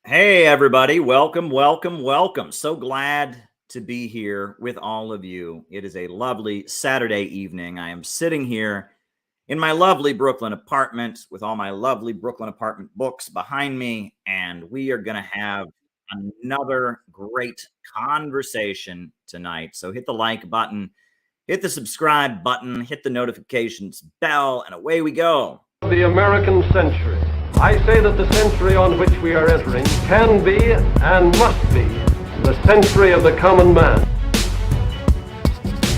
Hey, everybody. Welcome, welcome, welcome. So glad to be here with all of you. It is a lovely Saturday evening. I am sitting here in my lovely Brooklyn apartment with all my lovely Brooklyn apartment books behind me, and we are going to have another great conversation tonight. So hit the like button, hit the subscribe button, hit the notifications bell, and away we go. The American century. I say that the century on which we are entering can be and must be the century of the common man.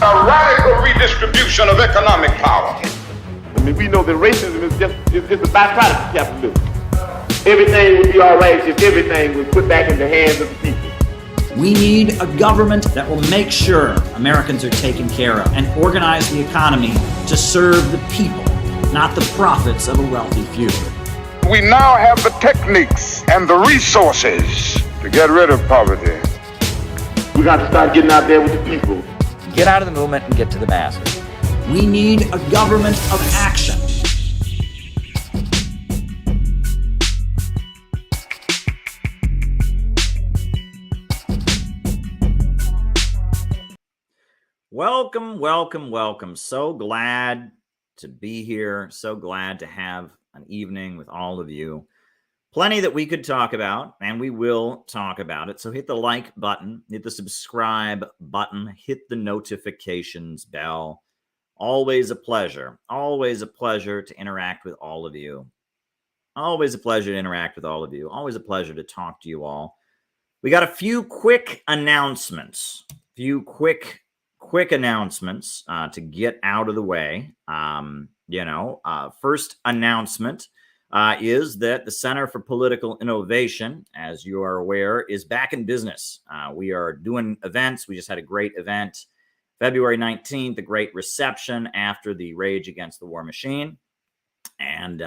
A radical redistribution of economic power. I mean, we know that racism is a byproduct of capitalism. Everything would be all right if everything was put back in the hands of the people. We need a government that will make sure Americans are taken care of and organize the economy to serve the people, not the profits of a wealthy few. We now have the techniques and the resources to get rid of poverty. We got to start getting out there with the people. Get out of the movement and get to the masses. We need a government of action. Welcome, welcome, welcome. So glad to be here. So glad to have an evening with all of you. Plenty that we could talk about, and we will talk about it. So hit the like button, hit the subscribe button, hit the notifications bell. Always a pleasure. Always a pleasure to interact with all of you. Always a pleasure to interact with all of you. Always a pleasure to talk to you all. We got a few quick announcements. Quick announcements to get out of the way. First announcement is that the Center for Political Innovation, as you are aware, is back in business. We are doing events. We just had a great event, February 19th, a great reception after the Rage Against the War Machine. And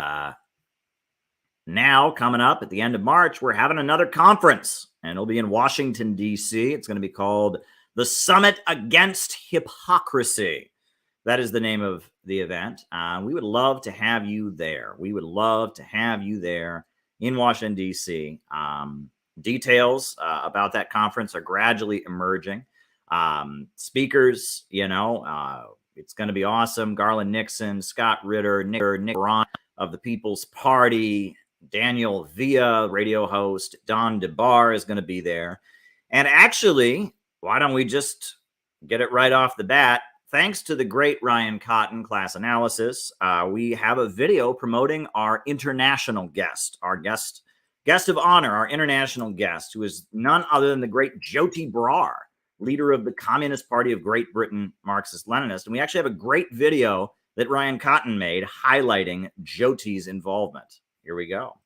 now coming up at the end of March, we're having another conference, and it'll be in Washington, D.C. It's going to be called the Summit Against Hypocrisy. That is the name of the event. We would love to have you there. We would love to have you there in Washington, D.C. Details about that conference are gradually emerging. Speakers, it's going to be awesome. Garland Nixon, Scott Ritter, Nick Braun of the People's Party, Daniel Villa, radio host, Don DeBar is going to be there. And actually, why don't we just get it right off the bat? Thanks to the great Ryan Cotton, Class Analysis, we have a video promoting our international guest, our guest of honor, our international guest, who is none other than the great Jyoti Brar, leader of the Communist Party of Great Britain, Marxist-Leninist. And we actually have a great video that Ryan Cotton made highlighting Jyoti's involvement. Here we go.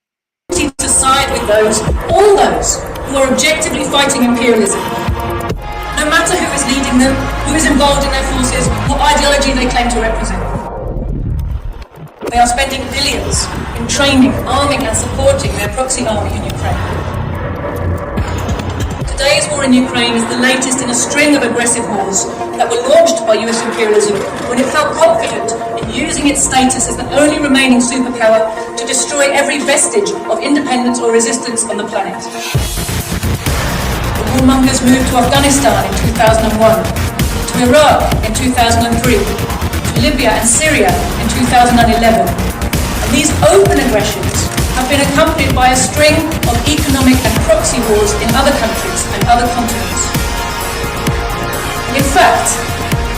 To side with all those who are objectively fighting imperialism. No matter who is leading them, who is involved in their forces, what ideology they claim to represent. They are spending billions in training, arming and supporting their proxy army in Ukraine. Today's war in Ukraine is the latest in a string of aggressive wars that were launched by US imperialism when it felt confident in using its status as the only remaining superpower to destroy every vestige of independence or resistance on the planet. Warmongers moved to Afghanistan in 2001, to Iraq in 2003, to Libya and Syria in 2011. And these open aggressions have been accompanied by a string of economic and proxy wars in other countries and other continents. In fact,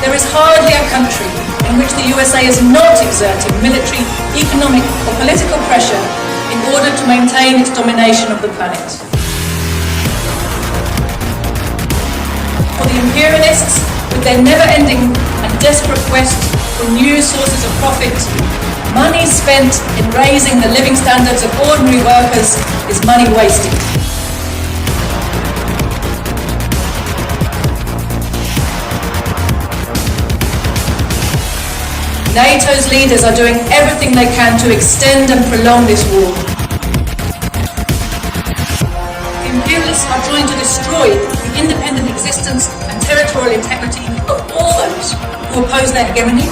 there is hardly a country in which the USA is not exerting military, economic or political pressure in order to maintain its domination of the planet. For the imperialists, with their never-ending and desperate quest for new sources of profit, money spent in raising the living standards of ordinary workers is money wasted. NATO's leaders are doing everything they can to extend and prolong this war. The imperialists are trying to destroy the independent existence and territorial integrity of all those who oppose their hegemony,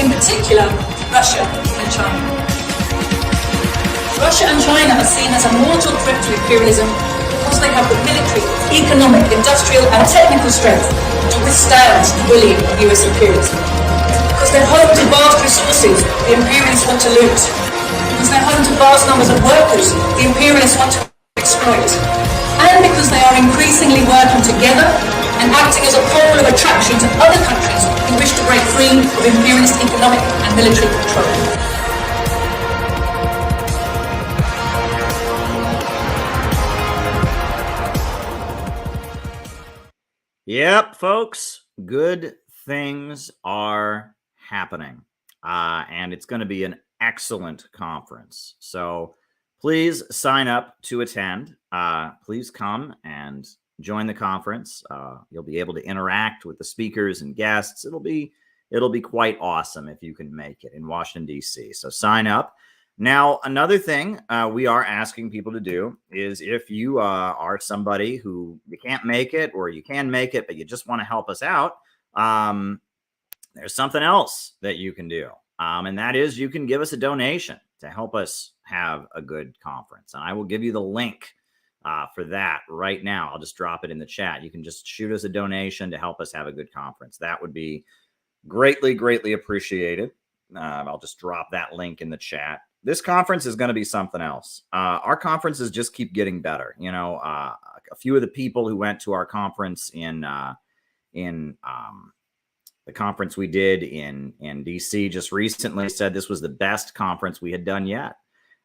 in particular Russia and China. Russia and China are seen as a mortal threat to imperialism because they have the military, economic, industrial, and technical strength to withstand the bullying of US imperialism. Because they're home to vast resources the imperialists want to loot. Because they're home to vast numbers of workers the imperialists want to exploit. And because they are increasingly working together and acting as a pole of attraction to other countries who wish to break free of imperialist economic and military control. Yep, folks, good things are happening. And it's going to be an excellent conference. So please sign up to attend. Please come and join the conference. You'll be able to interact with the speakers and guests. It'll be quite awesome if you can make it in Washington, D.C. So sign up. Now, another thing we are asking people to do is if you are somebody who you can't make it or you can make it, but you just want to help us out, there's something else that you can do. And that is you can give us a donation to help us have a good conference. And I will give you the link for that right now. I'll just drop it in the chat. You can just shoot us a donation to help us have a good conference. That would be greatly, greatly appreciated. I'll just drop that link in the chat. This conference is going to be something else. Our conferences just keep getting better. You know, a few of the people who went to our conference in the conference we did in DC just recently said this was the best conference we had done yet.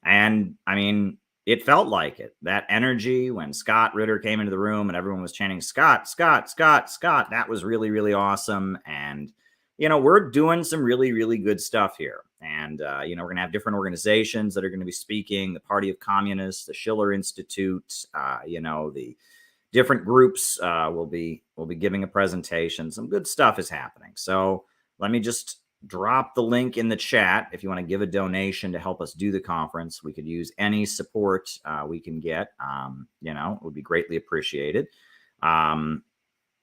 And I mean, it felt like it. That energy when Scott Ritter came into the room and everyone was chanting, Scott, Scott, Scott, Scott, that was really, really awesome. And, you know, we're doing some really, really good stuff here. And, you know, we're going to have different organizations that are going to be speaking, the Party of Communists, the Schiller Institute, you know, the different groups will be giving a presentation. Some good stuff is happening. So let me just drop the link in the chat. If you want to give a donation to help us do the conference, we could use any support we can get. You know, it would be greatly appreciated.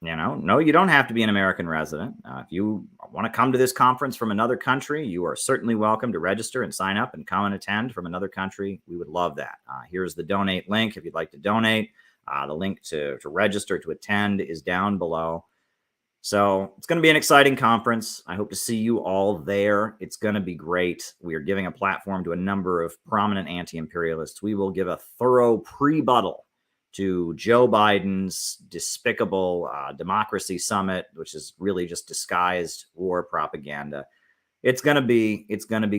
You know, no, you don't have to be an American resident. If you want to come to this conference from another country, you are certainly welcome to register and sign up and come and attend from another country. We would love that. Here's the donate link if you'd like to donate. The link to register to attend is down below. So it's going to be an exciting conference. I hope to see you all there. It's going to be great. We are giving a platform to a number of prominent anti-imperialists. We will give a thorough rebuttal to Joe Biden's despicable democracy summit, which is really just disguised war propaganda. It's going to be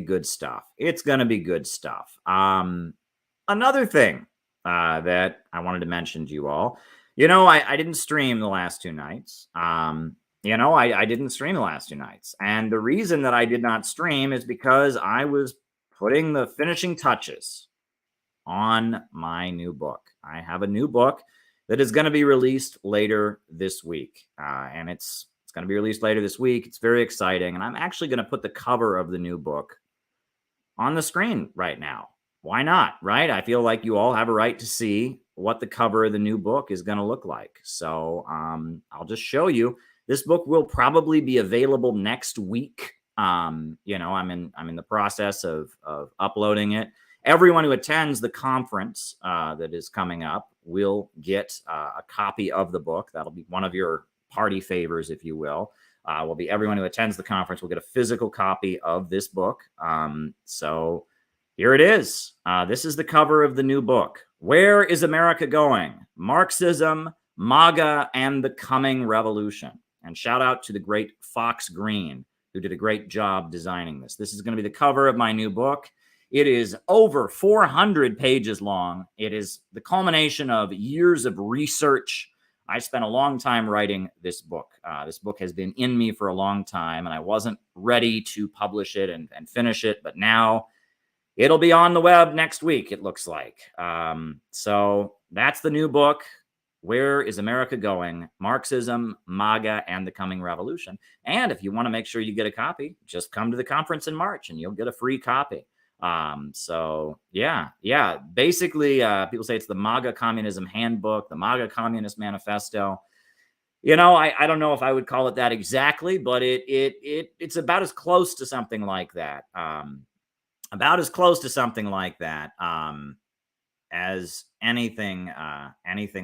good stuff. It's going to be good stuff. Another thing that I wanted to mention to you all, you know, I didn't stream the last two nights. You know, I didn't stream the last two nights. And the reason that I did not stream is because I was putting the finishing touches on my new book. I have a new book that is going to be released later this week. And it's going to be released later this week. It's very exciting. And I'm actually going to put the cover of the new book on the screen right now. Why not, right? I feel like you all have a right to see what the cover of the new book is going to look like. So I'll just show you. This book will probably be available next week. You know, I'm in the process of uploading it. Everyone who attends the conference that is coming up will get a copy of the book. That'll be one of your party favors, if you will. Will be everyone who attends the conference will get a physical copy of this book. So here it is. This is the cover of the new book. Where is America going? Marxism, MAGA, and the Coming Revolution. And shout out to the great Fox Green, who did a great job designing this. This is going to be the cover of my new book. It is over 400 pages long. It is the culmination of years of research. I spent a long time writing this book. This book has been in me for a long time, and I wasn't ready to publish it and finish it, but now it'll be on the web next week, it looks like. So that's the new book. Where is America going? Marxism, MAGA, and the Coming Revolution. And if you want to make sure you get a copy, just come to the conference in March and you'll get a free copy. So yeah. Basically, people say it's the MAGA Communism Handbook, the MAGA Communist Manifesto. You know, I don't know if I would call it that exactly, but it's about as close to something like that. about as close to something like that as anything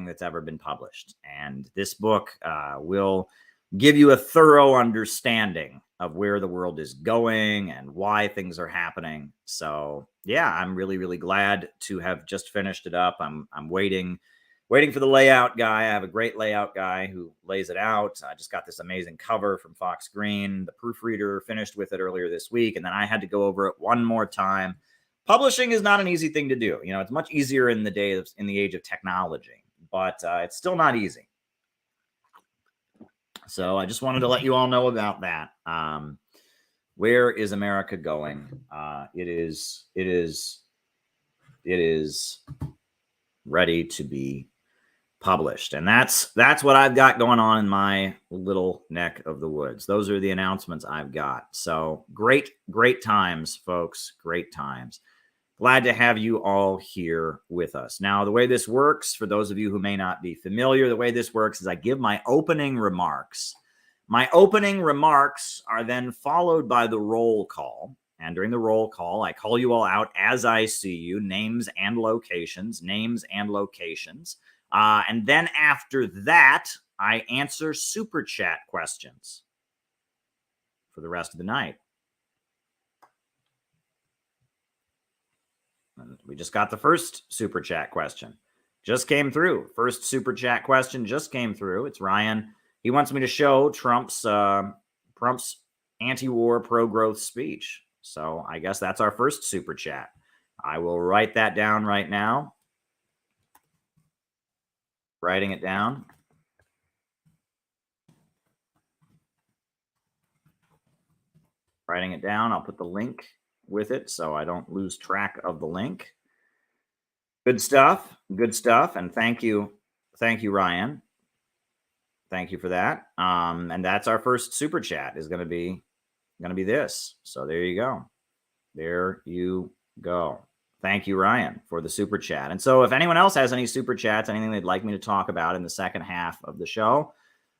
that's ever been published. And this book will give you a thorough understanding of where the world is going and why things are happening. So yeah, I'm really, really glad to have just finished it up. I'm waiting for the layout guy. I have a great layout guy who lays it out. I just got this amazing cover from Fox Green. The proofreader finished with it earlier this week, and then I had to go over it one more time. Publishing is not an easy thing to do. It's much easier in the age of technology, but it's still not easy. So I just wanted to let you all know about that. Where is America going? It is ready to be published, and that's what I've got going on in my little neck of the woods. Those are the announcements I've got. So great times, folks. Great times. Glad to have you all here with us. Now, the way this works, for those of you who may not be familiar, the way this works is I give my opening remarks. My opening remarks are then followed by the roll call. And during the roll call, I call you all out as I see you, names and locations. And then after that, I answer super chat questions for the rest of the night. And we just got the first super chat question. Just came through. First super chat question just came through. It's Ryan. He wants me to show Trump's anti-war, pro-growth speech. So I guess that's our first super chat. I will write that down right now. Writing it down. Writing it down. I'll put the link with it so I don't lose track of the link. Good stuff. And thank you, Ryan. Thank you for that. And that's our first super chat is going to be this. So there you go. Thank you, Ryan, for the super chat. And so if anyone else has any super chats, anything they'd like me to talk about in the second half of the show,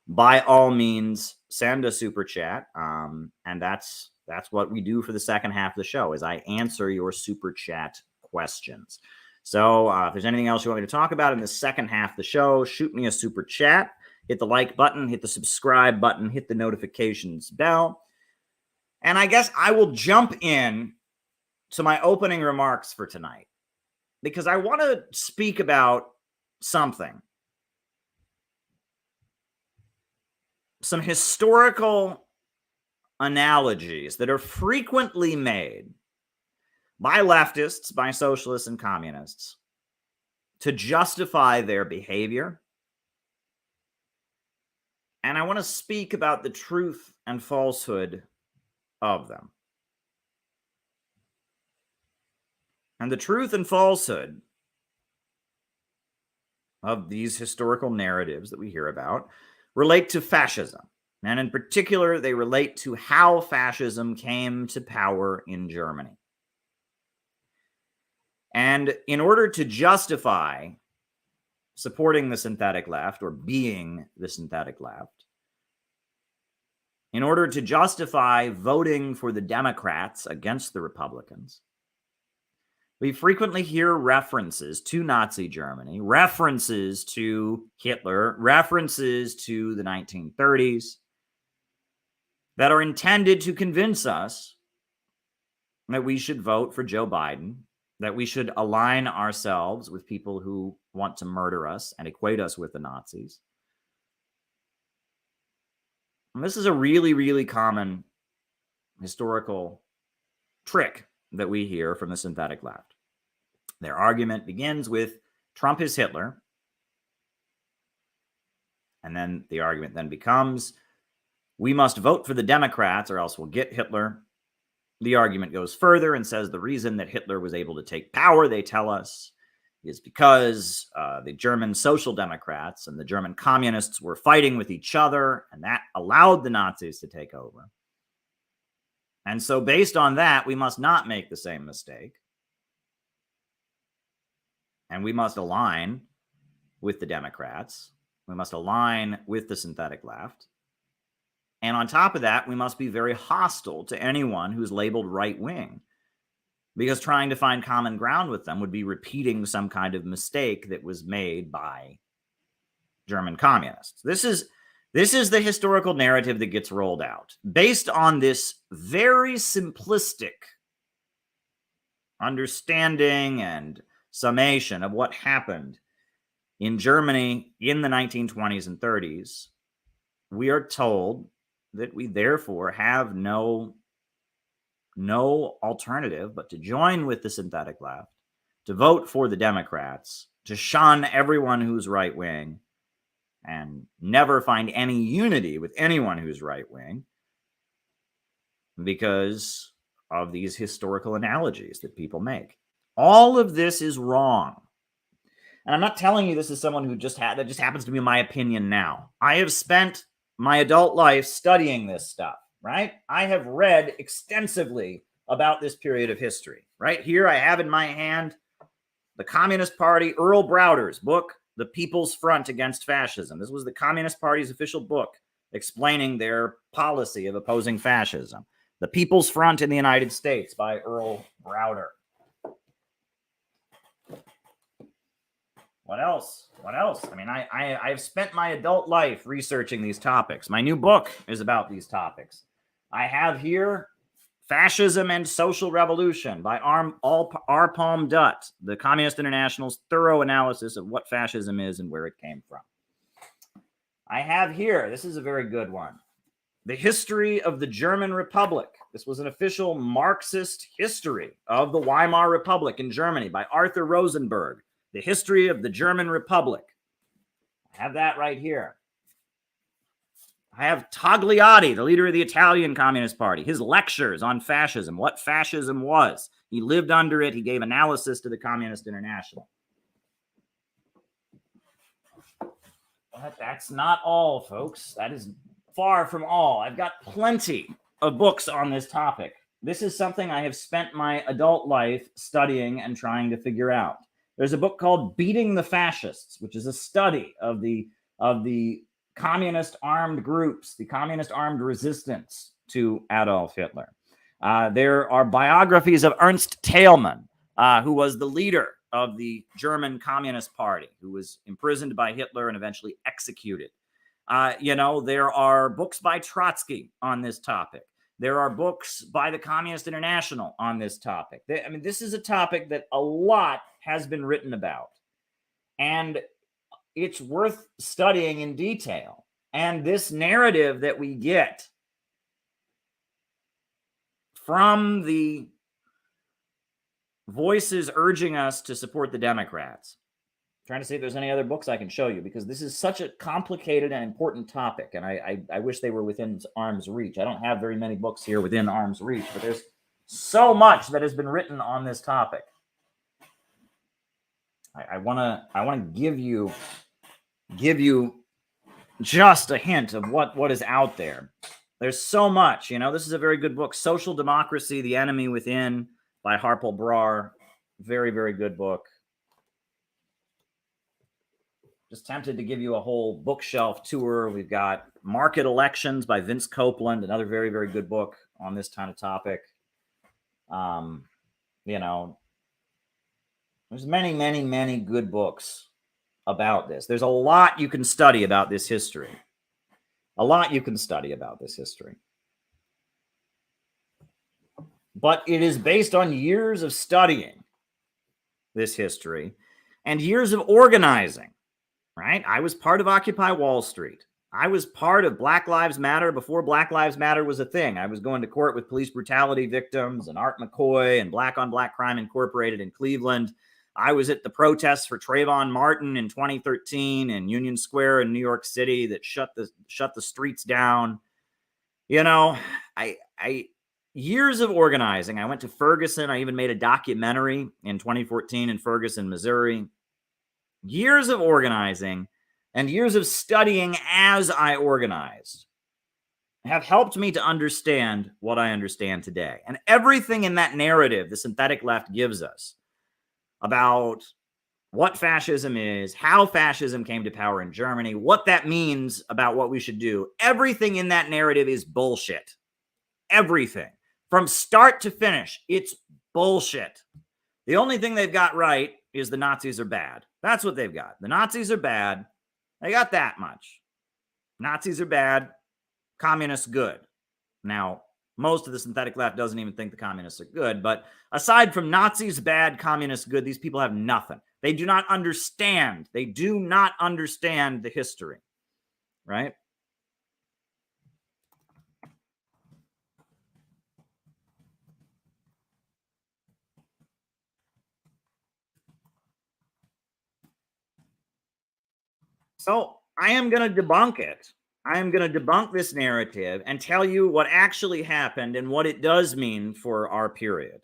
by all means, send a super chat. And that's what we do for the second half of the show is I answer your super chat questions. So if there's anything else you want me to talk about in the second half of the show, shoot me a super chat. Hit the like button, hit the subscribe button, hit the notifications bell. And I guess I will jump in to my opening remarks for tonight because I want to speak about something. Some historical analogies that are frequently made by leftists, by socialists and communists to justify their behavior. And I want to speak about the truth and falsehood of them. And the truth and falsehood of these historical narratives that we hear about relate to fascism. And in particular, they relate to how fascism came to power in Germany. And in order to justify supporting the synthetic left or being the synthetic left, in order to justify voting for the Democrats against the Republicans, we frequently hear references to Nazi Germany, references to Hitler, references to the 1930s that are intended to convince us that we should vote for Joe Biden, that we should align ourselves with people who want to murder us and equate us with the Nazis. And this is a really, really common historical trick that we hear from the synthetic left. Their argument begins with Trump is Hitler. And then the argument then becomes, we must vote for the Democrats or else we'll get Hitler. The argument goes further and says the reason that Hitler was able to take power, they tell us, is because the German Social Democrats and the German communists were fighting with each other, and that allowed the Nazis to take over. And so based on that, we must not make the same mistake. And we must align with the Democrats. We must align with the synthetic left. And on top of that, we must be very hostile to anyone who's labeled right-wing. because trying to find common ground with them would be repeating some kind of mistake that was made by German communists. This is the historical narrative that gets rolled out based on this very simplistic understanding and summation of what happened in Germany in the 1920s and 30s. We are told that we therefore have no alternative but to join with the synthetic left, to vote for the Democrats, to shun everyone who's right-wing, and never find any unity with anyone who's right-wing because of these historical analogies that people make. All of this is wrong. And I'm not telling you this is someone who that just happens to be my opinion now. I have spent my adult life studying this stuff, right? I have read extensively about this period of history. Right here I have in my hand the Communist Party, Earl Browder's book, The People's Front Against Fascism. This was the Communist Party's official book explaining their policy of opposing fascism. The People's Front in the United States by Earl Browder. What else? What else? I mean, I've spent my adult life researching these topics. My new book is about these topics. I have here Fascism and Social Revolution by R. Palm Dutt, the Communist International's thorough analysis of what fascism is and where it came from. I have here, this is a very good one, The History of the German Republic. This was an official Marxist history of the Weimar Republic in Germany by Arthur Rosenberg. The History of the German Republic. I have that right here. I have Togliatti, the leader of the Italian Communist Party, his lectures on fascism, what fascism was. He lived under it. He gave analysis to the Communist International. But that's not all, folks. That is far from all. I've got plenty of books on this topic. This is something I have spent my adult life studying and trying to figure out. There's a book called Beating the Fascists, which is a study of the communist armed groups, the communist armed resistance to Adolf Hitler. There are biographies of Ernst Thälmann, who was the leader of the German Communist Party, who was imprisoned by Hitler and eventually executed. There are books by Trotsky on this topic. There are books by the Communist International on this topic. This is a topic that a lot has been written about, and it's worth studying in detail. And this narrative that we get from the voices urging us to support the Democrats. I'm trying to see if there's any other books I can show you, because this is such a complicated and important topic, and I wish they were within arm's reach. I don't have very many books here within arm's reach, but there's so much that has been written on this topic. I want to give you just a hint of what is out there. There's so much. This is a very good book, Social Democracy: The Enemy Within by Harpal Brar. Very, very good book. Just tempted to give you a whole bookshelf tour. We've got Market Elections by Vince Copeland, another very, very good book on this kind of topic. There's many, many, many good books about this. There's a lot you can study about this history. But it is based on years of studying this history and years of organizing, right? I was part of Occupy Wall Street. I was part of Black Lives Matter before Black Lives Matter was a thing. I was going to court with police brutality victims and Art McCoy and Black on Black Crime Incorporated in Cleveland. I was at the protests for Trayvon Martin in 2013 in Union Square in New York City that shut the streets down. Years of organizing. I went to Ferguson. I even made a documentary in 2014 in Ferguson, Missouri. Years of organizing and years of studying as I organized have helped me to understand what I understand today. And everything in that narrative the synthetic left gives us about what fascism is, how fascism came to power in Germany, what that means about what we should do. Everything in that narrative is bullshit. Everything. From start to finish, it's Bullshit. The only thing they've got right is the Nazis are bad. That's what they've got. The Nazis are bad. They got that much. Nazis are bad. Communists good. Now, most of the synthetic left doesn't even think the communists are good, but aside from Nazis bad, communists good, these people have nothing. They do not understand. They do not understand the history, right? So I am going to debunk it. I am going to debunk this narrative and tell you what actually happened and what it does mean for our period.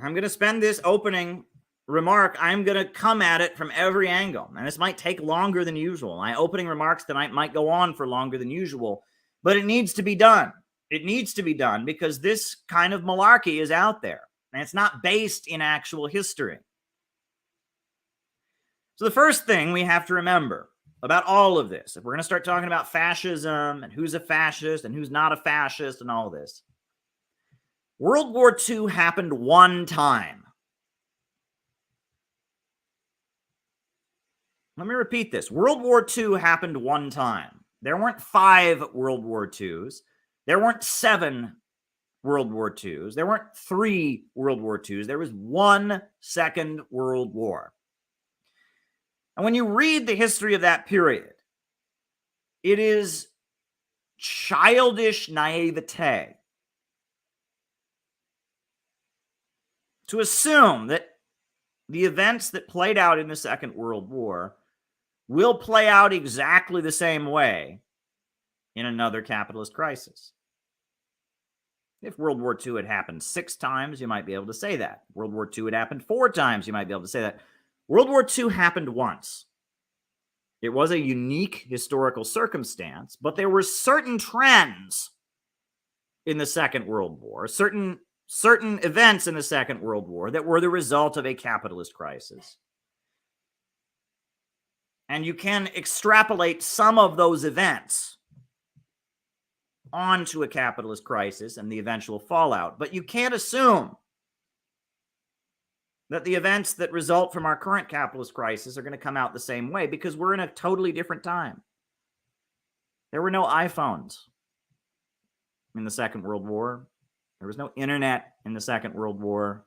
I'm going to spend this opening remark, I'm going to come at it from every angle. And this might take longer than usual. My opening remarks tonight might go on for longer than usual, but it needs to be done. It needs to be done because this kind of malarkey is out there, and it's not based in actual history. So the first thing we have to remember about all of this, if we're going to start talking about fascism and who's a fascist and who's not a fascist and all this, World War II happened one time. Let me repeat this. World War II happened one time. There weren't 5 World War IIs. There weren't 7 World War IIs. There weren't 3 World War IIs. There was one Second World War. And when you read the history of that period, it is childish naivete to assume that the events that played out in the Second World War will play out exactly the same way in another capitalist crisis. If World War II had happened 6 times, you might be able to say that. World War II had happened 4 times, you might be able to say that. World War II happened once. It was a unique historical circumstance, but there were certain trends in the Second World War, certain events in the Second World War that were the result of a capitalist crisis. And you can extrapolate some of those events onto a capitalist crisis and the eventual fallout, but you can't assume that the events that result from our current capitalist crisis are going to come out the same way because we're in a totally different time. There were no iPhones in the Second World War. There was no internet in the Second World War.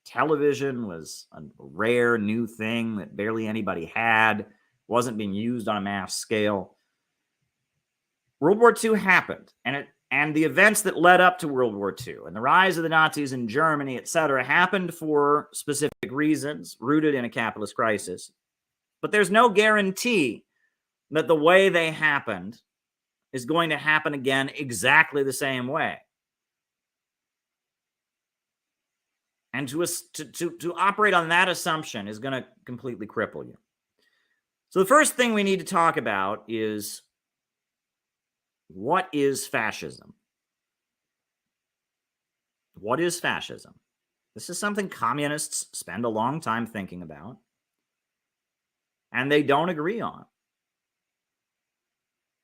Television was a rare new thing that barely anybody had, wasn't being used on a mass scale. World War II happened, and the events that led up to World War II and the rise of the Nazis in Germany, etc., happened for specific reasons rooted in a capitalist crisis. But there's no guarantee that the way they happened is going to happen again exactly the same way. And to operate on that assumption is going to completely cripple you. So the first thing we need to talk about is, what is fascism? What is fascism? This is something communists spend a long time thinking about, and they don't agree on.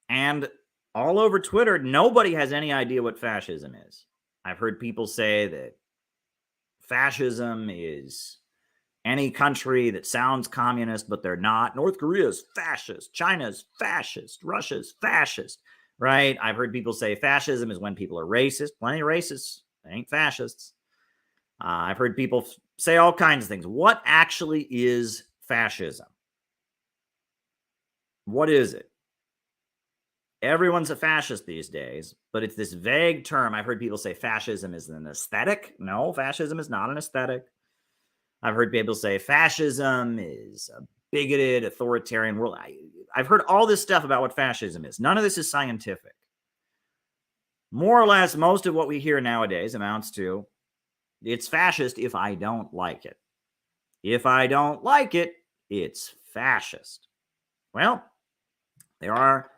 And all over Twitter, nobody has any idea what fascism is. I've heard people say that fascism is any country that sounds communist, but they're not. North Korea's fascist. China's fascist. Russia's fascist. Right? I've heard people say fascism is when people are racist. Plenty of racists. They ain't fascists. I've heard people say all kinds of things. What actually is fascism? What is it? Everyone's a fascist these days, but it's this vague term. I've heard people say fascism is an aesthetic. No, fascism is not an aesthetic. I've heard people say fascism is a bigoted, authoritarian world. I've heard all this stuff about what fascism is. None of this is scientific. More or less, most of what we hear nowadays amounts to, it's fascist if I don't like it. If I don't like it, it's fascist. Well, there are...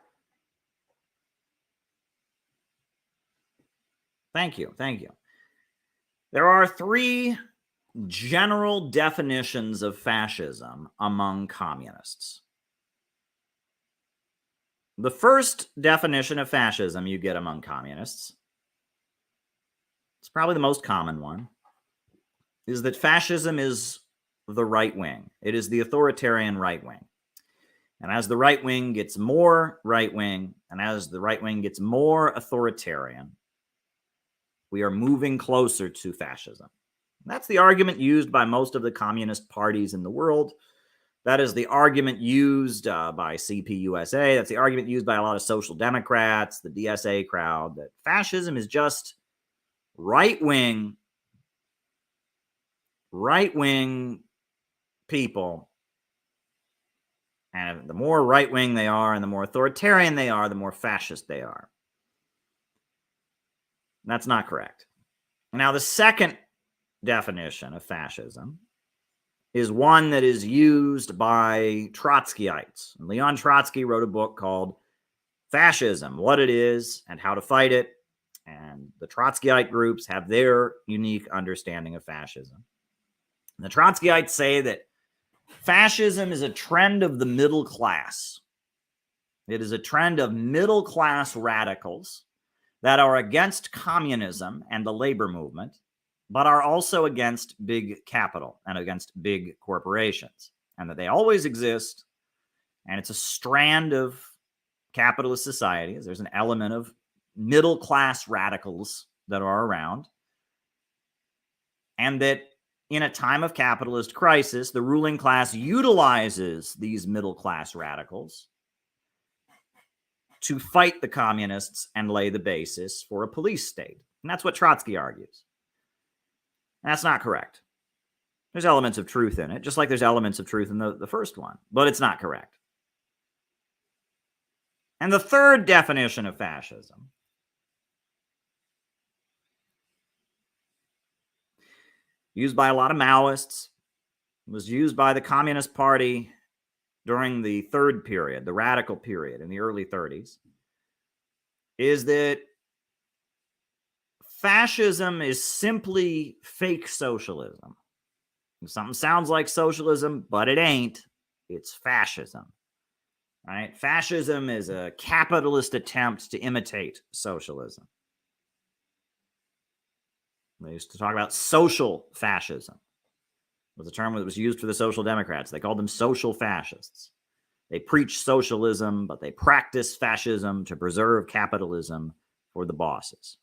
Thank you. There are 3 general definitions of fascism among communists. The first definition of fascism you get among communists it's probably the most common one, is that fascism is the right wing. It is the authoritarian right wing. And as the right wing gets more right wing, and as the right wing gets more authoritarian, we are moving closer to fascism. And that's the argument used by most of the communist parties in the world. That is the argument used by CPUSA. That's the argument used by a lot of social democrats, the DSA crowd, that fascism is just right-wing people. And the more right-wing they are and the more authoritarian they are, the more fascist they are. That's not correct. Now, the second definition of fascism is one that is used by Trotskyites. And Leon Trotsky wrote a book called Fascism, What It Is and How to Fight It. And the Trotskyite groups have their unique understanding of fascism. And the Trotskyites say that fascism is a trend of the middle class. It is a trend of middle-class radicals that are against communism and the labor movement, but are also against big capital and against big corporations, and that they always exist, and it's a strand of capitalist societies. There's an element of middle-class radicals that are around, and that in a time of capitalist crisis, the ruling class utilizes these middle-class radicals to fight the communists and lay the basis for a police state. And that's what Trotsky argues. And that's not correct. There's elements of truth in it, just like there's elements of truth in the first one, but it's not correct. And the third definition of fascism used by a lot of Maoists, was used by the Communist Party during the third period, the radical period in the early 30s, is that fascism is simply fake socialism. Something sounds like socialism, but it ain't. It's fascism. Right? Fascism is a capitalist attempt to imitate socialism. They used to talk about social fascism. It was a term that was used for the Social Democrats. They called them social fascists. They preach socialism, but they practice fascism to preserve capitalism for the bosses.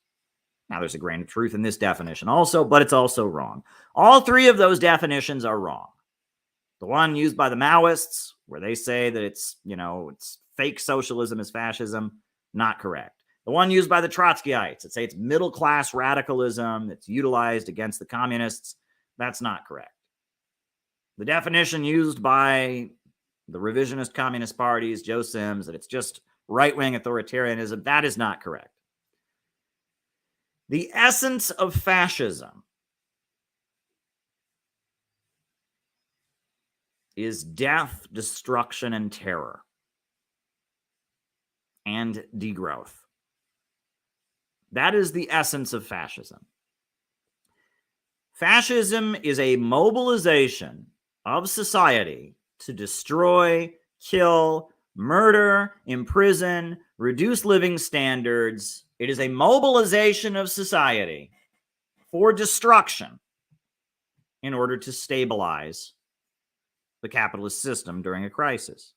Now, there's a grain of truth in this definition also, but it's also wrong. All three of those definitions are wrong. The one used by the Maoists, where they say that it's fake socialism is fascism, not correct. The one used by the Trotskyites that say it's middle-class radicalism that's utilized against the communists, that's not correct. The definition used by the revisionist communist parties, Joe Sims, that it's just right-wing authoritarianism, that is not correct. The essence of fascism is death, destruction, and terror, and degrowth. That is the essence of fascism. Fascism is a mobilization of society to destroy, kill, murder, imprison, reduce living standards. It is a mobilization of society for destruction in order to stabilize the capitalist system during a crisis.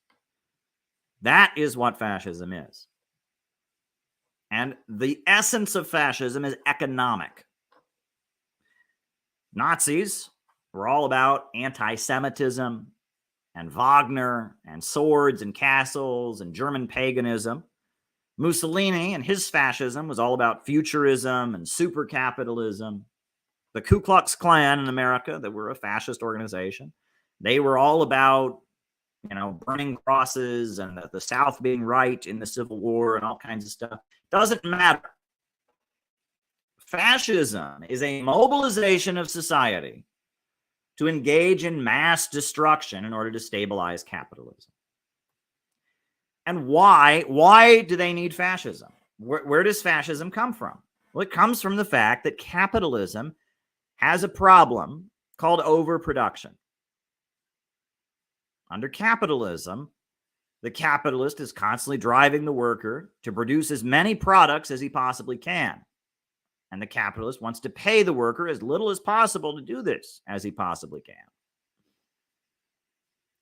That is what fascism is. And the essence of fascism is economic. Nazis were all about anti-Semitism and Wagner and swords and castles and German paganism. Mussolini and his fascism was all about futurism and super capitalism. The Ku Klux Klan in America, that were a fascist organization, they were all about burning crosses and the South being right in the Civil War and all kinds of stuff. Doesn't matter. Fascism is a mobilization of society to engage in mass destruction in order to stabilize capitalism. And why? Why do they need fascism? Where does fascism come from? Well, it comes from the fact that capitalism has a problem called overproduction. Under capitalism, the capitalist is constantly driving the worker to produce as many products as he possibly can. And the capitalist wants to pay the worker as little as possible to do this as he possibly can.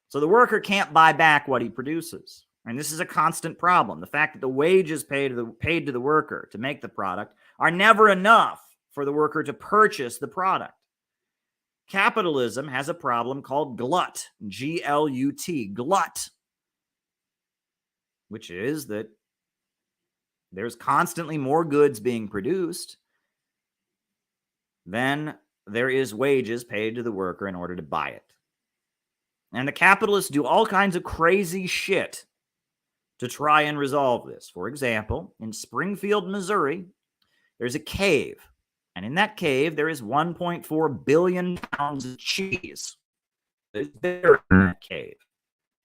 So the worker can't buy back what he produces. And this is a constant problem. The fact that the wages paid to the worker to make the product are never enough for the worker to purchase the product. Capitalism has a problem called glut, G-L-U-T, glut, which is that there's constantly more goods being produced than there is wages paid to the worker in order to buy it. And the capitalists do all kinds of crazy shit to try and resolve this. For example, in Springfield, Missouri, there's a cave. And in that cave, there is 1.4 billion pounds of cheese that is buried in that cave.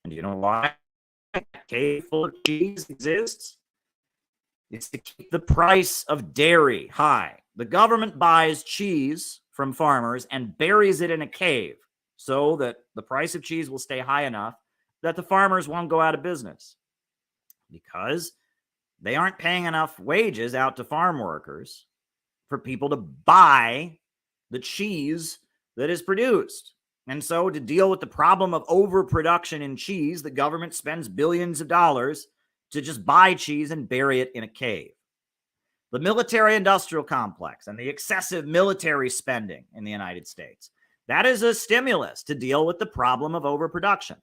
And do you know why a cave full of cheese exists? It's to keep the price of dairy high. The government buys cheese from farmers and buries it in a cave so that the price of cheese will stay high enough that the farmers won't go out of business, because they aren't paying enough wages out to farm workers for people to buy the cheese that is produced. And so to deal with the problem of overproduction in cheese, the government spends billions of dollars to just buy cheese and bury it in a cave. The military-industrial complex and the excessive military spending in the United States, that is a stimulus to deal with the problem of overproduction.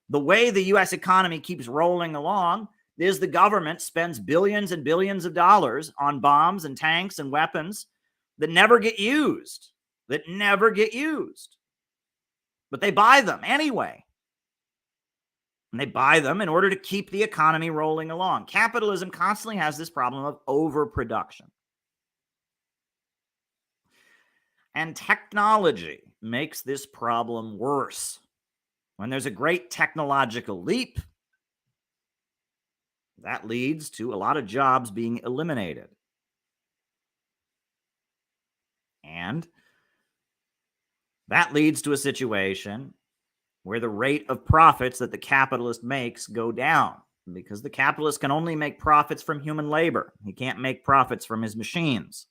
The way the U.S. economy keeps rolling along is the government spends billions and billions of dollars on bombs and tanks and weapons that never get used, But they buy them anyway. And they buy them in order to keep the economy rolling along. Capitalism constantly has this problem of overproduction. And technology makes this problem worse. When there's a great technological leap, that leads to a lot of jobs being eliminated. And that leads to a situation where the rate of profits that the capitalist makes go down, because the capitalist can only make profits from human labor. He can't make profits from his machines.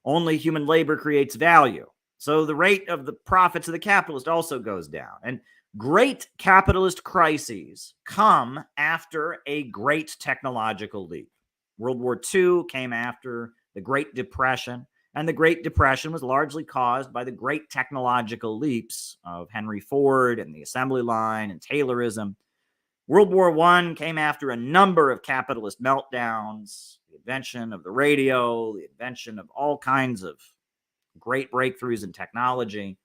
Only human labor creates value. So the rate of the profits of the capitalist also goes down. And great capitalist crises come after a great technological leap. World War II came after the Great Depression, and the Great Depression was largely caused by the great technological leaps of Henry Ford and the assembly line and Taylorism. World War I came after a number of capitalist meltdowns, the invention of the radio, the invention of all kinds of great breakthroughs in technology.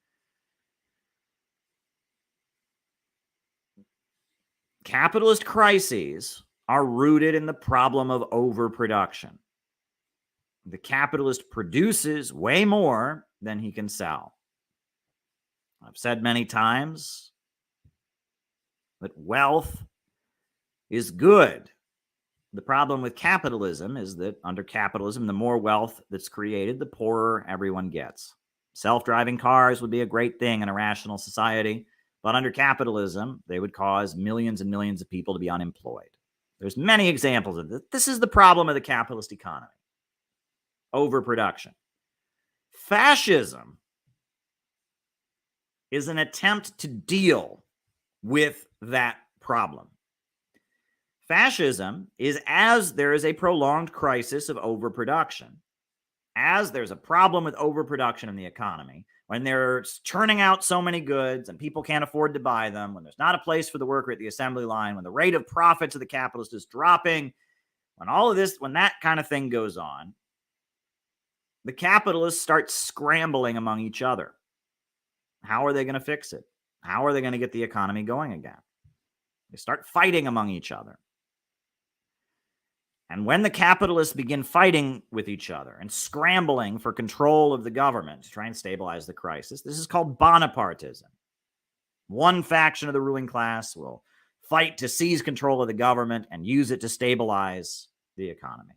Capitalist crises are rooted in the problem of overproduction. The capitalist produces way more than he can sell. I've said many times that wealth is good. The problem with capitalism is that under capitalism, the more wealth that's created, the poorer everyone gets. Self-driving cars would be a great thing in a rational society, but under capitalism, they would cause millions and millions of people to be unemployed. There's many examples of this. This is the problem of the capitalist economy. Overproduction. Fascism is an attempt to deal with that problem. Fascism is, as there is a prolonged crisis of overproduction, as there's a problem with overproduction in the economy, when they're churning out so many goods and people can't afford to buy them, when there's not a place for the worker at the assembly line, when the rate of profits of the capitalist is dropping, when all of this, when that kind of thing goes on, the capitalists start scrambling among each other. How are they going to fix it? How are they going to get the economy going again? They start fighting among each other. And when the capitalists begin fighting with each other and scrambling for control of the government to try and stabilize the crisis, this is called Bonapartism. One faction of the ruling class will fight to seize control of the government and use it to stabilize the economy.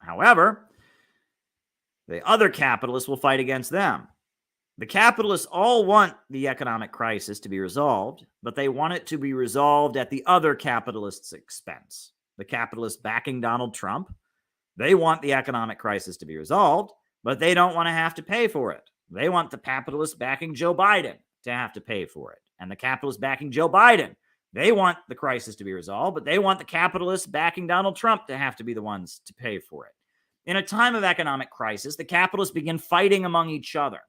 However, the other capitalists will fight against them. The capitalists all want the economic crisis to be resolved, but they want it to be resolved at the other capitalists' expense. The capitalists backing Donald Trump, They want the economic crisis to be resolved, but they don't want to have to pay for it. They want the capitalists backing Joe Biden to have to pay for it. And the capitalists backing Joe Biden, they want the crisis to be resolved, but they want the capitalists backing Donald Trump to have to be the ones to pay for it. In a time of economic crisis, the capitalists begin fighting among each other.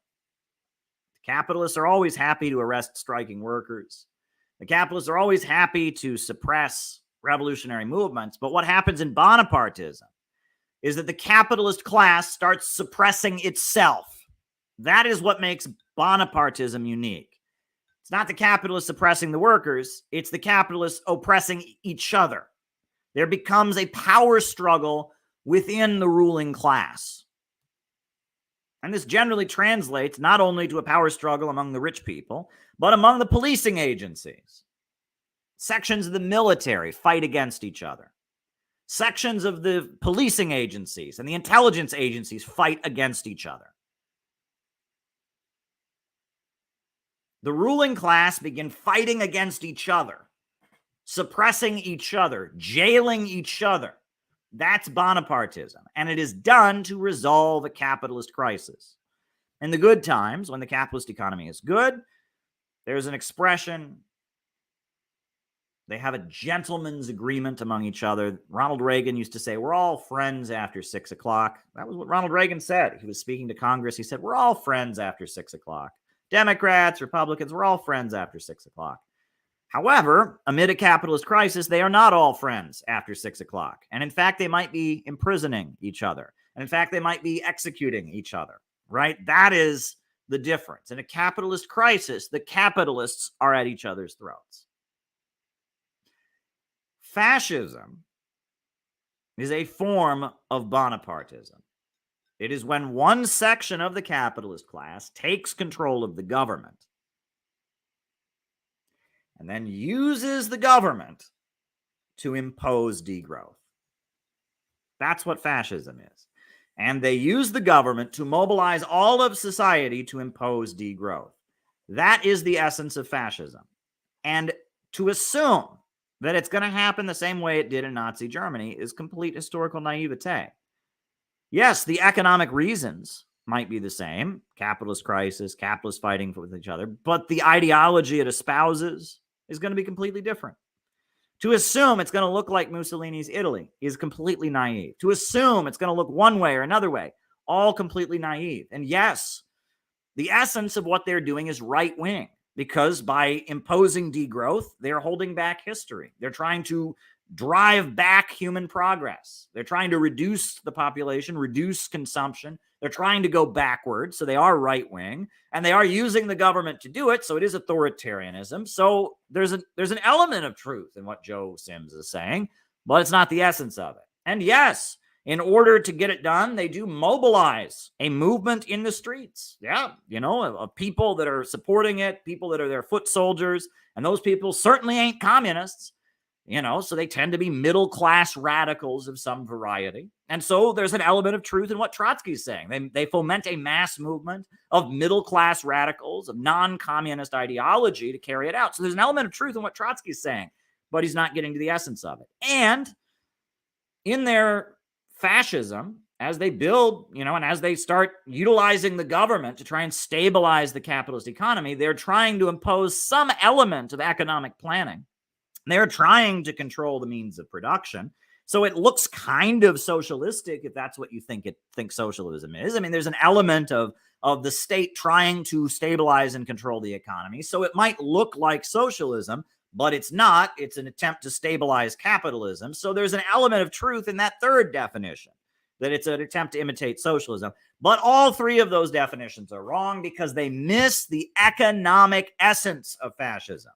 The capitalists are always happy to arrest striking workers. The capitalists are always happy to suppress revolutionary movements. But what happens in Bonapartism is that the capitalist class starts suppressing itself. That is what makes Bonapartism unique. It's not the capitalists suppressing the workers, it's the capitalists oppressing each other. There becomes a power struggle within the ruling class. And this generally translates not only to a power struggle among the rich people, but among the policing agencies. Sections of the military fight against each other. Sections of the policing agencies and the intelligence agencies fight against each other. The ruling class begin fighting against each other, suppressing each other, jailing each other. That's Bonapartism, and it is done to resolve a capitalist crisis. In the good times, when the capitalist economy is good, there's an expression. They have a gentleman's agreement among each other. Ronald Reagan used to say, we're all friends after 6 o'clock. That was what Ronald Reagan said. He was speaking to Congress. He said, we're all friends after 6 o'clock. Democrats, Republicans, we're all friends after 6 o'clock. However, amid a capitalist crisis, they are not all friends after 6 o'clock. And in fact, they might be imprisoning each other. And in fact, they might be executing each other, right? That is the difference. In a capitalist crisis, the capitalists are at each other's throats. Fascism is a form of Bonapartism. It is when one section of the capitalist class takes control of the government and then uses the government to impose degrowth. That's what fascism is. And they use the government to mobilize all of society to impose degrowth. That is the essence of fascism. And to assume that it's going to happen the same way it did in Nazi Germany is complete historical naivete. Yes, the economic reasons might be the same, capitalist crisis, capitalists fighting with each other, but the ideology it espouses is going to be completely different. To assume it's going to look like Mussolini's Italy is completely naive. To assume it's going to look one way or another way, all completely naive. And yes, the essence of what they're doing is right-wing, because by imposing degrowth, they're holding back history. They're trying to drive back human progress. They're trying to reduce the population, reduce consumption. They're trying to go backwards, so they are right-wing, and they are using the government to do it, so it is authoritarianism. So there's an element of truth in what Joe Sims is saying, but it's not the essence of it. And yes, in order to get it done, they do mobilize a movement in the streets. Yeah, of people that are supporting it, people that are their foot soldiers, and those people certainly ain't communists. So they tend to be middle-class radicals of some variety. And so there's an element of truth in what Trotsky's saying. They foment a mass movement of middle-class radicals, of non-communist ideology to carry it out. So there's an element of truth in what Trotsky's saying, but he's not getting to the essence of it. And in their fascism, as they build, and as they start utilizing the government to try and stabilize the capitalist economy, they're trying to impose some element of economic planning. They're trying to control the means of production. So it looks kind of socialistic if that's what you think socialism is. I mean, there's an element of the state trying to stabilize and control the economy. So it might look like socialism, but it's not. It's an attempt to stabilize capitalism. So there's an element of truth in that third definition, that it's an attempt to imitate socialism. But all three of those definitions are wrong because they miss the economic essence of fascism.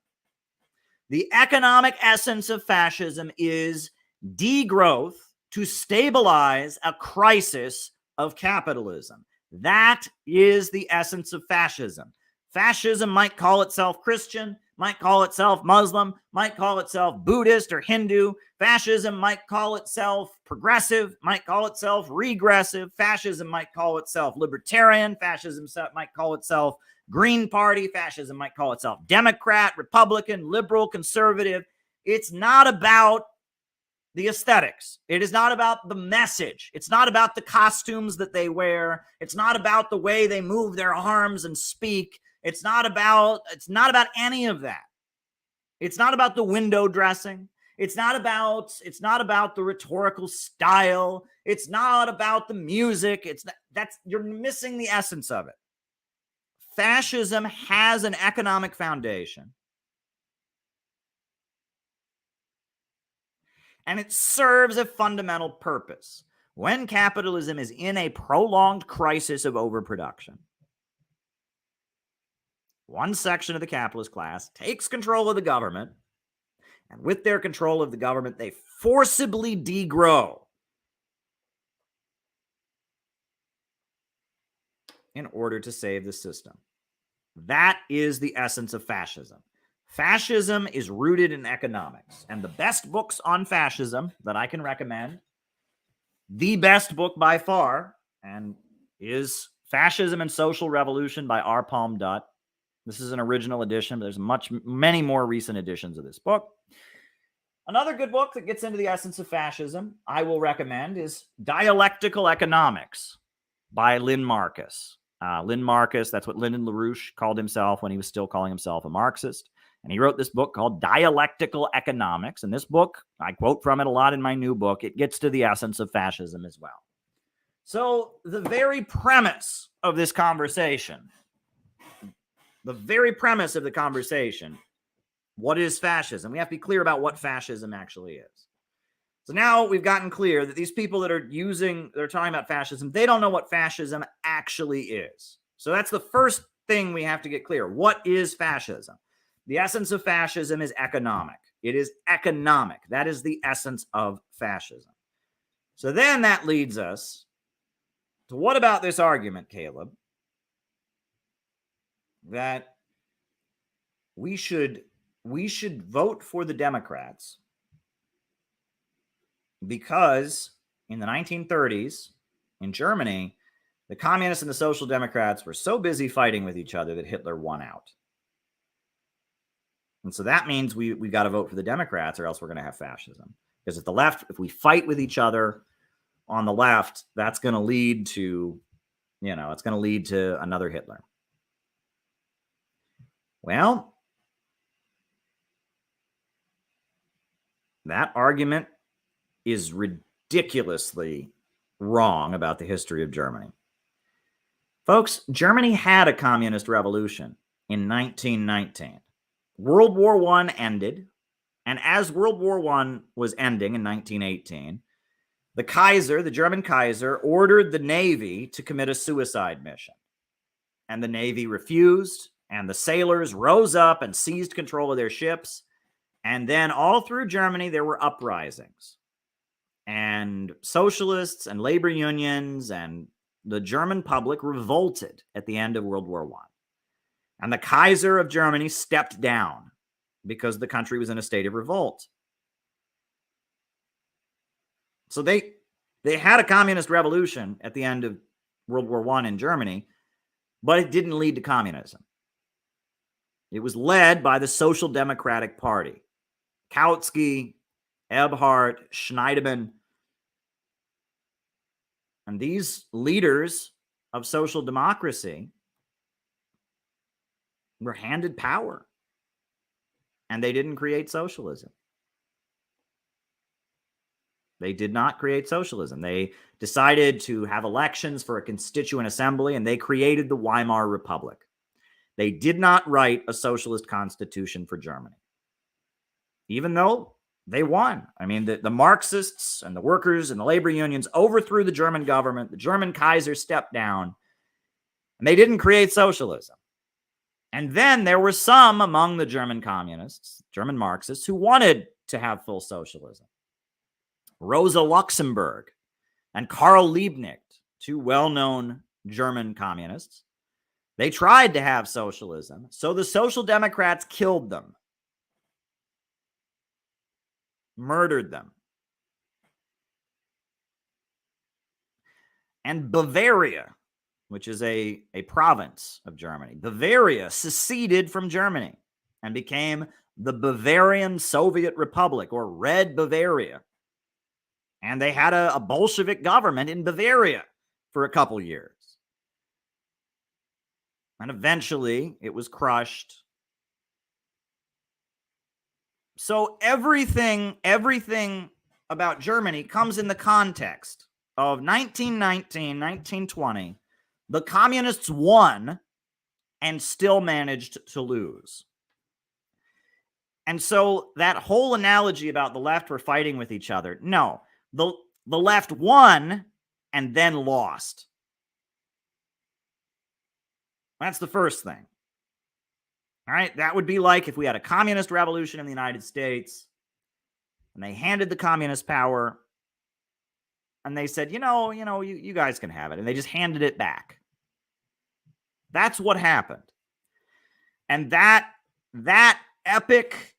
The economic essence of fascism is degrowth to stabilize a crisis of capitalism. That is the essence of fascism. Fascism might call itself Christian, might call itself Muslim, might call itself Buddhist or Hindu. Fascism might call itself progressive, might call itself regressive. Fascism might call itself libertarian. Fascism might call itself Green Party. Fascism might call itself Democrat, Republican, liberal, conservative. It's not about the aesthetics. It is not about the message. It's not about the costumes that they wear. It's not about the way they move their arms and speak. It's not about any of that. It's not about the window dressing. It's not about the rhetorical style. It's not about the music. You're missing the essence of it. Fascism has an economic foundation. And it serves a fundamental purpose. When capitalism is in a prolonged crisis of overproduction, one section of the capitalist class takes control of the government, and with their control of the government, they forcibly degrow in order to save the system. That is the essence of fascism. Fascism is rooted in economics, and the best books on fascism that I can recommend, the best book by far, and is Fascism and Social Revolution by R. Palm Dutt. This is an original edition, but there's many more recent editions of this book. Another good book that gets into the essence of fascism I will recommend is Dialectical Economics by Lynn Marcus. Lynn Marcus, that's what Lyndon LaRouche called himself when he was still calling himself a Marxist. And he wrote this book called Dialectical Economics. And this book, I quote from it a lot in my new book, it gets to the essence of fascism as well. So the very premise of this conversation, what is fascism? We have to be clear about what fascism actually is. So now we've gotten clear that these people that are talking about fascism, they don't know what fascism actually is. So that's the first thing we have to get clear. What is fascism? The essence of fascism is economic. It is economic. That is the essence of fascism. So then that leads us to what about this argument, Caleb, that we should vote for the Democrats because in the 1930s in Germany, the communists and the social democrats were so busy fighting with each other that Hitler won out. And so that means we got to vote for the Democrats or else we're going to have fascism. Because if we fight with each other on the left, that's going to lead to, another Hitler. Well, that argument is ridiculously wrong about the history of Germany. Folks, Germany had a communist revolution in 1919. World War I ended, and as World War I was ending in 1918, the German Kaiser, ordered the Navy to commit a suicide mission. And the Navy refused, and the sailors rose up and seized control of their ships. And then all through Germany, there were uprisings. And socialists and labor unions and the German public revolted at the end of World War I. And the Kaiser of Germany stepped down because the country was in a state of revolt. So they had a communist revolution at the end of World War I in Germany, but it didn't lead to communism. It was led by the Social Democratic Party. Kautsky, Ebhardt, Schneidemann. And these leaders of social democracy were handed power. And they didn't create socialism. They did not create socialism. They decided to have elections for a constituent assembly, and they created the Weimar Republic. They did not write a socialist constitution for Germany, even though they won. I mean, the Marxists and the workers and the labor unions overthrew the German government. The German Kaiser stepped down, and they didn't create socialism. And then there were some among the German communists, German Marxists, who wanted to have full socialism. Rosa Luxemburg and Karl Liebknecht, two well-known German communists, they tried to have socialism, so the Social Democrats killed them, murdered them. And Bavaria, which is a province of Germany, Bavaria seceded from Germany and became the Bavarian Soviet Republic, or Red Bavaria. And they had a Bolshevik government in Bavaria for a couple years. And eventually it was crushed. So everything about Germany comes in the context of 1919, 1920. The communists won and still managed to lose. And so that whole analogy about the left were fighting with each other, no, the left won and then lost. That's the first thing. All right, that would be like if we had a communist revolution in the United States and they handed the communists power and they said, you guys can have it. And they just handed it back. That's what happened. And that epic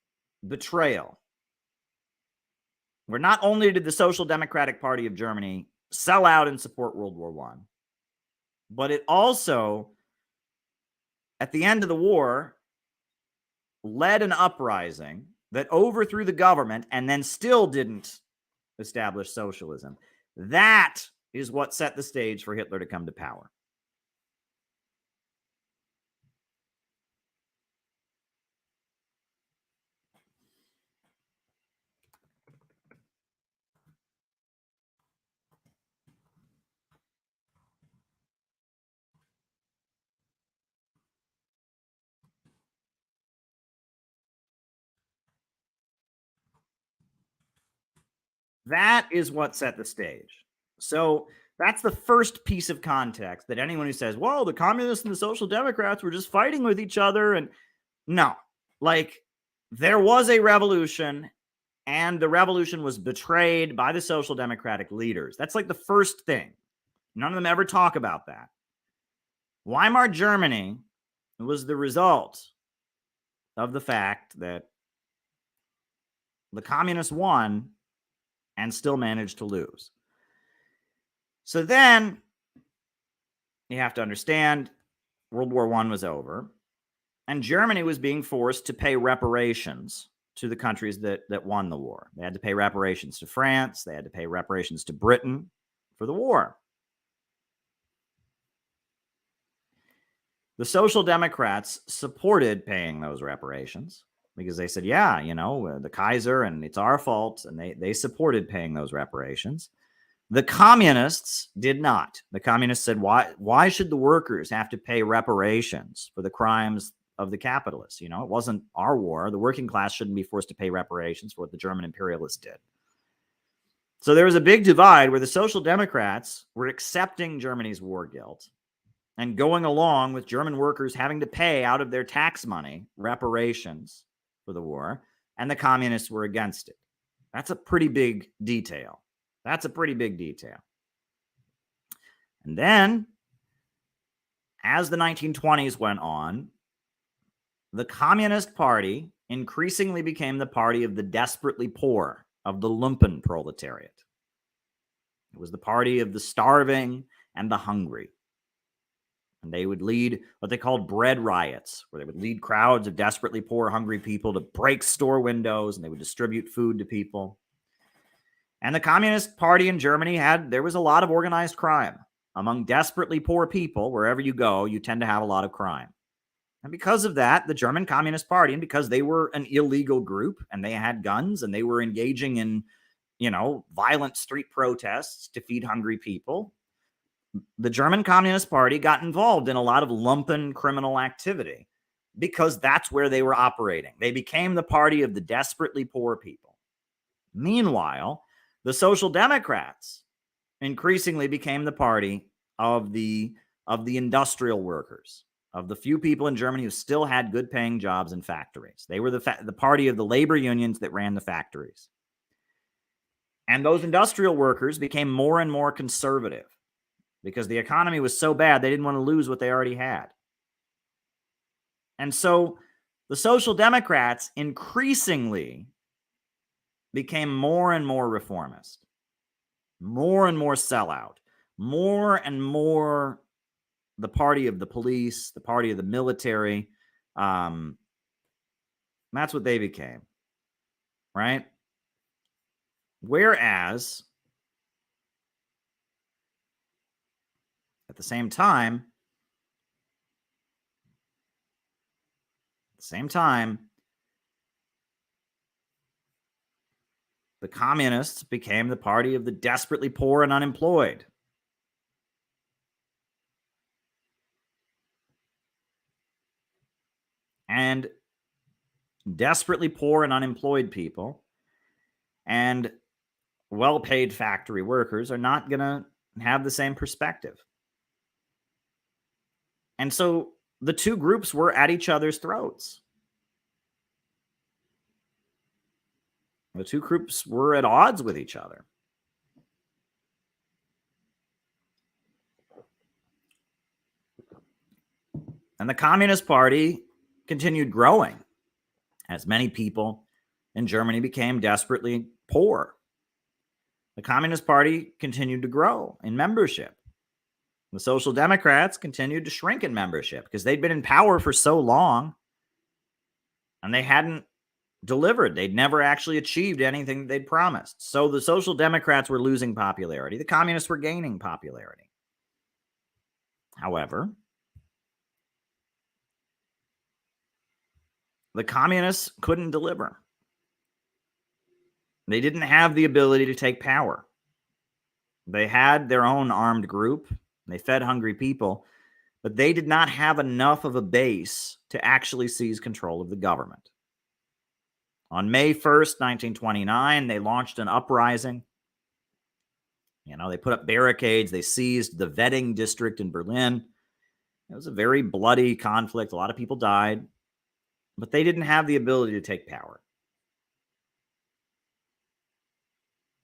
betrayal, where not only did the Social Democratic Party of Germany sell out and support World War I, but it also, at the end of the war, led an uprising that overthrew the government and then still didn't establish socialism. That is what set the stage for Hitler to come to power. That is what set the stage. So that's the first piece of context that anyone who says, well, the communists and the Social Democrats were just fighting with each other. And no, like, there was a revolution and the revolution was betrayed by the Social Democratic leaders. That's like the first thing. None of them ever talk about that. Weimar Germany was the result of the fact that the communists won and still managed to lose. So then you have to understand World War I was over and Germany was being forced to pay reparations to the countries that won the war. They had to pay reparations to France. They had to pay reparations to Britain for the war. The Social Democrats supported paying those reparations because they said, yeah, the Kaiser and it's our fault. And they supported paying those reparations. The communists did not. The communists said, why should the workers have to pay reparations for the crimes of the capitalists? It wasn't our war. The working class shouldn't be forced to pay reparations for what the German imperialists did. So there was a big divide where the Social Democrats were accepting Germany's war guilt and going along with German workers having to pay out of their tax money reparations for the war, and the communists were against it. That's a pretty big detail. And then, as the 1920s went on, the Communist Party increasingly became the party of the desperately poor, of the lumpen proletariat. It was the party of the starving and the hungry. And they would lead what they called bread riots, where they would lead crowds of desperately poor, hungry people to break store windows, and they would distribute food to people. And the Communist Party in Germany there was a lot of organized crime. Among desperately poor people, wherever you go, you tend to have a lot of crime. And because of that, the German Communist Party, and because they were an illegal group and they had guns and they were engaging in, violent street protests to feed hungry people, the German Communist Party got involved in a lot of lumpen criminal activity because that's where they were operating. They became the party of the desperately poor people. Meanwhile, the Social Democrats increasingly became the party of the industrial workers, of the few people in Germany who still had good paying jobs in factories. They were the party of the labor unions that ran the factories. And those industrial workers became more and more conservative because the economy was so bad, they didn't want to lose what they already had. And so the Social Democrats increasingly became more and more reformist, more and more sellout, more and more the party of the police, the party of the military. That's what they became, right? Whereas At the same time, the communists became the party of the desperately poor and unemployed. And desperately poor and unemployed people and well-paid factory workers are not going to have the same perspective. And so the two groups were at each other's throats. The two groups were at odds with each other. And the Communist Party continued growing as many people in Germany became desperately poor. The Communist Party continued to grow in membership. The Social Democrats continued to shrink in membership because they'd been in power for so long and they hadn't delivered. They'd never actually achieved anything that they'd promised. So the Social Democrats were losing popularity. The Communists were gaining popularity. However, the Communists couldn't deliver. They didn't have the ability to take power. They had their own armed group. They fed hungry people, but they did not have enough of a base to actually seize control of the government. On May 1st, 1929, they launched an uprising. They put up barricades. They seized the Wedding district in Berlin. It was a very bloody conflict. A lot of people died, but they didn't have the ability to take power.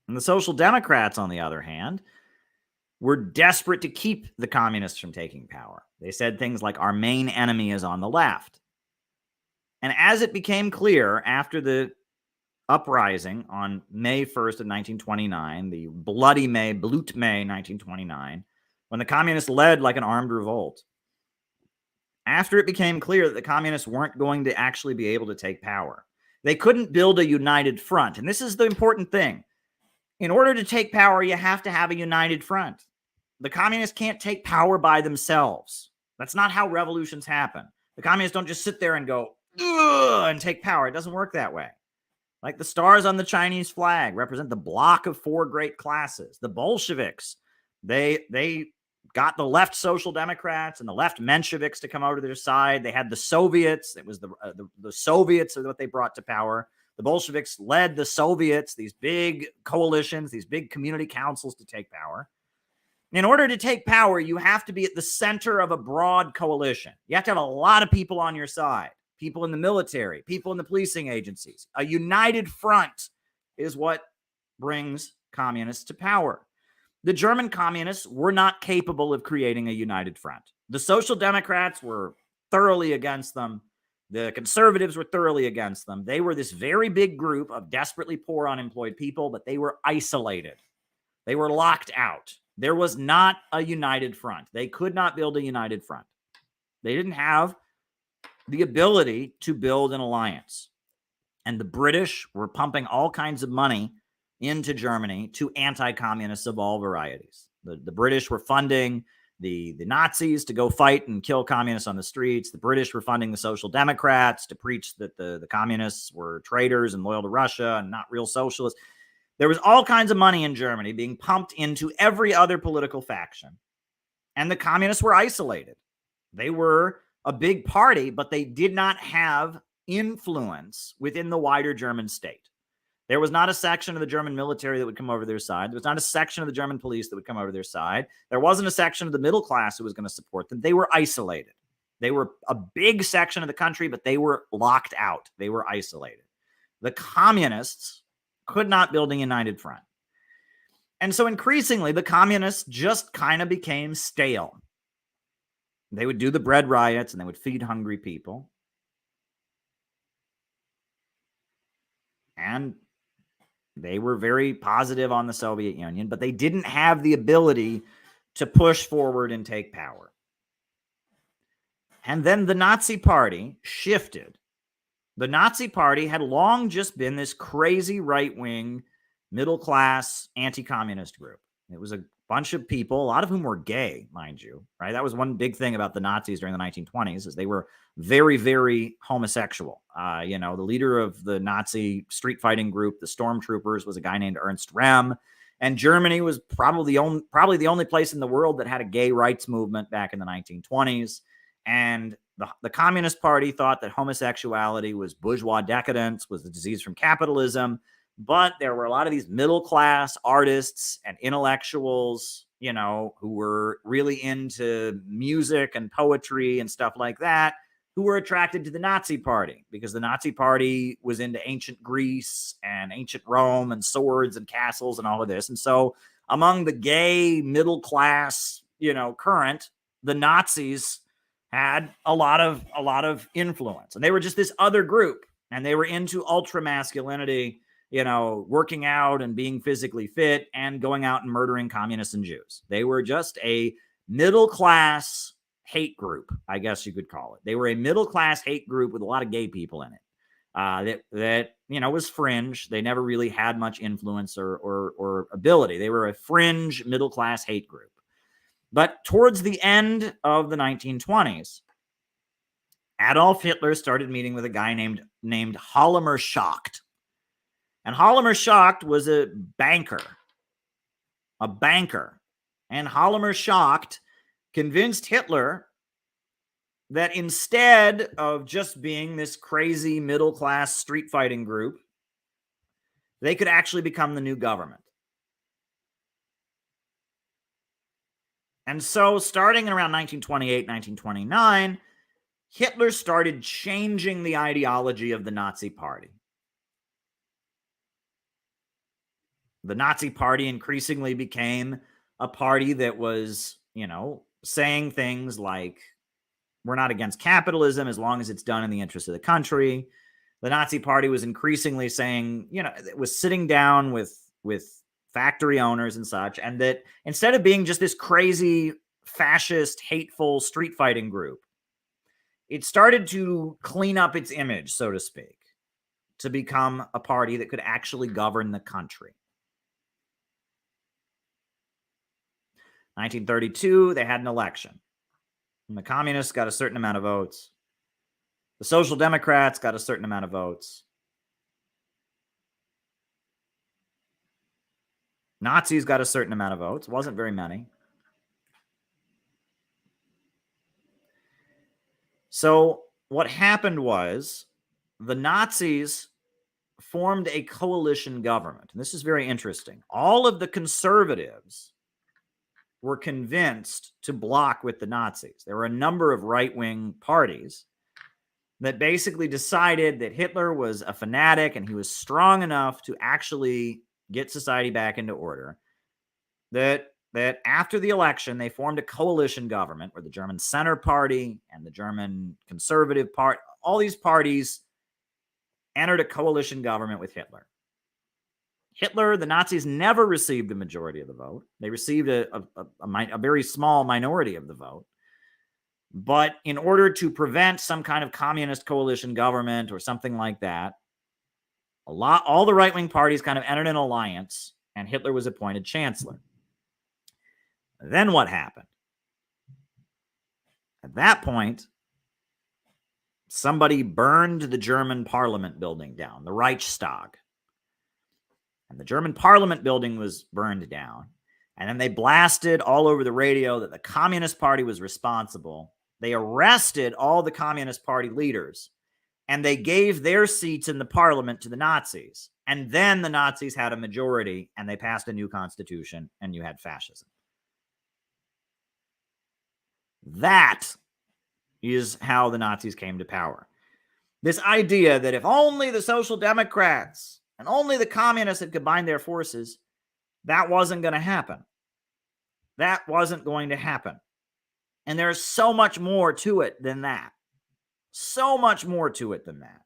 And the Social Democrats, on the other hand, were desperate to keep the communists from taking power. They said things like, our main enemy is on the left. And as it became clear after the uprising on May 1st of 1929, the bloody May, Blut May 1929, when the communists led like an armed revolt, after it became clear that the communists weren't going to actually be able to take power, they couldn't build a united front. And this is the important thing. In order to take power, you have to have a united front. The communists can't take power by themselves. That's not how revolutions happen. The communists don't just sit there and go, ugh, and take power. It doesn't work that way. Like the stars on the Chinese flag represent the block of four great classes. The Bolsheviks, they got the left Social Democrats and the left Mensheviks to come over to their side. They had the Soviets. It was the Soviets are what they brought to power. The Bolsheviks led the Soviets, these big coalitions, these big community councils to take power. In order to take power, you have to be at the center of a broad coalition. You have to have a lot of people on your side, people in the military, people in the policing agencies. A united front is what brings communists to power. The German communists were not capable of creating a united front. The Social Democrats were thoroughly against them. The conservatives were thoroughly against them. They were this very big group of desperately poor, unemployed people, but they were isolated. They were locked out. There was not a united front. They could not build a united front. They didn't have the ability to build an alliance. And the British were pumping all kinds of money into Germany to anti-communists of all varieties. The British were funding the Nazis to go fight and kill communists on the streets. The British were funding the Social Democrats to preach that the communists were traitors and loyal to Russia and not real socialists. There was all kinds of money in Germany being pumped into every other political faction. And the communists were isolated. They were a big party, but they did not have influence within the wider German state. There was not a section of the German military that would come over their side. There was not a section of the German police that would come over their side. There wasn't a section of the middle class who was going to support them. They were isolated. They were a big section of the country, but they were locked out. They were isolated. The communists could not build a united front. And so increasingly, the communists just kind of became stale. They would do the bread riots and they would feed hungry people. And they were very positive on the Soviet Union, but they didn't have the ability to push forward and take power. And then the Nazi Party shifted. The Nazi Party had long just been this crazy right-wing, middle-class, anti-communist group. It was a bunch of people, a lot of whom were gay, mind you, right? That was one big thing about the Nazis during the 1920s, is they were very, very homosexual. The leader of the Nazi street fighting group, the Stormtroopers, was a guy named Ernst Rem. And Germany was probably the only place in the world that had a gay rights movement back in the 1920s. And the Communist Party thought that homosexuality was bourgeois decadence, was the disease from capitalism. But there were a lot of these middle-class artists and intellectuals, who were really into music and poetry and stuff like that, who were attracted to the Nazi Party, because the Nazi Party was into ancient Greece and ancient Rome and swords and castles and all of this. And so among the gay middle-class, current, the Nazis had a lot of influence. And they were just this other group, and they were into ultra-masculinity, working out and being physically fit and going out and murdering communists and Jews. They were just a middle-class hate group, I guess you could call it. They were a middle-class hate group with a lot of gay people in it. That was fringe. They never really had much influence or ability. They were a fringe middle-class hate group. But towards the end of the 1920s, Adolf Hitler started meeting with a guy named Hjalmar Schacht. And Hjalmar Schacht was a banker. And Hjalmar Schacht convinced Hitler that instead of just being this crazy middle-class street fighting group, they could actually become the new government. And so starting in around 1928, 1929, Hitler started changing the ideology of the Nazi Party. The Nazi Party increasingly became a party that was, saying things like, we're not against capitalism as long as it's done in the interest of the country. The Nazi Party was increasingly saying, it was sitting down with factory owners and such, and that instead of being just this crazy, fascist, hateful street fighting group, it started to clean up its image, so to speak, to become a party that could actually govern the country. 1932, they had an election. And the communists got a certain amount of votes. The Social Democrats got a certain amount of votes. Nazis got a certain amount of votes. It wasn't very many. So what happened was the Nazis formed a coalition government. And this is very interesting. All of the conservatives were convinced to block with the Nazis. There were a number of right-wing parties that basically decided that Hitler was a fanatic and he was strong enough to actually get society back into order. That after the election, they formed a coalition government where the German Center Party and the German Conservative Party, all these parties entered a coalition government with Hitler. The Nazis never received a majority of the vote. They received a very small minority of the vote. But in order to prevent some kind of communist coalition government or something like that, all the right-wing parties kind of entered an alliance, and Hitler was appointed chancellor. Then what happened? At that point, somebody burned the German parliament building down, the Reichstag. And the German parliament building was burned down. And then they blasted all over the radio that the Communist Party was responsible. They arrested all the Communist Party leaders, and they gave their seats in the parliament to the Nazis. And then the Nazis had a majority, and they passed a new constitution, and you had fascism. That is how the Nazis came to power. This idea that if only the Social Democrats and only the communists had combined their forces, that wasn't going to happen. That wasn't going to happen. And there's so much more to it than that. So much more to it than that.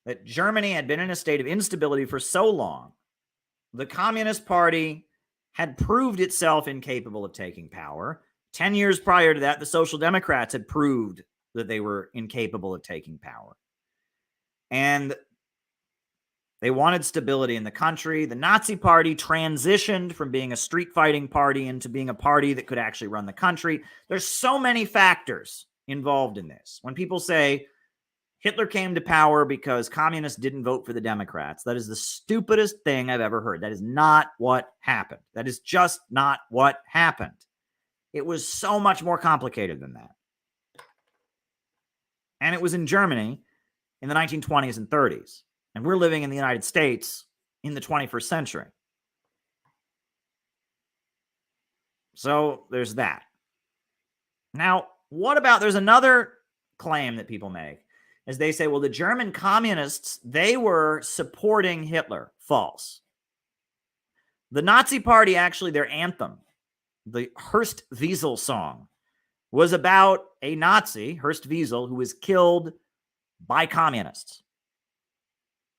That Germany had been in a state of instability for so long. The Communist Party had proved itself incapable of taking power. 10 years prior to that, the Social Democrats had proved that they were incapable of taking power. And They wanted stability in the country. The Nazi Party transitioned from being a street fighting party into being a party that could actually run the country. There's so many factors involved in this. When people say Hitler came to power because communists didn't vote for the Democrats, that is the stupidest thing I've ever heard. That is not what happened. That is just not what happened. It was so much more complicated than that. And it was in Germany in the 1920s and 30s. And we're living in the United States in the 21st century. So there's that. Now, what about, there's another claim that people make, is they say, well, the German communists, they were supporting Hitler. False. The Nazi Party, actually, their anthem, the Horst Wessel song, was about a Nazi, Horst Wessel, who was killed by communists.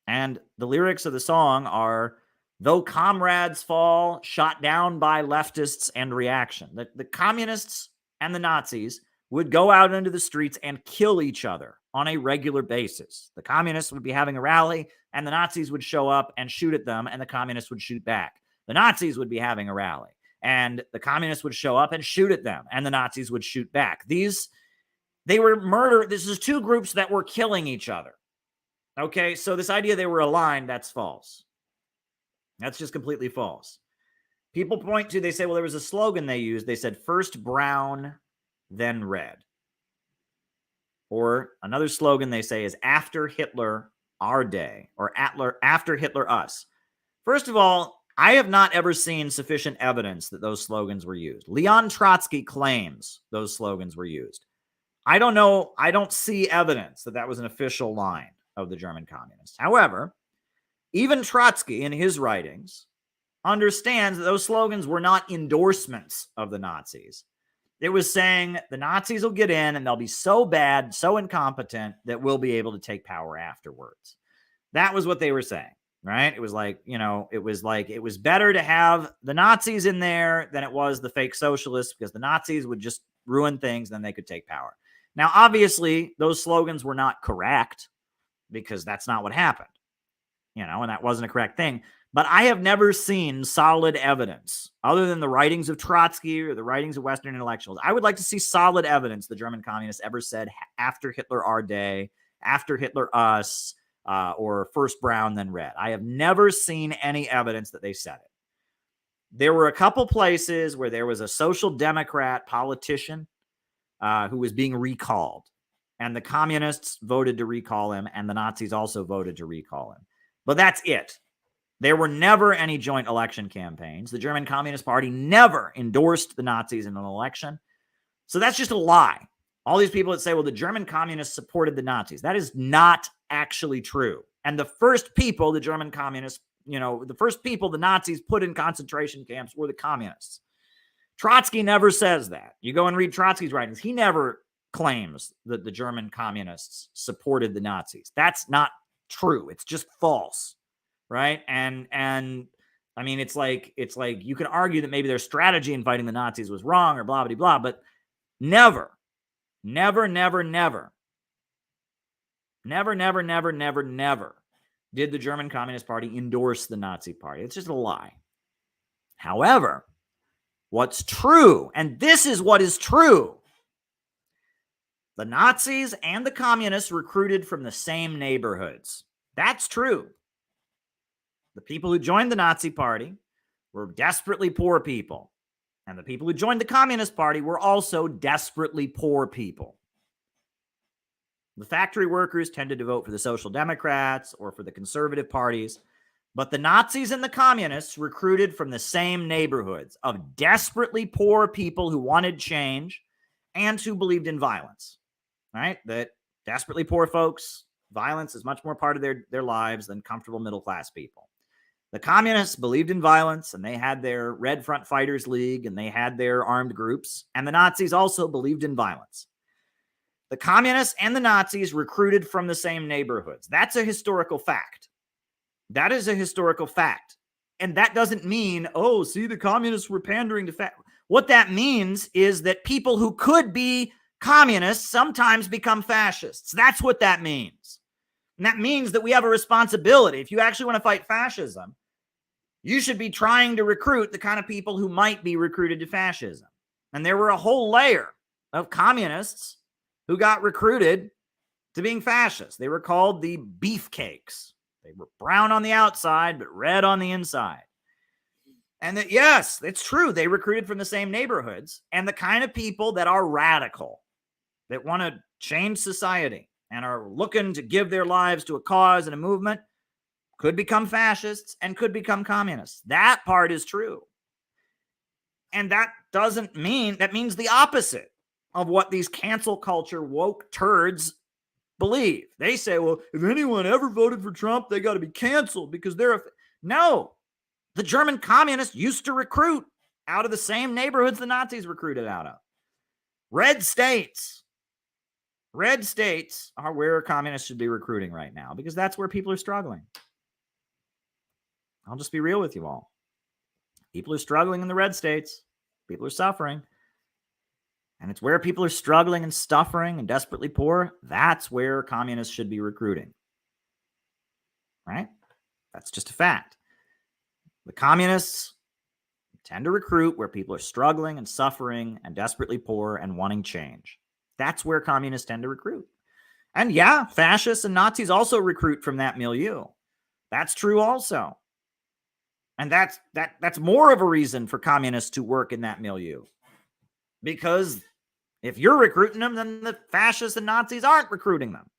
And the lyrics of the song are, though comrades fall, shot down by leftists and reaction. The communists and the Nazis would go out into the streets and kill each other on a regular basis. The communists would be having a rally, and the Nazis would show up and shoot at them, and the communists would shoot back. The Nazis would be having a rally, and the communists would show up and shoot at them, and the Nazis would shoot back. They were murder. This is two groups that were killing each other. Okay, so this idea they were aligned, that's false. That's just completely false. People point to, they say, well, there was a slogan they used. They said, first brown, then red. Or another slogan they say is, after Hitler, our day, or after Hitler, us. First of all, I have not ever seen sufficient evidence that those slogans were used. Leon Trotsky claims those slogans were used. I don't know. I don't see evidence that that was an official line of the German communists. However, even Trotsky in his writings understands that those slogans were not endorsements of the Nazis. It was saying the Nazis will get in and they'll be so bad, so incompetent that we'll be able to take power afterwards. That was what they were saying, right? It was like, it was better to have the Nazis in there than it was the fake socialists, because the Nazis would just ruin things, then they could take power. Now, obviously, those slogans were not correct, because that's not what happened, and that wasn't a correct thing. But I have never seen solid evidence, other than the writings of Trotsky or the writings of Western intellectuals. I would like to see solid evidence the German communists ever said, after Hitler, our day, after Hitler, us, or first brown, then red. I have never seen any evidence that they said it. There were a couple places where there was a social democrat politician who was being recalled. And the communists voted to recall him, and the Nazis also voted to recall him. But that's it. There were never any joint election campaigns. The German Communist Party never endorsed the Nazis in an election. So that's just a lie. All these people that say, well, the German communists supported the Nazis. That is not actually true. And the first people the German communists, the first people the Nazis put in concentration camps were the communists. Trotsky never says that. You go and read Trotsky's writings. He never claims that the German communists supported the Nazis. That's not true. It's just false, right? And I mean, it's like you can argue that maybe their strategy in fighting the Nazis was wrong or blah blah blah, but never did the German Communist Party endorse the Nazi Party. It's just a lie. However, what's true, and this is what is true, the Nazis and the communists recruited from the same neighborhoods. That's true. The people who joined the Nazi Party were desperately poor people. And the people who joined the Communist Party were also desperately poor people. The factory workers tended to vote for the Social Democrats or for the conservative parties. But the Nazis and the communists recruited from the same neighborhoods of desperately poor people who wanted change and who believed in violence. Right? That desperately poor folks, violence is much more part of their lives than comfortable middle-class people. The communists believed in violence, and they had their Red Front Fighters League, and they had their armed groups, and the Nazis also believed in violence. The communists and the Nazis recruited from the same neighborhoods. That's a historical fact. That is a historical fact. And that doesn't mean, oh, see, the communists were pandering to fact. What that means is that people who could be communists sometimes become fascists. That's what that means. And that means that we have a responsibility. If you actually want to fight fascism, you should be trying to recruit the kind of people who might be recruited to fascism. And there were a whole layer of communists who got recruited to being fascists. They were called the beefcakes. They were brown on the outside, but red on the inside. And that, yes, it's true. They recruited from the same neighborhoods. And the kind of people that are radical, that want to change society and are looking to give their lives to a cause and a movement, could become fascists and could become communists. That part is true. And that doesn't mean, that means the opposite of what these cancel culture woke turds believe. They say, well, if anyone ever voted for Trump, they got to be canceled because they're no. The German communists used to recruit out of the same neighborhoods the Nazis recruited out of. Red states are where communists should be recruiting right now because that's where people are struggling. I'll just be real with you all. People are struggling in the red states. People are suffering. And it's where people are struggling and suffering and desperately poor. That's where communists should be recruiting. Right? That's just a fact. The communists tend to recruit where people are struggling and suffering and desperately poor and wanting change. That's where communists tend to recruit. And yeah, fascists and Nazis also recruit from that milieu. That's true also. And that's more of a reason for communists to work in that milieu. Because if you're recruiting them, then the fascists and Nazis aren't recruiting them.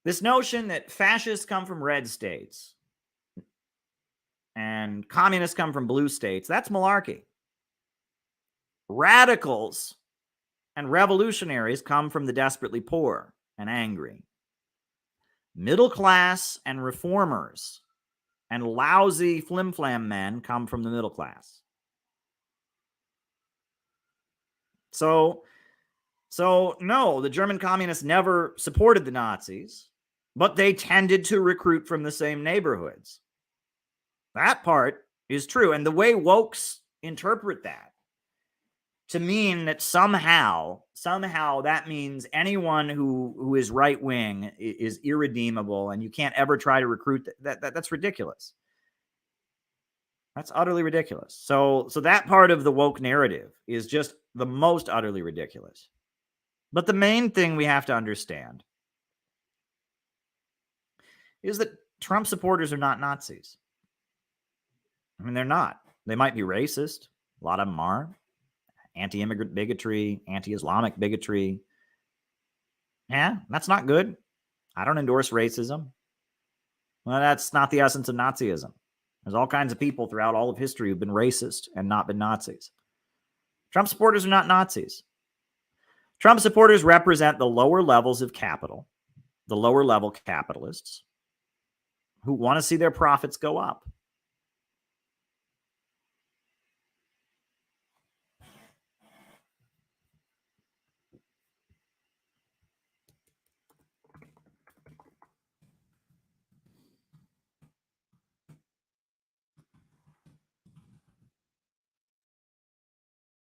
This notion that fascists come from red states and communists come from blue states, that's malarkey. Radicals and revolutionaries come from the desperately poor and angry. Middle class and reformers and lousy flim-flam men come from the middle class. So no, the German communists never supported the Nazis, but they tended to recruit from the same neighborhoods. That part is true. And the way wokes interpret that to mean that somehow that means anyone who is right-wing is irredeemable and you can't ever try to recruit, that's ridiculous. That's utterly ridiculous. So that part of the woke narrative is just the most utterly ridiculous. But the main thing we have to understand is that Trump supporters are not Nazis. I mean, they're not. They might be racist. A lot of them are. Anti-immigrant bigotry, anti-Islamic bigotry. Yeah, that's not good. I don't endorse racism. Well, that's not the essence of Nazism. There's all kinds of people throughout all of history who've been racist and not been Nazis. Trump supporters are not Nazis. Trump supporters represent the lower levels of capital, the lower level capitalists who want to see their profits go up.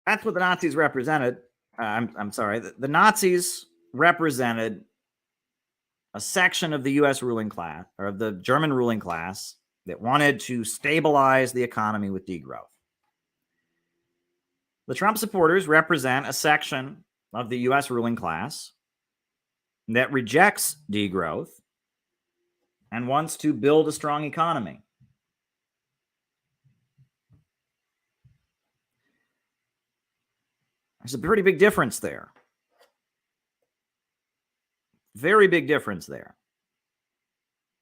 That's what the Nazis represented. I'm sorry. The Nazis represented a section of the U.S. ruling class, or of the German ruling class, that wanted to stabilize the economy with degrowth. The Trump supporters represent a section of the U.S. ruling class that rejects degrowth and wants to build a strong economy. There's a pretty big difference there. Very big difference there.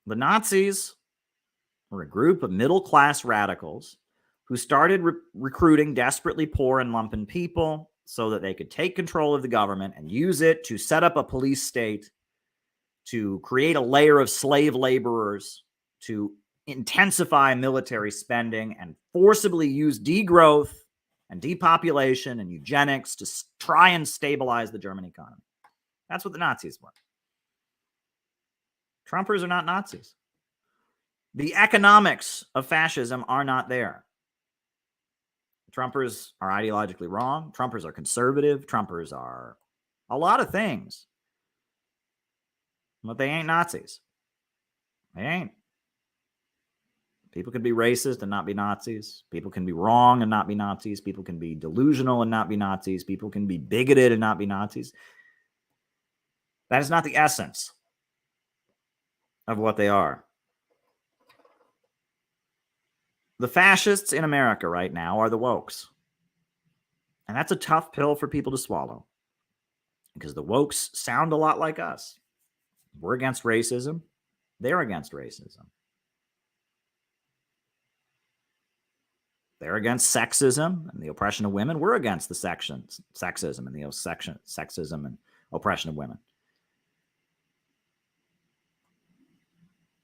The Nazis were a group of middle-class radicals who started recruiting desperately poor and lumpen people so that they could take control of the government and use it to set up a police state, to create a layer of slave laborers, to intensify military spending and forcibly use degrowth and depopulation and eugenics to try and stabilize the German economy. That's what the Nazis were. Trumpers are not Nazis. The economics of fascism are not there. Trumpers are ideologically wrong. Trumpers are conservative. Trumpers are a lot of things. But they ain't Nazis. They ain't. People can be racist and not be Nazis. People can be wrong and not be Nazis. People can be delusional and not be Nazis. People can be bigoted and not be Nazis. That is not the essence of what they are. The fascists in America right now are the wokes. And that's a tough pill for people to swallow, because the wokes sound a lot like us. We're against racism. They're against racism. They're against sexism and the oppression of women. We're against the sexism and the sexism and oppression of women.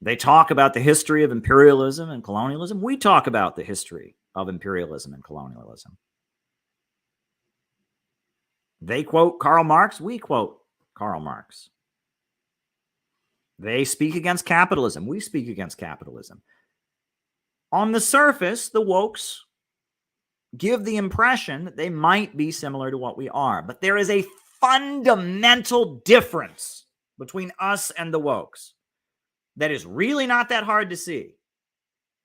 They talk about the history of imperialism and colonialism. We talk about the history of imperialism and colonialism. They quote Karl Marx. We quote Karl Marx. They speak against capitalism. We speak against capitalism. On the surface, the wokes give the impression that they might be similar to what we are. But there is a fundamental difference between us and the wokes that is really not that hard to see.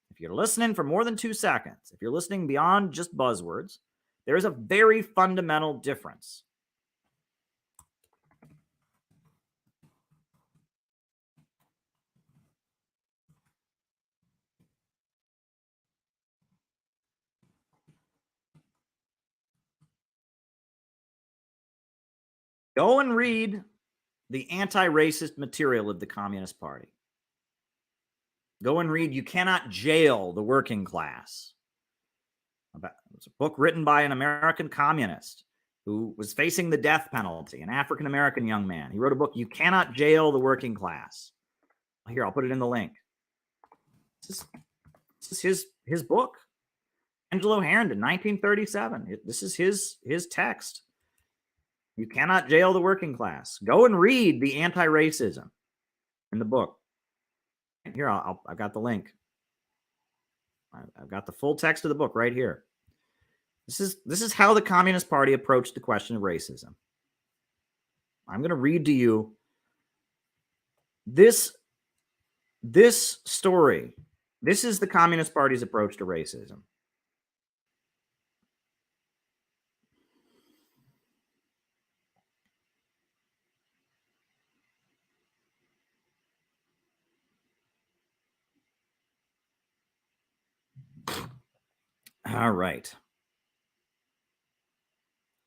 If you're listening for more than 2 seconds, if you're listening beyond just buzzwords, there is a very fundamental difference. Go and read the anti-racist material of the Communist Party. Go and read You Cannot Jail the Working Class. It's a book written by an American communist who was facing the death penalty, an African-American young man. He wrote a book, You Cannot Jail the Working Class. Here, I'll put it in the link. This is his book. Angelo Herndon, 1937. This is his text. You Cannot Jail the Working Class. Go and read the anti-racism in the book. Here, I've got the link. I've got the full text of the book right here. This is how the Communist Party approached the question of racism. I'm going to read to you this story. This is the Communist Party's approach to racism. All right.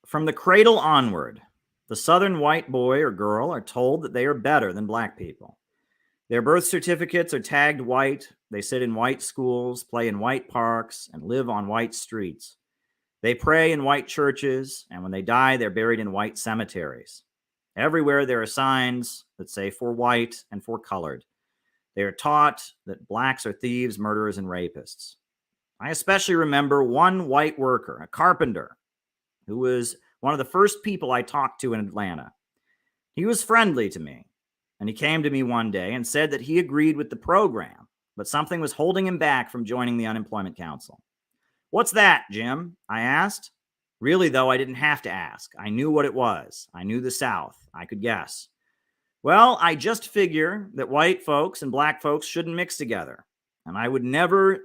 From the cradle onward, the Southern white boy or girl are told that they are better than black people. Their birth certificates are tagged white. They sit in white schools, play in white parks, and live on white streets. They pray in white churches, and when they die, they're buried in white cemeteries. Everywhere there are signs that say for white and for colored. They are taught that blacks are thieves, murderers, and rapists. I especially remember one white worker, a carpenter, who was one of the first people I talked to in Atlanta. He was friendly to me, and he came to me one day and said that he agreed with the program, but something was holding him back from joining the Unemployment Council. What's that, Jim? I asked. Really, though, I didn't have to ask. I knew what it was. I knew the South. I could guess. Well, I just figure that white folks and black folks shouldn't mix together, and I would never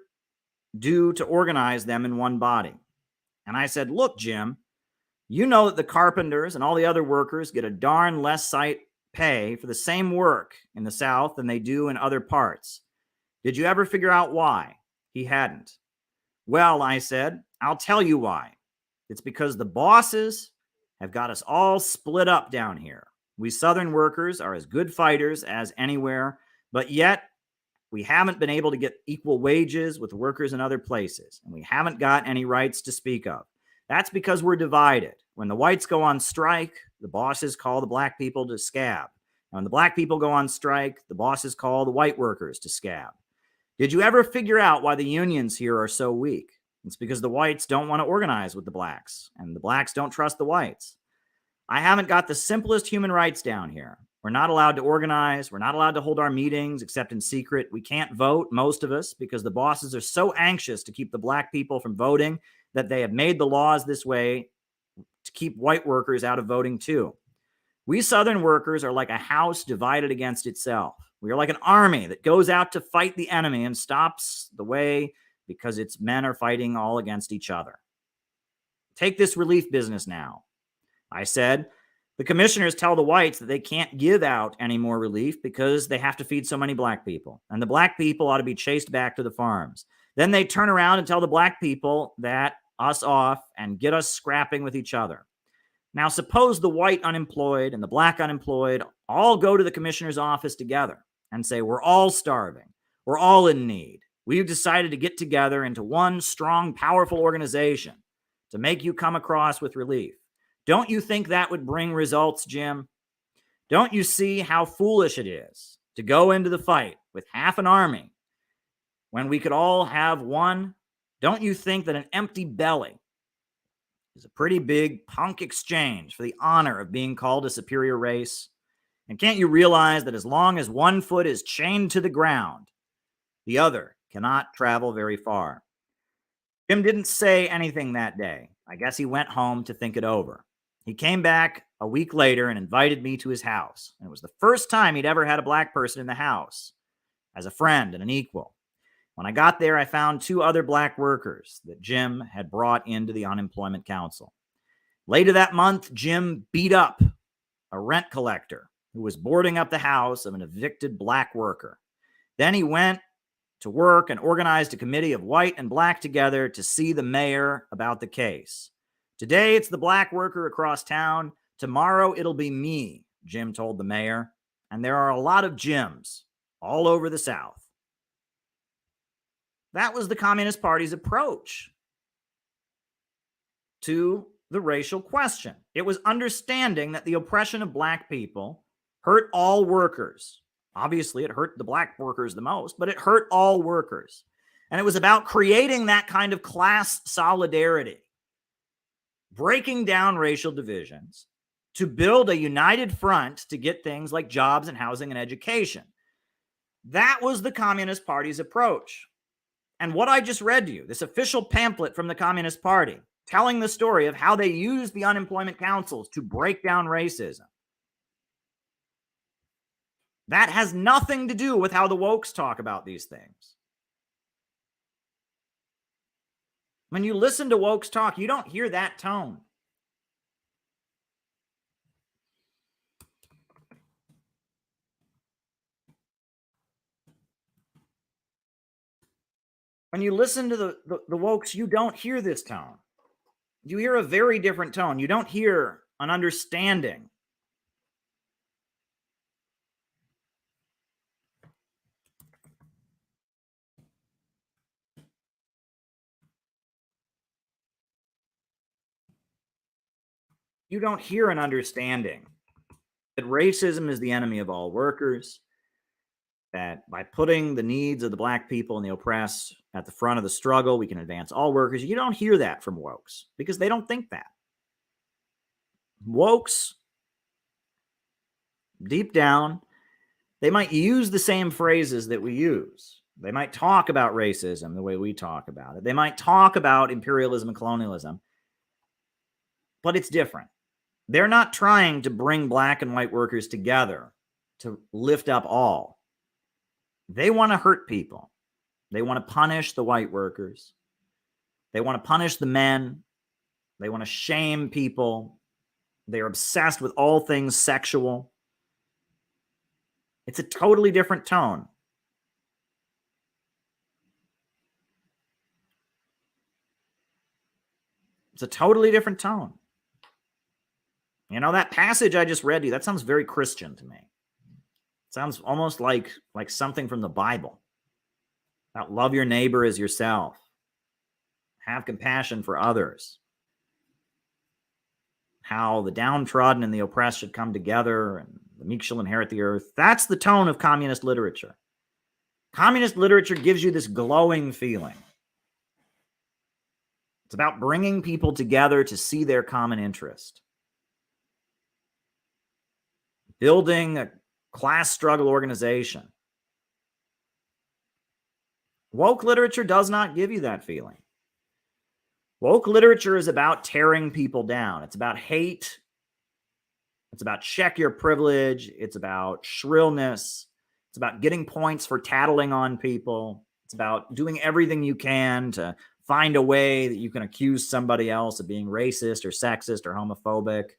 do to organize them in one body. And I said, look, Jim, you know that the carpenters and all the other workers get a darn less pay for the same work in the South than they do in other parts. Did you ever figure out why? He hadn't. Well, I said, I'll tell you why. It's because the bosses have got us all split up down here. We Southern workers are as good fighters as anywhere, but yet we haven't been able to get equal wages with workers in other places, and we haven't got any rights to speak of. That's because we're divided. When the whites go on strike, the bosses call the black people to scab. And when the black people go on strike, the bosses call the white workers to scab. Did you ever figure out why the unions here are so weak? It's because the whites don't want to organize with the blacks, and the blacks don't trust the whites. I haven't got the simplest human rights down here. We're not allowed to organize. We're not allowed to hold our meetings except in secret. We can't vote, most of us, because the bosses are so anxious to keep the black people from voting that they have made the laws this way to keep white workers out of voting too. We Southern workers are like a house divided against itself. We are like an army that goes out to fight the enemy and stops the way because its men are fighting all against each other. Take this relief business now. I said, the commissioners tell the whites that they can't give out any more relief because they have to feed so many black people, and the black people ought to be chased back to the farms. Then they turn around and tell the black people that us off and get us scrapping with each other. Now, suppose the white unemployed and the black unemployed all go to the commissioner's office together and say, we're all starving. We're all in need. We've decided to get together into one strong, powerful organization to make you come across with relief. Don't you think that would bring results, Jim? Don't you see how foolish it is to go into the fight with half an army when we could all have one? Don't you think that an empty belly is a pretty big punk exchange for the honor of being called a superior race? And can't you realize that as long as one foot is chained to the ground, the other cannot travel very far? Jim didn't say anything that day. I guess he went home to think it over. He came back a week later and invited me to his house. And it was the first time he'd ever had a black person in the house as a friend and an equal. When I got there, I found 2 other black workers that Jim had brought into the Unemployment Council. Later that month, Jim beat up a rent collector who was boarding up the house of an evicted black worker. Then he went to work and organized a committee of white and black together to see the mayor about the case. Today, it's the black worker across town. Tomorrow, it'll be me, Jim told the mayor. And there are a lot of Jims all over the South. That was the Communist Party's approach to the racial question. It was understanding that the oppression of black people hurt all workers. Obviously, it hurt the black workers the most, but it hurt all workers. And it was about creating that kind of class solidarity, breaking down racial divisions to build a united front to get things like jobs and housing and education. That was the Communist Party's approach. And what I just read to you, this official pamphlet from the Communist Party, telling the story of how they used the unemployment councils to break down racism, that has nothing to do with how the wokes talk about these things. When you listen to wokes talk, you don't hear that tone. When you listen to the wokes, you don't hear this tone. You hear a very different tone. You don't hear an understanding. You don't hear an understanding that racism is the enemy of all workers, that by putting the needs of the black people and the oppressed at the front of the struggle, we can advance all workers. You don't hear that from wokes because they don't think that. Wokes, deep down, they might use the same phrases that we use. They might talk about racism the way we talk about it. They might talk about imperialism and colonialism, but it's different. They're not trying to bring black and white workers together to lift up all. They want to hurt people. They want to punish the white workers. They want to punish the men. They want to shame people. They're obsessed with all things sexual. It's a totally different tone. It's a totally different tone. You know, that passage I just read to you, that sounds very Christian to me. It sounds almost like something from the Bible. About love your neighbor as yourself. Have compassion for others. How the downtrodden and the oppressed should come together and the meek shall inherit the earth. That's the tone of communist literature. Communist literature gives you this glowing feeling. It's about bringing people together to see their common interest. Building a class struggle organization. Woke literature does not give you that feeling. Woke literature is about tearing people down. It's about hate. It's about check your privilege. It's about shrillness. It's about getting points for tattling on people. It's about doing everything you can to find a way that you can accuse somebody else of being racist or sexist or homophobic.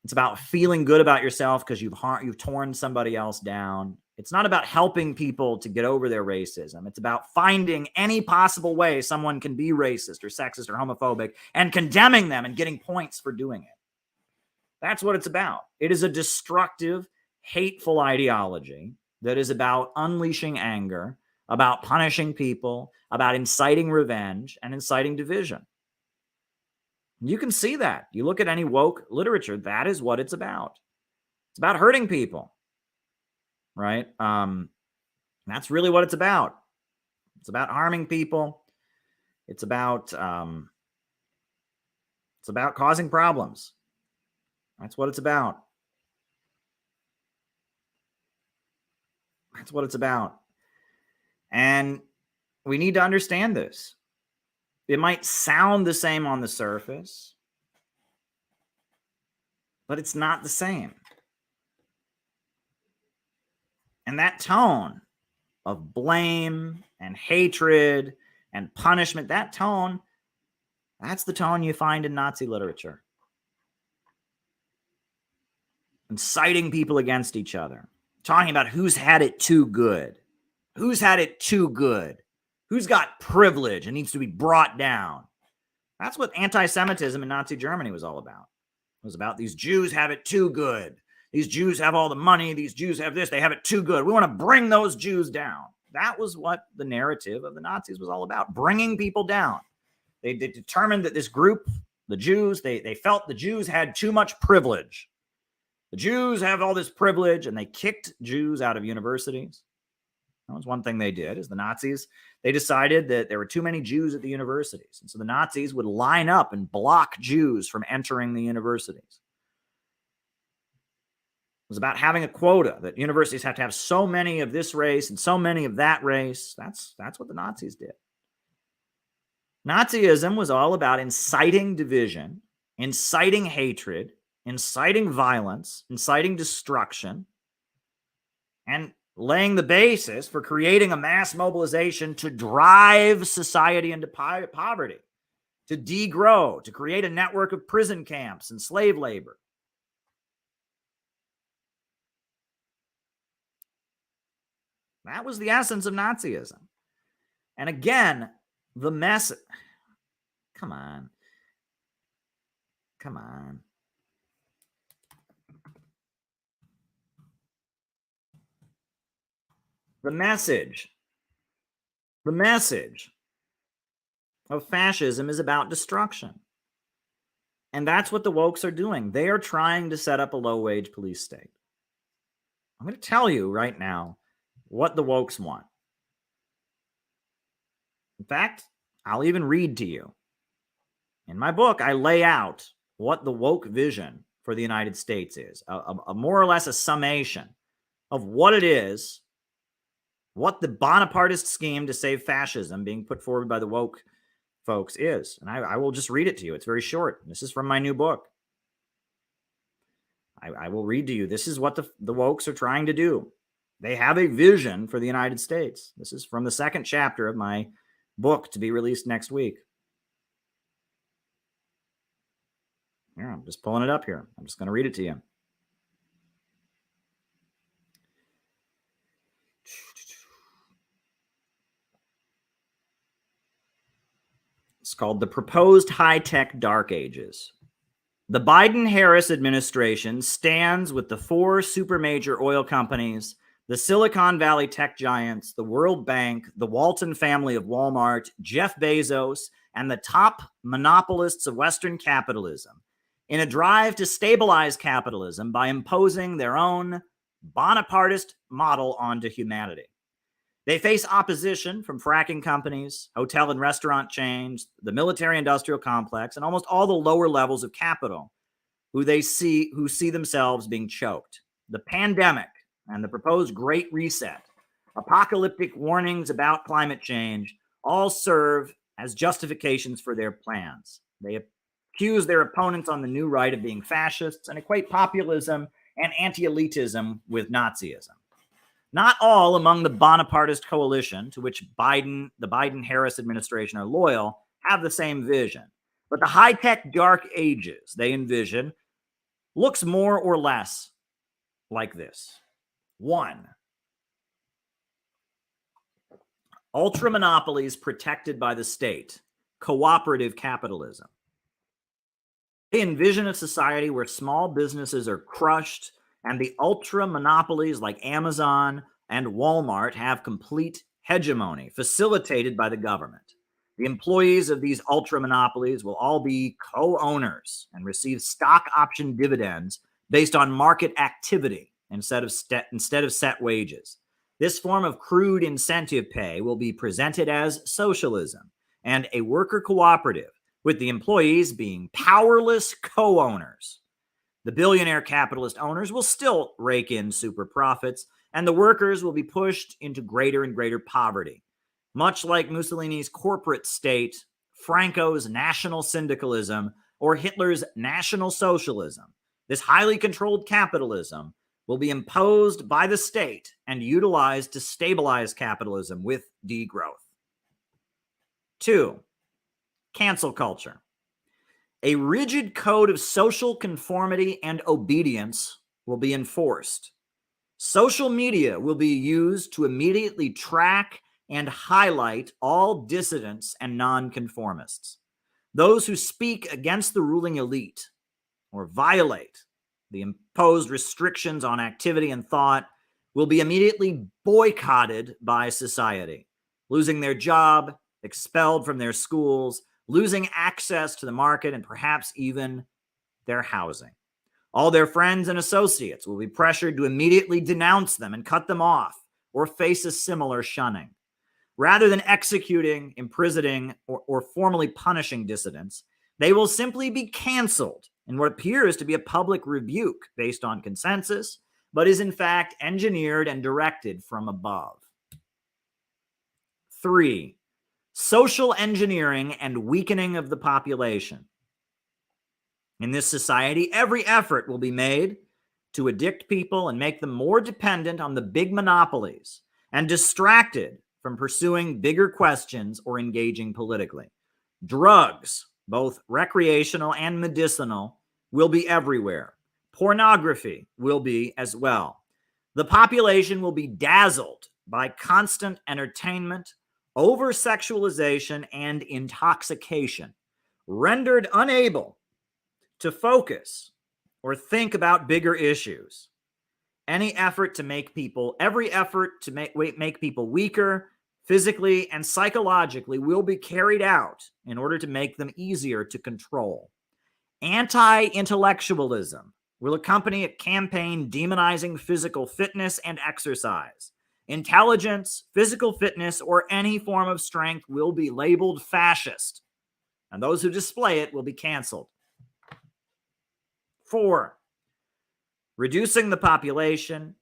It's about feeling good about yourself because you've torn somebody else down. It's not about helping people to get over their racism. It's about finding any possible way someone can be racist or sexist or homophobic and condemning them and getting points for doing it. That's what it's about. It is a destructive, hateful ideology that is about unleashing anger, about punishing people, about inciting revenge and inciting division. You can see that. You look at any woke literature, that is what it's about. It's about hurting people, right? That's really what it's about. It's about harming people. It's about causing problems. That's what it's about. That's what it's about. And we need to understand this. It might sound the same on the surface, but it's not the same. And that tone of blame and hatred and punishment, that tone, that's the tone you find in Nazi literature. Inciting people against each other. Talking about who's had it too good. Who's had it too good. Who's got privilege and needs to be brought down. That's what anti-Semitism in Nazi Germany was all about. It was about these Jews have it too good. These Jews have all the money. These Jews have this. They have it too good. We want to bring those Jews down. That was what the narrative of the Nazis was all about, bringing people down. They determined that this group, the Jews, they felt the Jews had too much privilege. The Jews have all this privilege, and they kicked Jews out of universities. That was one thing they did, is the Nazis, they decided that there were too many Jews at the universities. And so the Nazis would line up and block Jews from entering the universities. It was about having a quota, that universities have to have so many of this race and so many of that race. That's what the Nazis did. Nazism was all about inciting division, inciting hatred, inciting violence, inciting destruction, and laying the basis for creating a mass mobilization to drive society into poverty, to degrow, to create a network of prison camps and slave labor. That was the essence of Nazism. And again, the message... Come on. The message of fascism is about destruction. And that's what the wokes are doing. They are trying to set up a low-wage police state. I'm going to tell you right now what the wokes want. In fact, I'll even read to you. In my book, I lay out what the woke vision for the United States is, a more or less a summation of what it is, what the Bonapartist scheme to save fascism being put forward by the woke folks is. And I will just read it to you. It's very short. This is from my new book. I will read to you. This is what the wokes are trying to do. They have a vision for the United States. This is from the second chapter of my book to be released next week. Here, I'm just pulling it up here. I'm just going to read it to you. It's called The Proposed High-Tech Dark Ages. The Biden-Harris administration stands with the 4 supermajor oil companies, the Silicon Valley tech giants, the World Bank, the Walton family of Walmart, Jeff Bezos, and the top monopolists of Western capitalism in a drive to stabilize capitalism by imposing their own Bonapartist model onto humanity. They face opposition from fracking companies, hotel and restaurant chains, the military-industrial complex, and almost all the lower levels of capital who see themselves being choked. The pandemic and the proposed Great Reset, apocalyptic warnings about climate change, all serve as justifications for their plans. They accuse their opponents on the new right of being fascists, and equate populism and anti-elitism with Nazism. Not all among the Bonapartist coalition, to which the Biden-Harris administration are loyal, have the same vision. But the high-tech dark ages they envision looks more or less like this. 1. Ultra monopolies protected by the state, cooperative capitalism. They envision a society where small businesses are crushed and the ultra monopolies like Amazon and Walmart have complete hegemony facilitated by the government. The employees of these ultra monopolies will all be co-owners and receive stock option dividends based on market activity instead of set wages. This form of crude incentive pay will be presented as socialism and a worker cooperative, with the employees being powerless co-owners. The billionaire capitalist owners will still rake in super profits, and the workers will be pushed into greater and greater poverty. Much like Mussolini's corporate state, Franco's national syndicalism, or Hitler's national socialism, this highly controlled capitalism will be imposed by the state and utilized to stabilize capitalism with degrowth. 2. Cancel culture. A rigid code of social conformity and obedience will be enforced. Social media will be used to immediately track and highlight all dissidents and nonconformists. Those who speak against the ruling elite or violate the imposed restrictions on activity and thought will be immediately boycotted by society, losing their job, expelled from their schools, losing access to the market, and perhaps even their housing. All their friends and associates will be pressured to immediately denounce them and cut them off or face a similar shunning. Rather than executing, imprisoning, or formally punishing dissidents, they will simply be canceled in what appears to be a public rebuke based on consensus, but is in fact engineered and directed from above. 3. Social engineering and weakening of the population. In this society, every effort will be made to addict people and make them more dependent on the big monopolies and distracted from pursuing bigger questions or engaging politically. Drugs, both recreational and medicinal, will be everywhere. Pornography will be as well. The population will be dazzled by constant entertainment, over-sexualization, and intoxication, rendered unable to focus or think about bigger issues. Every effort to make people weaker, physically and psychologically, will be carried out in order to make them easier to control. Anti-intellectualism will accompany a campaign demonizing physical fitness and exercise. Intelligence, physical fitness, or any form of strength will be labeled fascist, and those who display it will be canceled. 4. Reducing the population,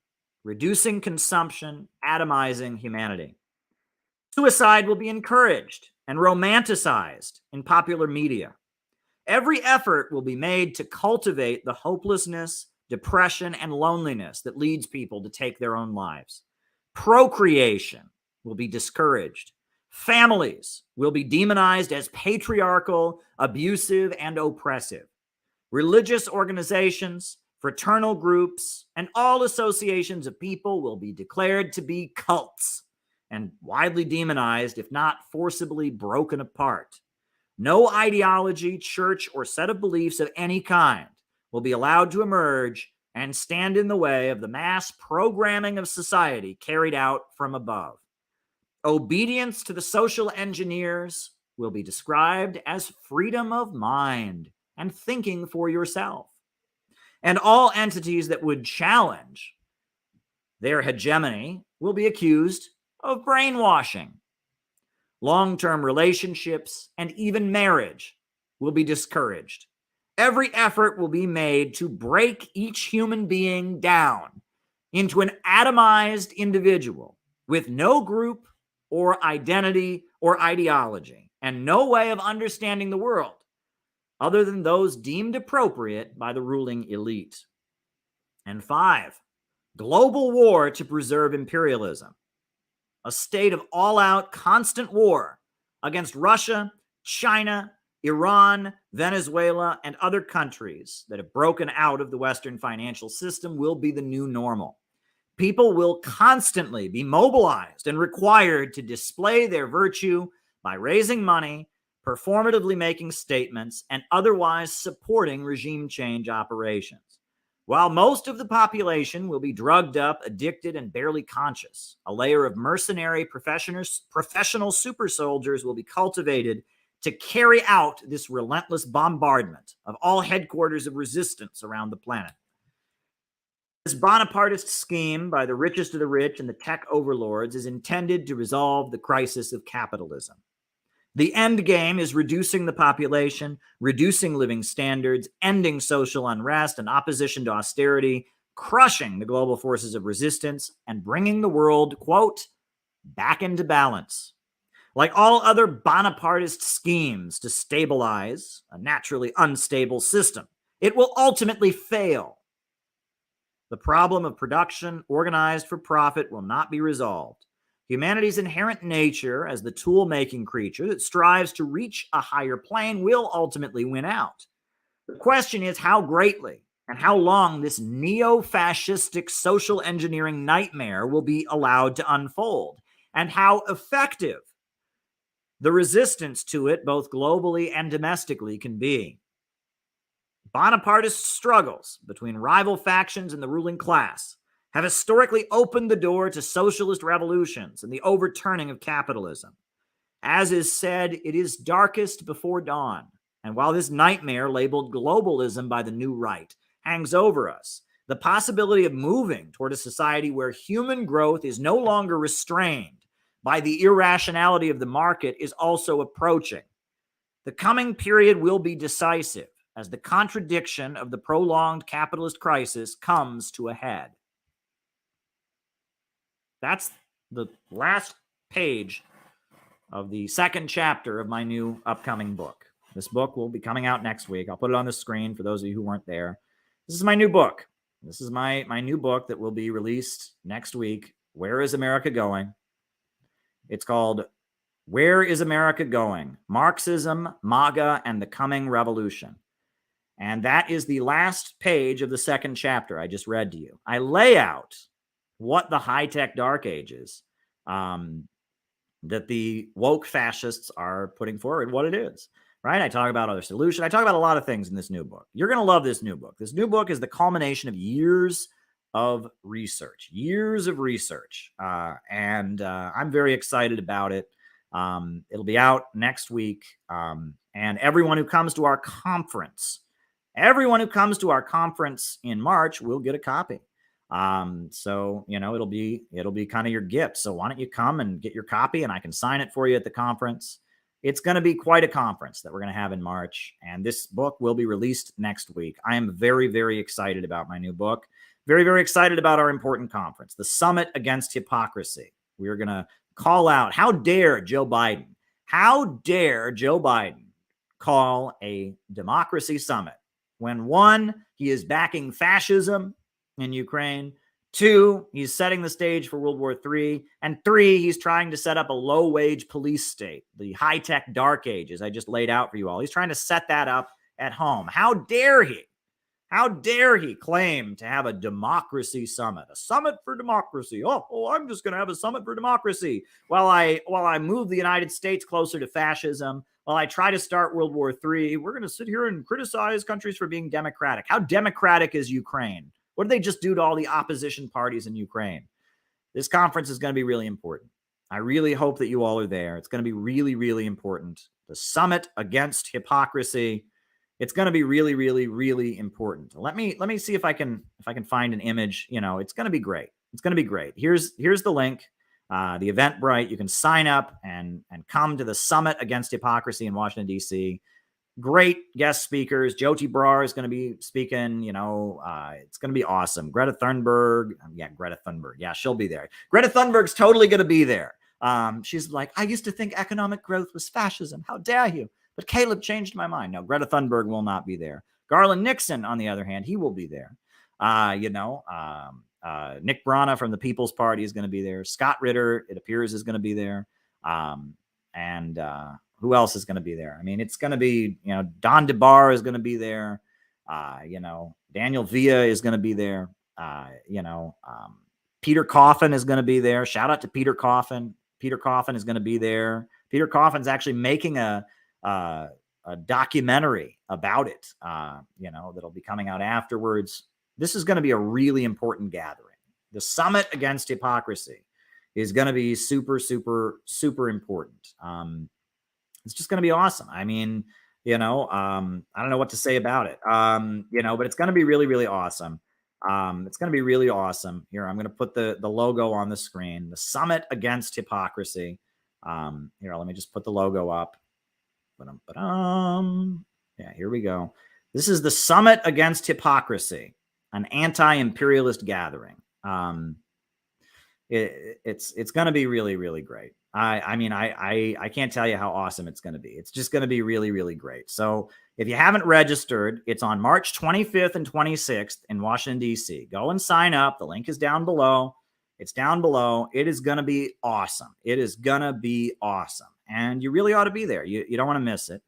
reducing consumption, atomizing humanity. Suicide will be encouraged and romanticized in popular media. Every effort will be made to cultivate the hopelessness, depression, and loneliness that leads people to take their own lives. Procreation will be discouraged. Families will be demonized as patriarchal, abusive, and oppressive. Religious organizations, fraternal groups, and all associations of people will be declared to be cults and widely demonized, if not forcibly broken apart. No ideology, church, or set of beliefs of any kind will be allowed to emerge and stand in the way of the mass programming of society carried out from above. Obedience to the social engineers will be described as freedom of mind and thinking for yourself. And all entities that would challenge their hegemony will be accused of brainwashing. Long-term relationships and even marriage will be discouraged. Every effort will be made to break each human being down into an atomized individual with no group or identity or ideology and no way of understanding the world. other than those deemed appropriate by the ruling elite. And 5, global war to preserve imperialism, a state of all-out constant war against Russia, China, Iran, Venezuela, and other countries that have broken out of the Western financial system will be the new normal. People will constantly be mobilized and required to display their virtue by raising money, performatively making statements, and otherwise supporting regime change operations. While most of the population will be drugged up, addicted, and barely conscious, a layer of mercenary professional super soldiers will be cultivated to carry out this relentless bombardment of all headquarters of resistance around the planet. This Bonapartist scheme by the richest of the rich and the tech overlords is intended to resolve the crisis of capitalism. The end game is reducing the population, reducing living standards, ending social unrest and opposition to austerity, crushing the global forces of resistance, and bringing the world, quote, back into balance. Like all other Bonapartist schemes to stabilize a naturally unstable system, it will ultimately fail. The problem of production organized for profit will not be resolved. Humanity's inherent nature as the tool-making creature that strives to reach a higher plane will ultimately win out. The question is how greatly and how long this neo-fascistic social engineering nightmare will be allowed to unfold, and how effective the resistance to it, both globally and domestically, can be. Bonapartist struggles between rival factions and the ruling class have historically opened the door to socialist revolutions and the overturning of capitalism. As is said, it is darkest before dawn. And while this nightmare, labeled globalism by the new right, hangs over us, the possibility of moving toward a society where human growth is no longer restrained by the irrationality of the market is also approaching. The coming period will be decisive as the contradiction of the prolonged capitalist crisis comes to a head. That's the last page of the second chapter of my new upcoming book. This book will be coming out next week. I'll put it on the screen for those of you who weren't there. This is my new book. This is my new book that will be released next week. Where is America Going? It's called Where is America Going? Marxism, MAGA, and the Coming Revolution. And that is the last page of the second chapter I just read to you. I lay out what the high-tech dark ages that the woke fascists are putting forward, what it is, right? I talk about other solutions. I talk about a lot of things in this new book. You're going to love this new book. This new book is the culmination of years of research, and I'm very excited about it. It'll be out next week, and everyone who comes to our conference, in March will get a copy. So, you know, it'll be kind of your gift. So why don't you come and get your copy and I can sign it for you at the conference. It's going to be quite a conference that we're going to have in March. And this book will be released next week. I am very, very excited about my new book. Very, very excited about our important conference, the Summit Against Hypocrisy. We are going to call out, how dare Joe Biden call a democracy summit when 1, he is backing fascism in Ukraine, 2, he's setting the stage for World War III, and 3, he's trying to set up a low-wage police state, the high-tech dark ages I just laid out for you all. He's trying to set that up at home. How dare he? How dare he claim to have a democracy summit, a summit for democracy? Oh, I'm just going to have a summit for democracy while I move the United States closer to fascism, while I try to start World War III. We're going to sit here and criticize countries for being democratic. How democratic is Ukraine? What did they just do to all the opposition parties in Ukraine? This conference is going to be really important. I really hope that you all are there. It's going to be really, really important. The Summit Against Hypocrisy. It's going to be really, really, really important. Let me see if I can find an image. You know, it's going to be great. It's going to be great. Here's the link, the Eventbrite. You can sign up and come to the Summit Against Hypocrisy in Washington, D.C. Great guest speakers. Jyoti Brar is going to be speaking. You know, it's going to be awesome. Greta Thunberg. Yeah, she'll be there. Greta Thunberg's totally going to be there. She's like, I used to think economic growth was fascism. How dare you? But Caleb changed my mind. No, Greta Thunberg will not be there. Garland Nixon, on the other hand, he will be there. Nick Brana from the People's Party is going to be there. Scott Ritter, it appears, is going to be there. And who else is going to be there? I mean, it's going to be, Don DeBar is going to be there. Daniel Villa is going to be there. Peter Coffin is going to be there. Shout out to Peter Coffin. Peter Coffin is going to be there. Peter Coffin's actually making a documentary about it, that'll be coming out afterwards. This is going to be a really important gathering. The Summit Against Hypocrisy is going to be super, super, super important. It's just going to be awesome. I mean, I don't know what to say about it, but it's going to be really, really awesome. It's going to be really awesome. Here, I'm going to put the logo on the screen. The Summit Against Hypocrisy. Here, let me just put the logo up. Yeah, here we go. This is the Summit Against Hypocrisy, an anti-imperialist gathering. It's going to be really, really great. I can't tell you how awesome it's going to be. It's just going to be really, really great. So if you haven't registered, it's on March 25th and 26th in Washington, D.C. Go and sign up. The link is down below. It's down below. It is going to be awesome. It is going to be awesome. And you really ought to be there. You don't want to miss it.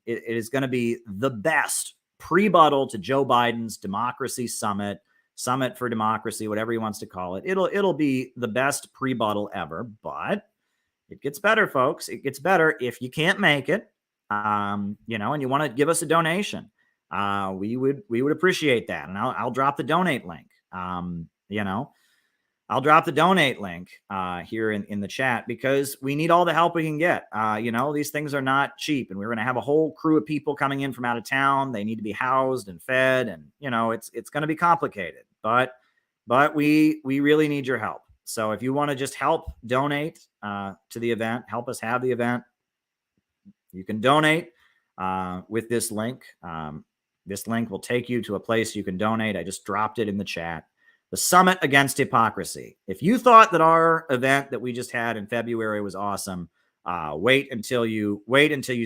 It is going to be the best pre-buttal to Joe Biden's Democracy Summit for Democracy, whatever he wants to call it. It'll be the best pre-buttal ever, but it gets better, folks. It gets better if you can't make it, and you want to give us a donation. We would appreciate that. And I'll drop the donate link. I'll drop the donate link here in the chat because we need all the help we can get. These things are not cheap, and we're going to have a whole crew of people coming in from out of town. They need to be housed and fed, and it's going to be complicated. But we really need your help. So if you want to just help donate to the event, help us have the event, you can donate with this link. This link will take you to a place you can donate. I just dropped it in the chat. The Summit Against Hypocrisy. If you thought that our event that we just had in February was awesome, wait until you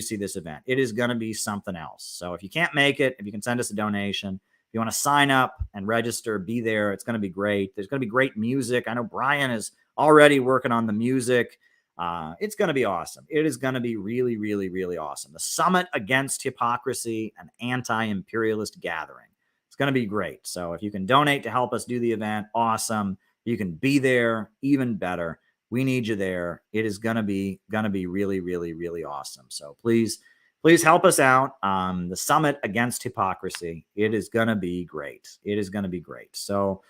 see this event. It is going to be something else. So if you can't make it, if you can send us a donation, if you want to sign up and register, be there. It's going to be great. There's going to be great music. I know Brian is already working on the music. It's going to be awesome. It is going to be really, really, really awesome. The Summit Against Hypocrisy, an anti-imperialist gathering. It's going to be great. So if you can donate to help us do the event, awesome. You can be there, even better. We need you there. It is going to be really, really, really awesome. So please help us out. The Summit Against Hypocrisy. It is going to be great. It is going to be great. So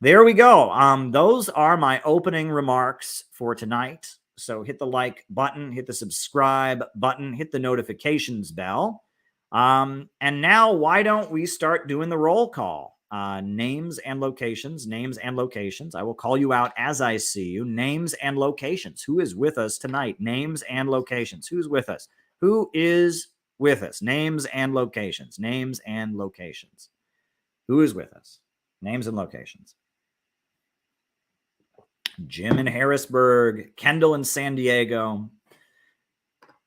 there we go. Those are my opening remarks for tonight. So hit the like button, hit the subscribe button, hit the notifications bell. And now why don't we start doing the roll call? Names and locations. I will call you out as I see you. Names and locations. Who is with us tonight? Names and locations. Who's with us? Who is with us? Names and locations. Who is with us? Names and locations. Jim in Harrisburg, Kendall in San Diego,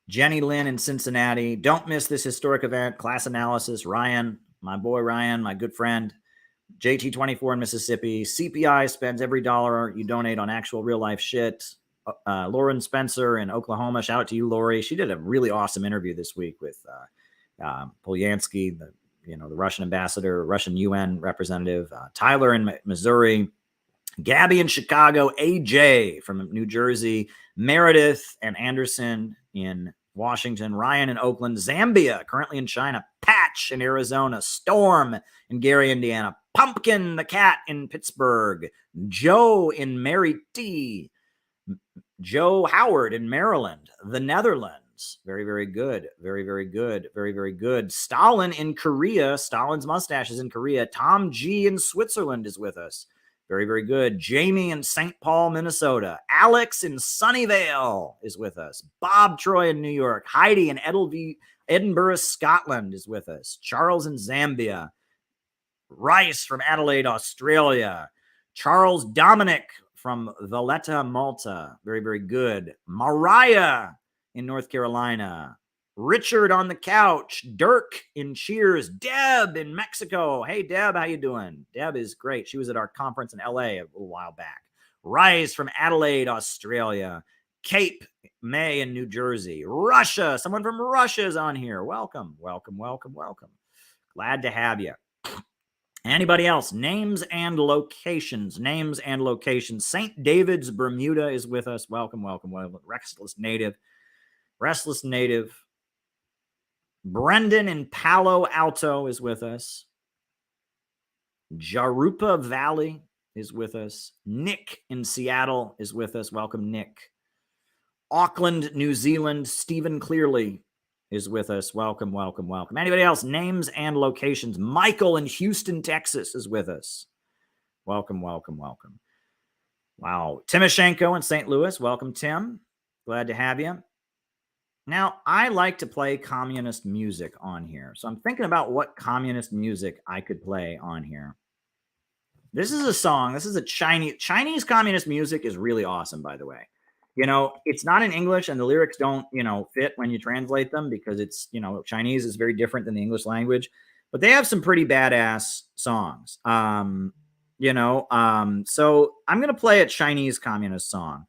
Jenny Lynn in Cincinnati. Don't miss this historic event. Class analysis. Ryan, my boy Ryan, my good friend. JT24 in Mississippi. CPI spends every dollar you donate on actual real life shit. Lauren Spencer in Oklahoma. Shout out to you, Lori. She did a really awesome interview this week with Polyansky, the Russian ambassador, Russian UN representative. Tyler in Missouri. Gabby in Chicago. AJ from New Jersey. Meredith and Anderson in Washington, Ryan in Oakland, Zambia, currently in China, Patch in Arizona, Storm in Gary, Indiana, Pumpkin the cat in Pittsburgh, Joe in Mary T, Joe Howard in Maryland, the Netherlands. Very, very good. Very, very good. Very, very good. Stalin in Korea. Stalin's mustache is in Korea. Tom G in Switzerland is with us. Very, very good. Jamie in St. Paul, Minnesota. Alex in Sunnyvale is with us. Bob Troy in New York. Heidi in Edinburgh, Scotland is with us. Charles in Zambia. Rice from Adelaide, Australia. Charles Dominic from Valletta, Malta. Very, very good. Mariah in North Carolina. Richard on the couch, Dirk in Cheers, Deb in Mexico. Hey, Deb, how you doing? Deb is great. She was at our conference in LA a little while back. Rise from Adelaide, Australia. Cape May in New Jersey. Russia, someone from Russia is on here. Welcome, welcome, welcome, welcome. Glad to have you. Anybody else? Names and locations. Names and locations. St. David's, Bermuda is with us. Welcome, welcome, welcome. Restless Native. Restless Native. Brendan in Palo Alto is with us. Jarupa Valley is with us. Nick in Seattle is with us. Welcome, Nick. Auckland, New Zealand. Stephen Clearly is with us. Welcome, welcome, welcome. Anybody else? Names and locations. Michael in Houston, Texas is with us. Welcome, welcome, welcome. Wow. Timoshenko in St. Louis. Welcome, Tim. Glad to have you. Now, I like to play communist music on here. So I'm thinking about what communist music I could play on here. This is a song. This is a Chinese communist music is really awesome, by the way. You know, it's not in English and the lyrics don't, fit when you translate them because it's, Chinese is very different than the English language. But they have some pretty badass songs. So I'm going to play a Chinese communist song.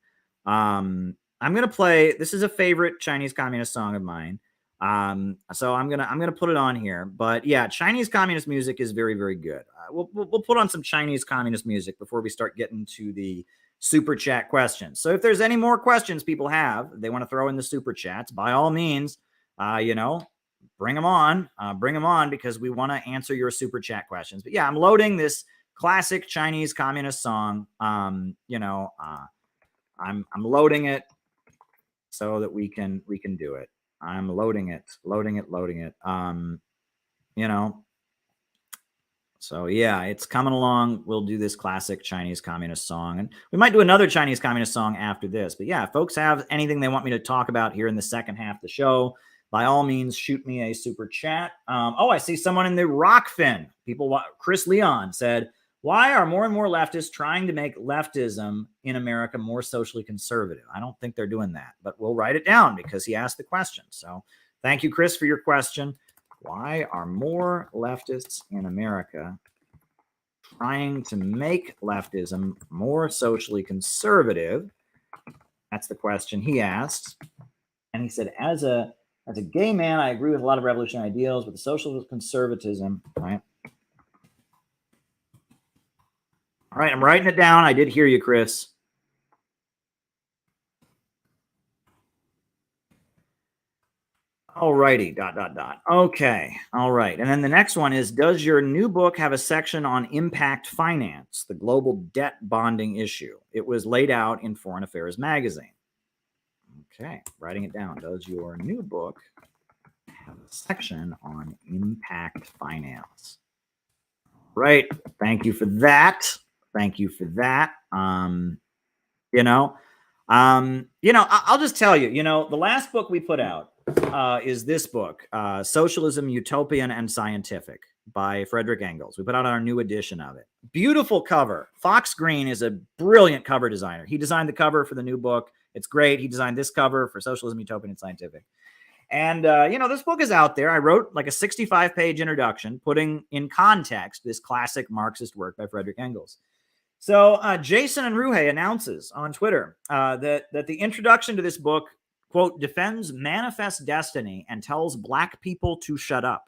I'm going to play, this is a favorite Chinese communist song of mine. So I'm going to put it on here, but yeah, Chinese communist music is very, very good. We'll put on some Chinese communist music before we start getting to the super chat questions. So if there's any more questions people have, they want to throw in the super chats, by all means, bring them on because we want to answer your super chat questions. But yeah, I'm loading this classic Chinese communist song. I'm loading it so that we can do it. I'm loading it. So yeah, it's coming along. We'll do this classic Chinese communist song, and we might do another Chinese communist song after this. But yeah, if folks have anything they want me to talk about here in the second half of the show, by all means, shoot me a super chat. I see someone in the Rockfin. Chris Leon said, why are more and more leftists trying to make leftism in America more socially conservative? I don't think they're doing that, but we'll write it down because he asked the question. So thank you, Chris, for your question. Why are more leftists in America trying to make leftism more socially conservative? That's the question he asked. And he said, as a gay man, I agree with a lot of revolutionary ideals, but the social conservatism, right? All right, I'm writing it down. I did hear you, Chris. All righty, ... Okay, all right. And then the next one is, does your new book have a section on impact finance, the global debt bonding issue? It was laid out in Foreign Affairs magazine. Okay, writing it down. Does your new book have a section on impact finance? Right, thank you for that. Thank you for that. I'll just tell you, the last book we put out is this book, Socialism, Utopian, and Scientific by Frederick Engels. We put out our new edition of it. Beautiful cover. Fox Green is a brilliant cover designer. He designed the cover for the new book. It's great. He designed this cover for Socialism, Utopian, and Scientific. And, this book is out there. I wrote like a 65-page introduction, putting in context this classic Marxist work by Frederick Engels. So Jason and Ruhe announces on Twitter that the introduction to this book, quote, defends manifest destiny and tells Black people to shut up.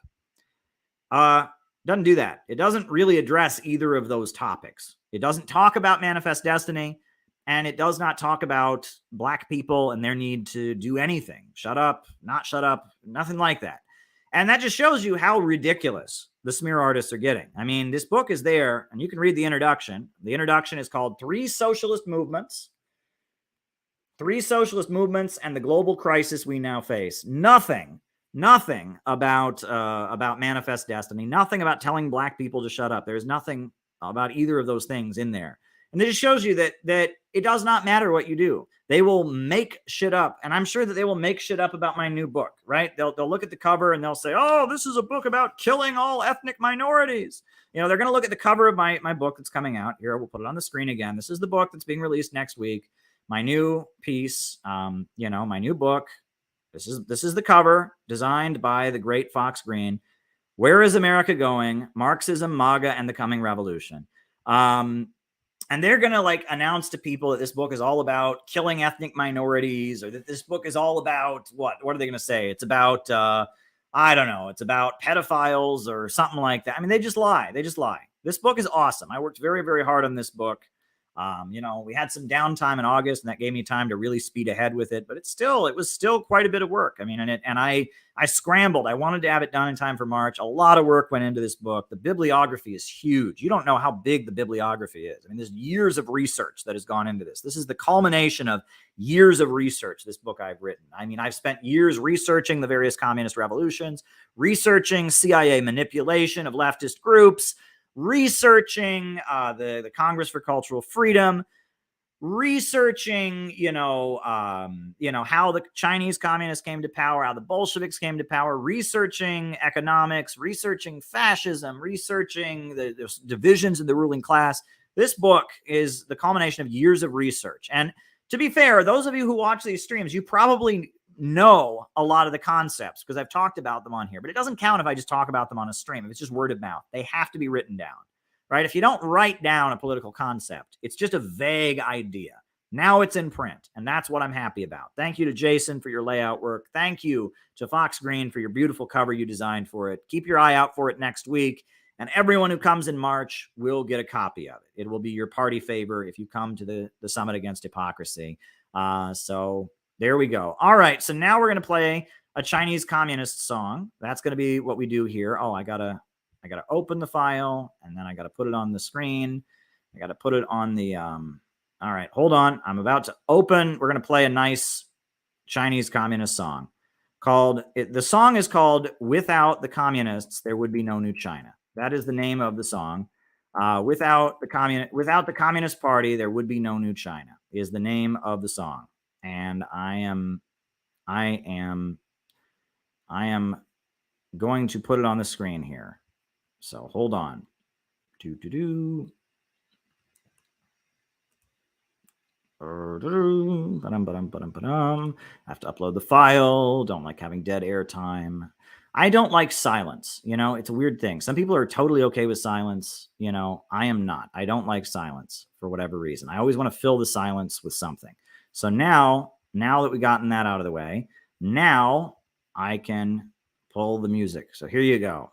Doesn't do that. It doesn't really address either of those topics. It doesn't talk about manifest destiny, and it does not talk about Black people and their need to do anything. Shut up, not shut up, nothing like that. And that just shows you how ridiculous the smear artists are getting. I mean, this book is there, and you can read the introduction. The introduction is called Three Socialist Movements and the Global Crisis We Now Face. Nothing about manifest destiny, nothing about telling Black people to shut up. There's nothing about either of those things in there. And it just shows you that it does not matter what you do. They will make shit up. And I'm sure that they will make shit up about my new book, right? They'll look at the cover and they'll say, oh, this is a book about killing all ethnic minorities. They're going to look at the cover of my book that's coming out. Here, we'll put it on the screen again. This is the book that's being released next week. My new piece, my new book. This is the cover designed by the great Fox Green. Where is America going? Marxism, MAGA, and the Coming Revolution. And they're going to like announce to people that this book is all about killing ethnic minorities, or that this book is all about what? What are they going to say? It's about, I don't know. It's about pedophiles or something like that. I mean, they just lie. They just lie. This book is awesome. I worked very, very hard on this book. You know, we had some downtime in August, and that gave me time to really speed ahead with it. But it was still quite a bit of work. I mean, and I scrambled. I wanted to have it done in time for March. A lot of work went into this book. The bibliography is huge. You don't know how big the bibliography is. I mean, there's years of research that has gone into this. This is the culmination of years of research, this book I've written. I mean, I've spent years researching the various communist revolutions, researching CIA manipulation of leftist groups, researching the Congress for Cultural Freedom, researching, how the Chinese communists came to power, how the Bolsheviks came to power, researching economics, researching fascism, researching the divisions of the ruling class. This book is the culmination of years of research. And to be fair, those of you who watch these streams, you probably know a lot of the concepts because I've talked about them on here, but it doesn't count if I just talk about them on a stream. If it's just word of mouth, they have to be written down, right? If you don't write down a political concept, it's just a vague idea. Now it's in print, and that's what I'm happy about. Thank you to Jason for your layout work. Thank you to Fox Green for your beautiful cover you designed for it. Keep your eye out for it next week, and everyone who comes in March will get a copy of it. It will be your party favor if you come to the Summit Against Hypocrisy. So there we go. All right. So now we're going to play a Chinese communist song. That's going to be what we do here. Oh, I gotta open the file, and then I gotta put it on the screen. I gotta put it on the, all right, hold on. I'm about to open. We're going to play a nice Chinese communist song the song is called Without the Communists, There Would Be No New China. That is the name of the song. Without the Communist Party, There Would Be No New China is the name of the song. And I am going to put it on the screen here. So hold on. I have to upload the file. Don't like having dead air time. I don't like silence. It's a weird thing. Some people are totally okay with silence. I am not. I don't like silence for whatever reason. I always want to fill the silence with something. So now that we've gotten that out of the way, now I can pull the music. So here you go.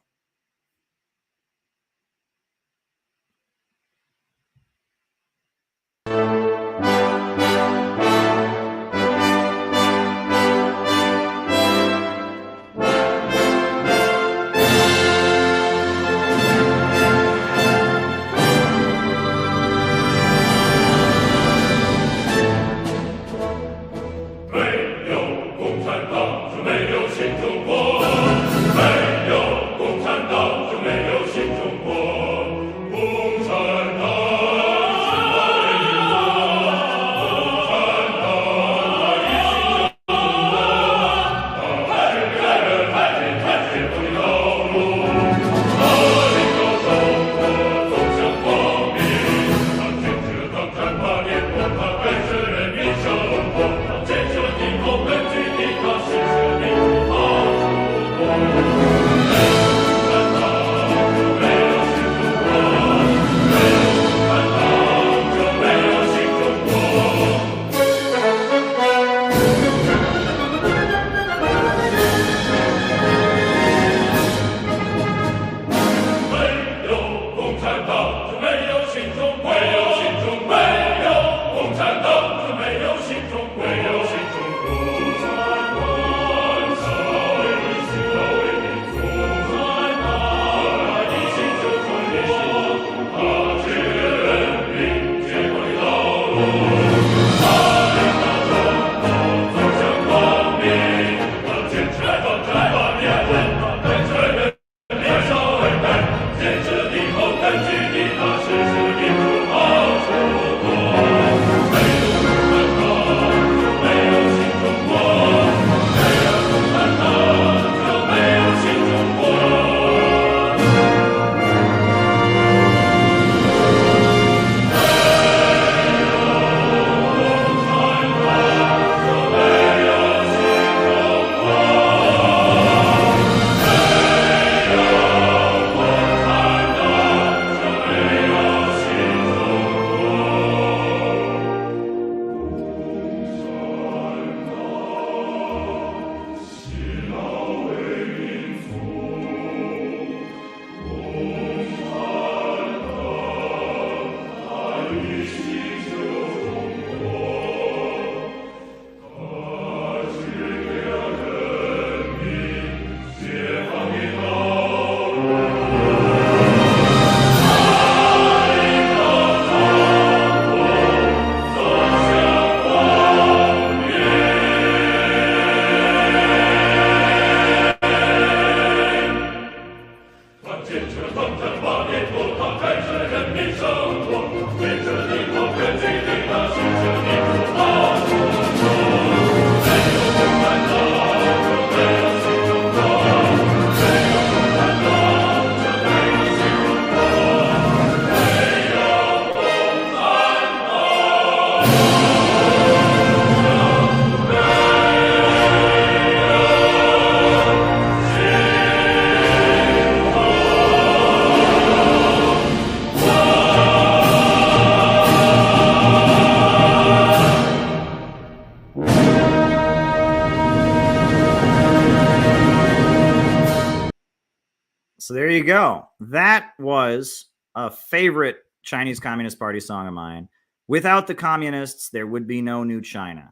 So there you go. That was a favorite Chinese Communist Party song of mine. Without the communists, there would be no new China.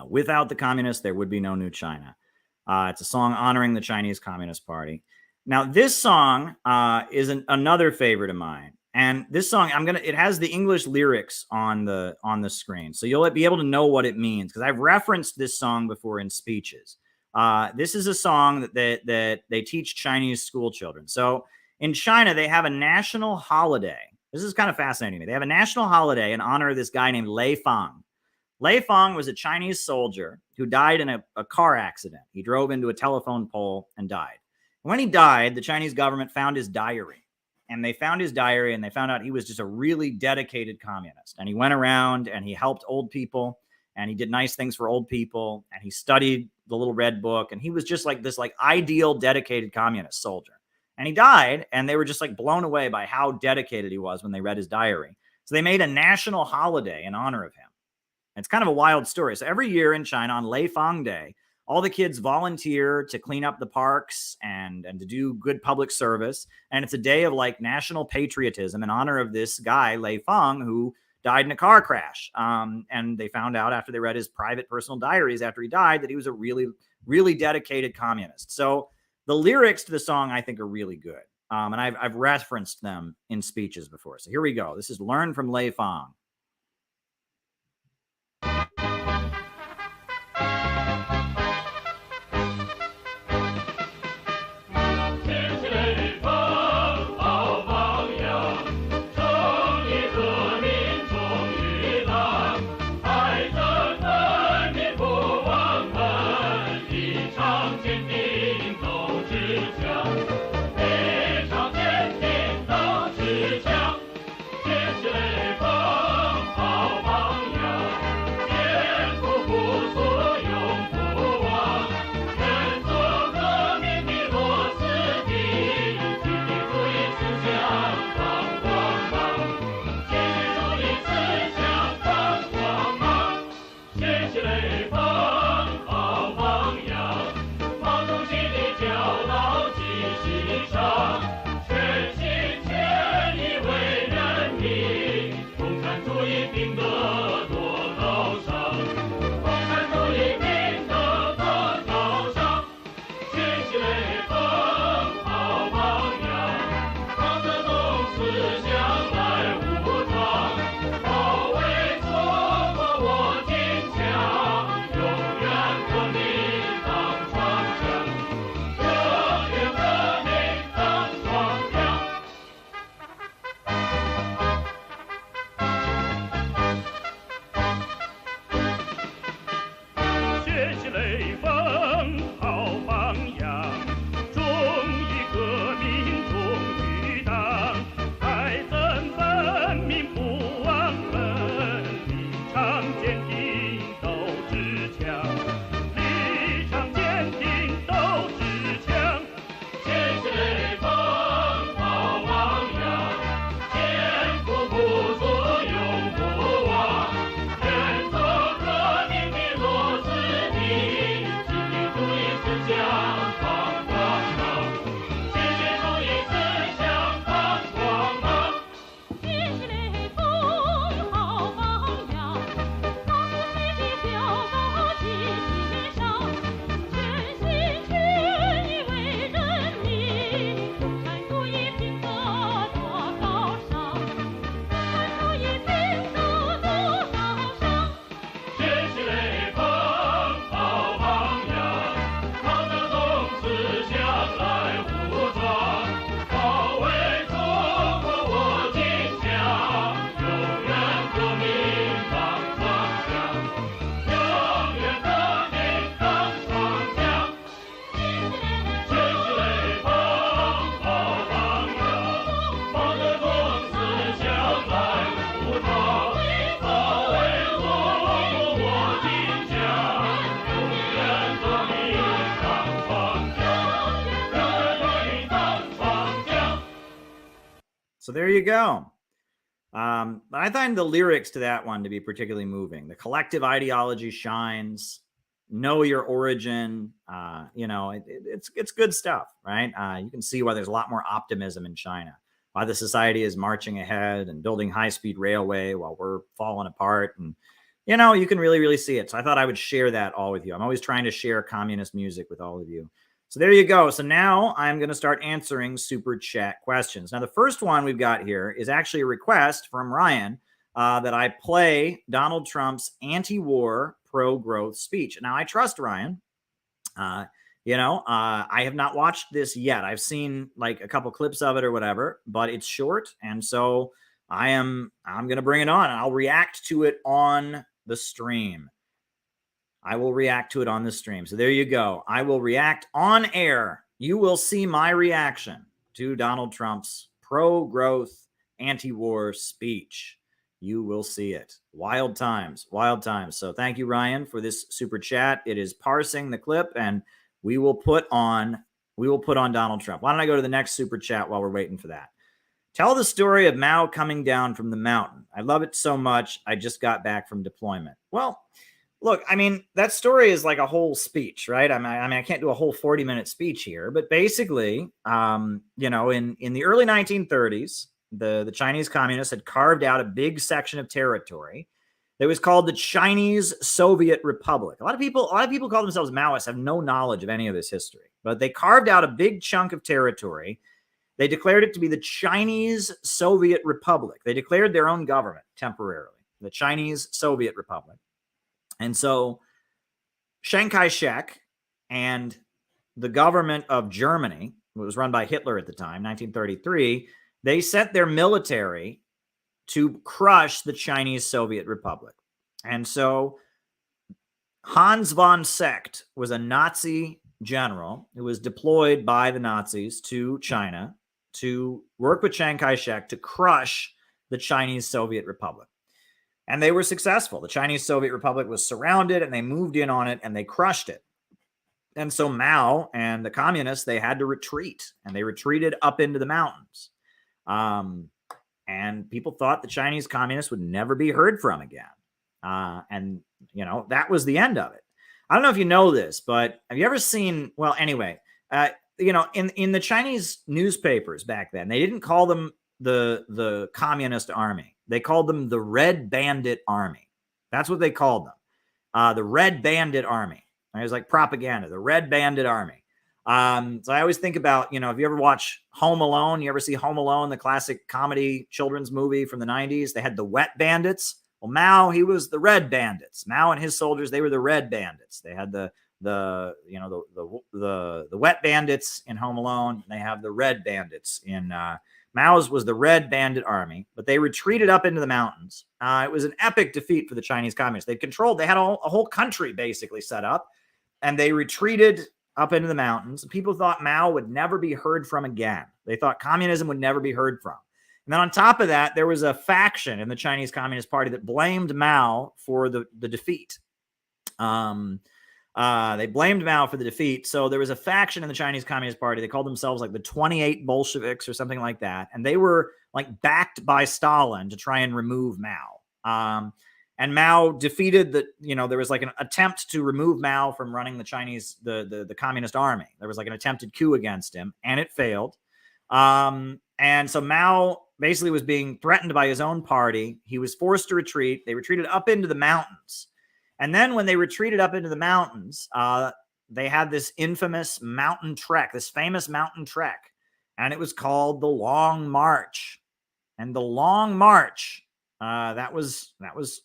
Without the communists, there would be no new China. It's a song honoring the Chinese Communist Party. Now, this song is another favorite of mine. And this song, it has the English lyrics on the screen. So you'll be able to know what it means, because I've referenced this song before in speeches. This is a song that they teach Chinese school children. So in China, they have a national holiday. This is kind of fascinating to me. They have a national holiday in honor of this guy named Lei Fang. Lei Fang was a Chinese soldier who died in a car accident. He drove into a telephone pole and died. When he died, the Chinese government found his diary. And they found his diary, and they found out he was just a really dedicated communist. And he went around and he helped old people, and he did nice things for old people, and he studied the Little Red Book, and he was just like this ideal dedicated communist soldier. And he died, and they were just blown away by how dedicated he was when they read his diary. So they made a national holiday in honor of him. And it's kind of a wild story. So every year in China on Lei Fang Day, all the kids volunteer to clean up the parks and to do good public service. And it's a day of national patriotism in honor of this guy, Lei Fang, who died in a car crash. And they found out after they read his private personal diaries after he died that he was a really, really dedicated communist. So the lyrics to the song, I think, are really good. And I've referenced them in speeches before. So here we go. This is Learn from Lei Fang. Bye. So there you go. I find the lyrics to that one to be particularly moving. The collective ideology shines. Know your origin. It's good stuff, right? You can see why there's a lot more optimism in China. Why the society is marching ahead and building high-speed railway while we're falling apart. And, you can really, really see it. So I thought I would share that all with you. I'm always trying to share communist music with all of you. So there you go. So now I'm going to start answering super chat questions. Now, the first one we've got here is actually a request from Ryan that I play Donald Trump's anti-war, pro-growth speech. Now, I trust Ryan. I have not watched this yet. I've seen like a couple clips of it or whatever, but it's short. And so I'm going to bring it on and I'll react to it on the stream. I will react to it on the stream. So there you go. I will react on air. You will see my reaction to Donald Trump's pro-growth, anti-war speech. You will see it. Wild times, wild times. So thank you, Ryan, for this super chat. It is parsing the clip, and we will put on Donald Trump. Why don't I go to the next super chat while we're waiting for that? Tell the story of Mao coming down from the mountain. I love it so much. I just got back from deployment. Well, look, I mean, that story is like a whole speech, right? I can't do a whole 40-minute speech here, but basically, in the early 1930s, the Chinese communists had carved out a big section of territory that was called the Chinese Soviet Republic. A lot of people call themselves Maoists, have no knowledge of any of this history, but they carved out a big chunk of territory. They declared it to be the Chinese Soviet Republic. They declared their own government temporarily, the Chinese Soviet Republic. And so Chiang Kai-shek and the government of Germany, it was run by Hitler at the time, 1933, they sent their military to crush the Chinese Soviet Republic. And so Hans von Secht was a Nazi general who was deployed by the Nazis to China to work with Chiang Kai-shek to crush the Chinese Soviet Republic. And they were successful. The Chinese Soviet Republic was surrounded and they moved in on it and they crushed it. And so Mao and the communists, they had to retreat, and they retreated up into the mountains. And people thought the Chinese communists would never be heard from again. And that was the end of it. I don't know if you know this, but have you ever seen, well, anyway, in the Chinese newspapers back then, they didn't call them the Communist Army. They called them the Red Bandit Army. That's what they called them. The Red Bandit Army. It was like propaganda, the Red Bandit Army. So I always think about, if you ever watch Home Alone, you ever see Home Alone, the classic comedy children's movie from the 90s, they had the Wet Bandits. Well, Mao, he was the Red Bandits. Mao and his soldiers, they were the Red Bandits. They had the Wet Bandits in Home Alone. They have the Red Bandits in Mao's was the Red Bandit Army, but they retreated up into the mountains. It was an epic defeat for the Chinese communists. They had a whole country basically set up, and they retreated up into the mountains. People thought Mao would never be heard from again. They thought communism would never be heard from. And then on top of that, there was a faction in the Chinese Communist Party that blamed Mao for the defeat. They blamed Mao for the defeat. So there was a faction in the Chinese Communist Party. They called themselves like the 28 Bolsheviks or something like that. And they were like backed by Stalin to try and remove Mao. And Mao defeated there was like an attempt to remove Mao from running the Chinese, the Communist Army. There was like an attempted coup against him, and it failed. And so Mao basically was being threatened by his own party. He was forced to retreat. They retreated up into the mountains. And then when they retreated up into the mountains, they had this infamous mountain trek, this famous mountain trek, and it was called the Long March. And the Long March, that was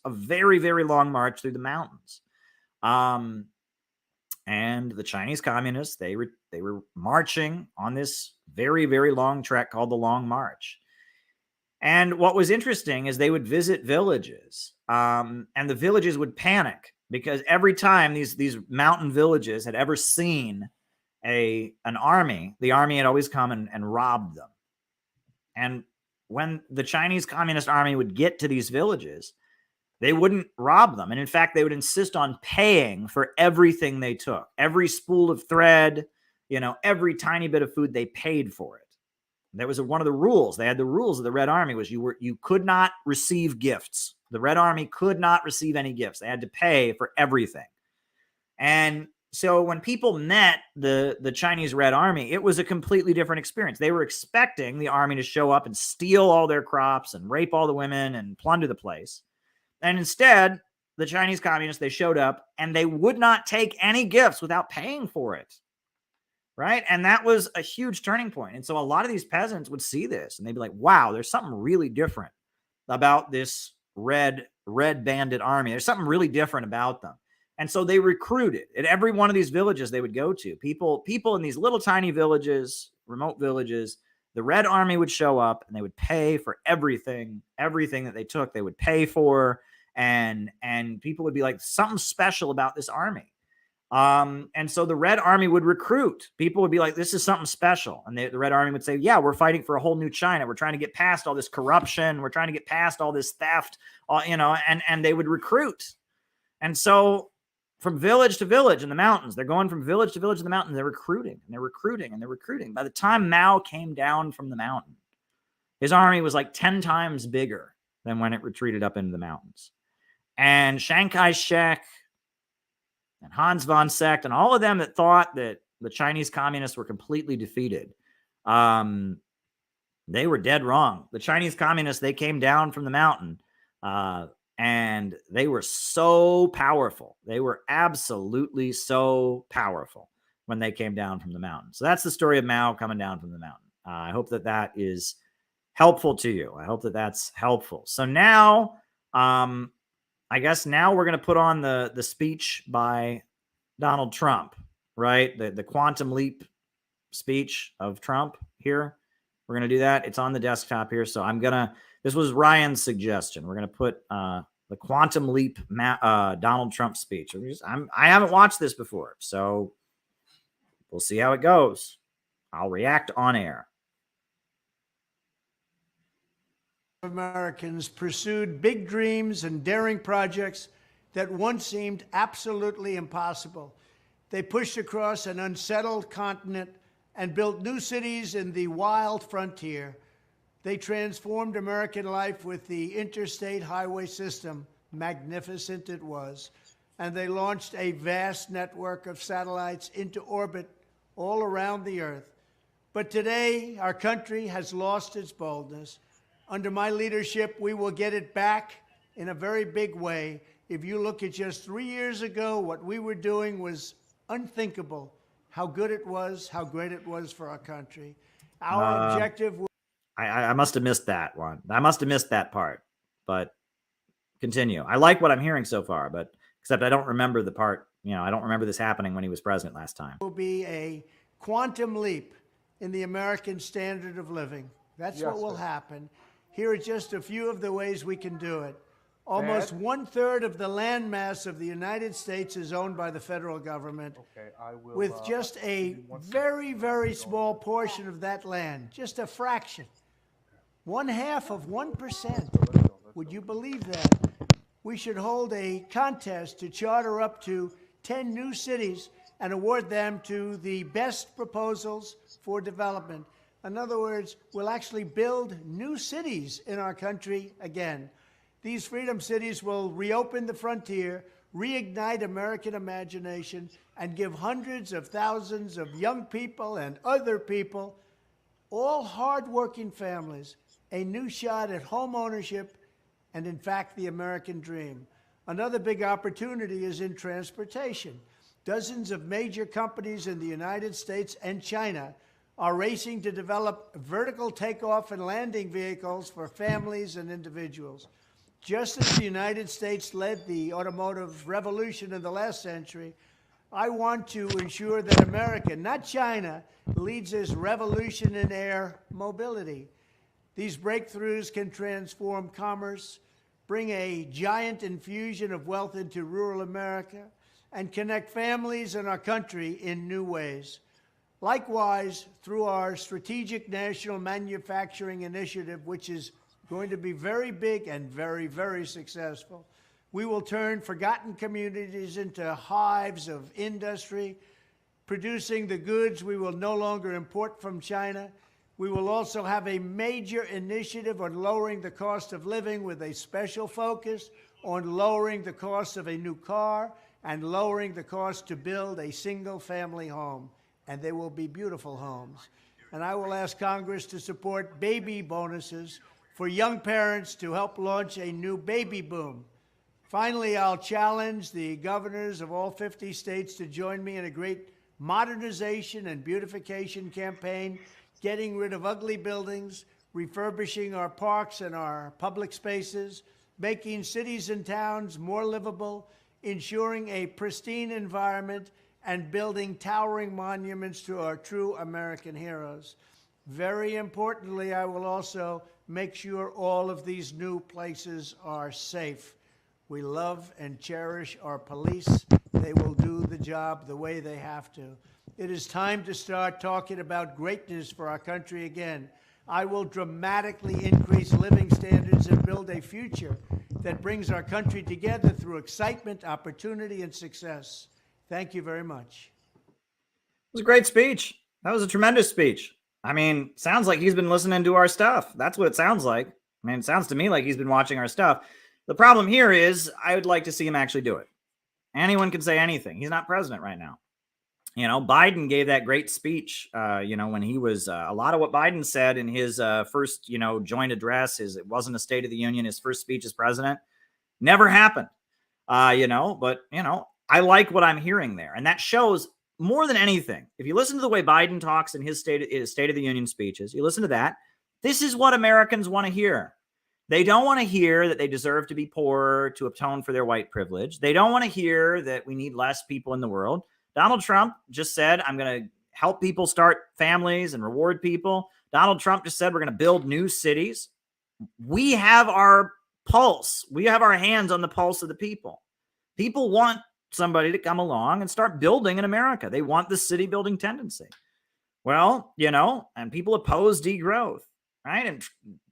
a very, very long march through the mountains. And the Chinese communists, they were marching on this very, very long trek called the Long March. And what was interesting is they would visit villages, and the villages would panic because every time these mountain villages had ever seen an army, the army had always come and robbed them. And when the Chinese Communist Army would get to these villages, they wouldn't rob them. And in fact, they would insist on paying for everything they took. Every spool of thread, every tiny bit of food, they paid for it. That was one of the rules. They had the rules of the Red Army was you could not receive gifts. The Red Army could not receive any gifts. They had to pay for everything. And so when people met the Chinese Red Army, it was a completely different experience. They were expecting the army to show up and steal all their crops and rape all the women and plunder the place. And instead, the Chinese communists, they showed up and they would not take any gifts without paying for it. Right. And that was a huge turning point. And so a lot of these peasants would see this and they'd be like, wow, there's something really different about this red bandit army. There's something really different about them. And so they recruited at every one of these villages they would go to. People in these little tiny villages, remote villages, the Red Army would show up and they would pay for everything that they took, they would pay for. And people would be like, something special about this army. And so the Red Army would recruit. People would be like, this is something special. And the Red Army would say, yeah, we're fighting for a whole new China. We're trying to get past all this corruption. We're trying to get past all this theft, and they would recruit. And so from village to village in the mountains, they're going from village to village in the mountains. They're recruiting and they're recruiting and they're recruiting. By the time Mao came down from the mountain, his army was like 10 times bigger than when it retreated up into the mountains. And Chiang Kai-shek and Hans von Secht and all of them that thought that the Chinese communists were completely defeated, they were dead wrong. The Chinese communists, they came down from the mountain and they were so powerful. They were absolutely so powerful when they came down from the mountain. So that's the story of Mao coming down from the mountain. I hope that is helpful to you. I hope that's helpful. So now, I guess now we're going to put on the speech by Donald Trump, right? The quantum leap speech of Trump here. We're going to do that. It's on the desktop here. So this was Ryan's suggestion. We're going to put the quantum leap Donald Trump speech. I haven't watched this before, so we'll see how it goes. I'll react on air. Americans pursued big dreams and daring projects that once seemed absolutely impossible. They pushed across an unsettled continent and built new cities in the wild frontier. They transformed American life with the interstate highway system. Magnificent it was. And they launched a vast network of satellites into orbit all around the earth. But today, our country has lost its boldness. Under my leadership, we will get it back in a very big way. If you look at just 3 years ago, what we were doing was unthinkable. How good it was, how great it was for our country. Our objective was... I must have missed that one. I must have missed that part, but continue. I like what I'm hearing so far, but except I don't remember the part, I don't remember this happening when he was president last time. Will be a quantum leap in the American standard of living. That's what will happen. Here are just a few of the ways we can do it. Almost 1/3 of the land mass of the United States is owned by the federal government, with just a very, very small portion of that land, just a fraction, 1/2 of 1%. Would you believe that? We should hold a contest to charter up to 10 new cities and award them to the best proposals for development. In other words, we'll actually build new cities in our country again. These freedom cities will reopen the frontier, reignite American imagination, and give hundreds of thousands of young people and other people, all hardworking families, a new shot at home ownership and, in fact, the American dream. Another big opportunity is in transportation. Dozens of major companies in the United States and China are racing to develop vertical takeoff and landing vehicles for families and individuals. Just as the United States led the automotive revolution in the last century, I want to ensure that America, not China, leads this revolution in air mobility. These breakthroughs can transform commerce, bring a giant infusion of wealth into rural America, and connect families in our country in new ways. Likewise, through our Strategic National Manufacturing Initiative, which is going to be very big and very, very successful, we will turn forgotten communities into hives of industry, producing the goods we will no longer import from China. We will also have a major initiative on lowering the cost of living with a special focus on lowering the cost of a new car and lowering the cost to build a single-family home. And they will be beautiful homes. And I will ask Congress to support baby bonuses for young parents to help launch a new baby boom. Finally, I'll challenge the governors of all 50 states to join me in a great modernization and beautification campaign, getting rid of ugly buildings, refurbishing our parks and our public spaces, making cities and towns more livable, ensuring a pristine environment, and building towering monuments to our true American heroes. Very importantly, I will also make sure all of these new places are safe. We love and cherish our police. They will do the job the way they have to. It is time to start talking about greatness for our country again. I will dramatically increase living standards and build a future that brings our country together through excitement, opportunity, and success. Thank you very much. It was a great speech. That was a tremendous speech. I mean, sounds like he's been listening to our stuff. That's what it sounds like. I mean, it sounds to me like he's been watching our stuff. The problem here is I would like to see him actually do it. Anyone can say anything. He's not president right now. You know, Biden gave that great speech, when he was a lot of what Biden said in his first, joint address it wasn't a State of the Union. His first speech as president never happened, but I like what I'm hearing there. And that shows more than anything. If you listen to the way Biden talks in his State of the Union speeches, you listen to that. This is what Americans want to hear. They don't want to hear that they deserve to be poor to atone for their white privilege. They don't want to hear that we need less people in the world. Donald Trump just said, I'm going to help people start families and reward people. Donald Trump just said, we're going to build new cities. We have our pulse. We have our hands on the pulse of the people. People want somebody to come along and start building in America. They want the city building tendency. Well, and people oppose degrowth, right? And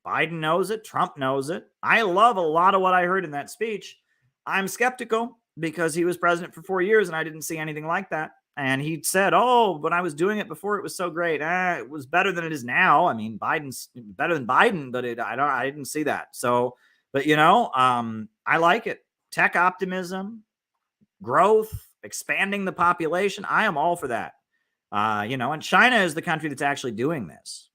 Biden knows it. Trump knows it. I love a lot of what I heard in that speech. I'm skeptical because he was president for 4 years and I didn't see anything like that. And he said, when I was doing it before, it was so great. It was better than it is now. I mean, Biden's better than Biden, but I didn't see that. So, but I like it. Tech optimism, growth, expanding the population. I am all for that. And China is the country that's actually doing this.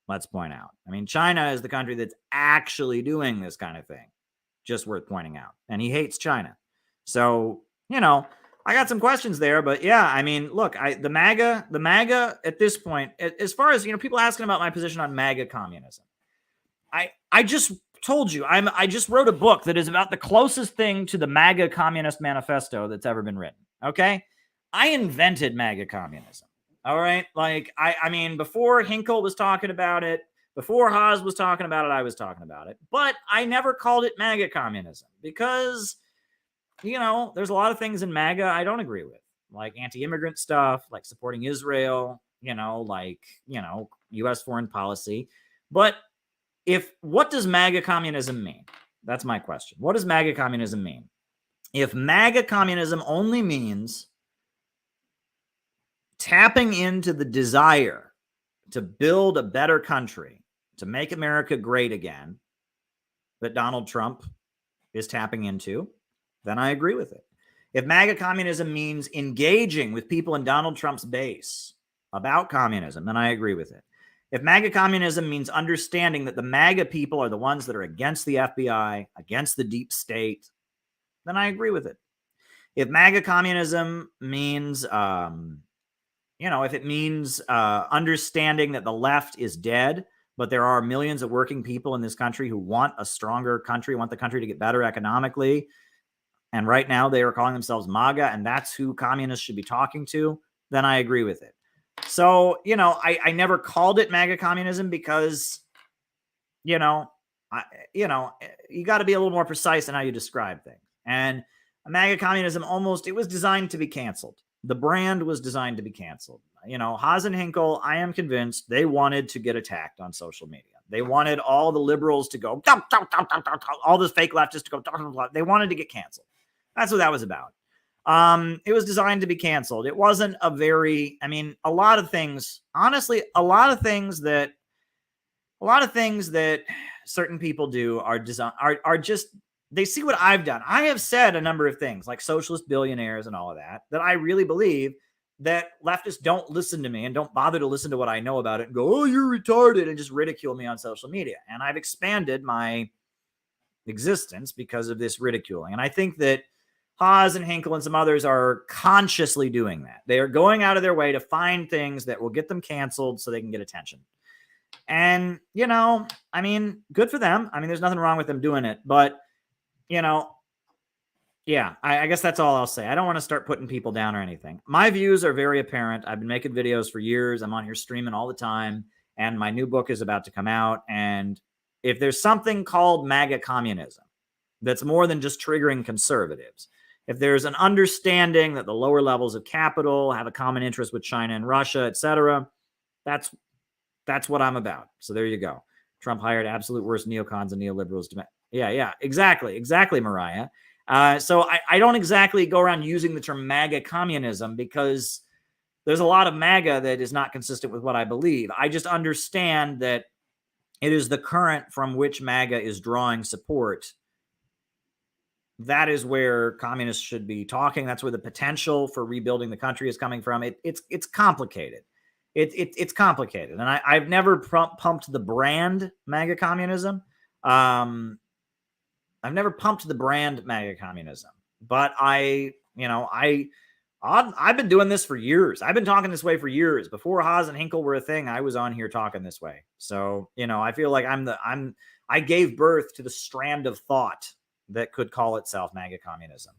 Let's point out. I mean, China is the country that's actually doing this kind of thing. Just worth pointing out. And he hates China. So, I got some questions there, but yeah, I mean, look, the MAGA at this point, as far as, people asking about my position on MAGA communism, I just told you, I just wrote a book that is about the closest thing to the MAGA Communist Manifesto that's ever been written. Okay. I invented MAGA communism. All right. Like, I mean, before Hinkle was talking about it, before Haas was talking about it, I was talking about it, but I never called it MAGA communism because, there's a lot of things in MAGA I don't agree with, like anti-immigrant stuff, like supporting Israel, U.S. foreign policy. But what does MAGA communism mean? That's my question. What does MAGA communism mean? If MAGA communism only means tapping into the desire to build a better country, to make America great again, that Donald Trump is tapping into, then I agree with it. If MAGA communism means engaging with people in Donald Trump's base about communism, then I agree with it. If MAGA communism means understanding that the MAGA people are the ones that are against the FBI, against the deep state, then I agree with it. If MAGA communism means, if it means understanding that the left is dead, but there are millions of working people in this country who want a stronger country, want the country to get better economically, and right now they are calling themselves MAGA, and that's who communists should be talking to, then I agree with it. So, I never called it MAGA communism because, you got to be a little more precise in how you describe things. And MAGA communism it was designed to be canceled. The brand was designed to be canceled. Haas and Hinkle, I am convinced they wanted to get attacked on social media. They wanted all the liberals to go, all the fake leftists to go, they wanted to get canceled. That's what that was about. It was designed to be canceled. It wasn't a very, I mean, a lot of things, honestly, a lot of things that certain people do are just, they see what I've done. I have said a number of things like socialist billionaires and all of that I really believe that leftists don't listen to me and don't bother to listen to what I know about it and go, oh, you're retarded, and just ridicule me on social media. And I've expanded my existence because of this ridiculing. And I think that Haas and Hinkle and some others are consciously doing that. They are going out of their way to find things that will get them canceled so they can get attention. And, you know, I mean, good for them. I mean, there's nothing wrong with them doing it. But, you know, yeah, I guess that's all I'll say. I don't want to start putting people down or anything. My views are very apparent. I've been making videos for years. I'm on here streaming all the time. And my new book is about to come out. And if there's something called MAGA communism that's more than just triggering conservatives, if there's an understanding that the lower levels of capital have a common interest with China and Russia, etc., that's what I'm about. So there you go. Trump hired absolute worst neocons and neoliberals. Yeah, exactly, Mariah. So I don't exactly go around using the term MAGA communism because there's a lot of MAGA that is not consistent with what I believe. I just understand that it is the current from which MAGA is drawing support. That is where communists should be talking. That's where the potential for rebuilding the country is coming from. It's complicated. It's complicated. And I've never pumped the brand MAGA communism. I've never pumped the brand MAGA communism, but I've been doing this for years. I've been talking this way for years. Before Haas and Hinkle were a thing, I was on here talking this way. So, you know, I feel like I gave birth to the strand of thought that could call itself MAGA communism,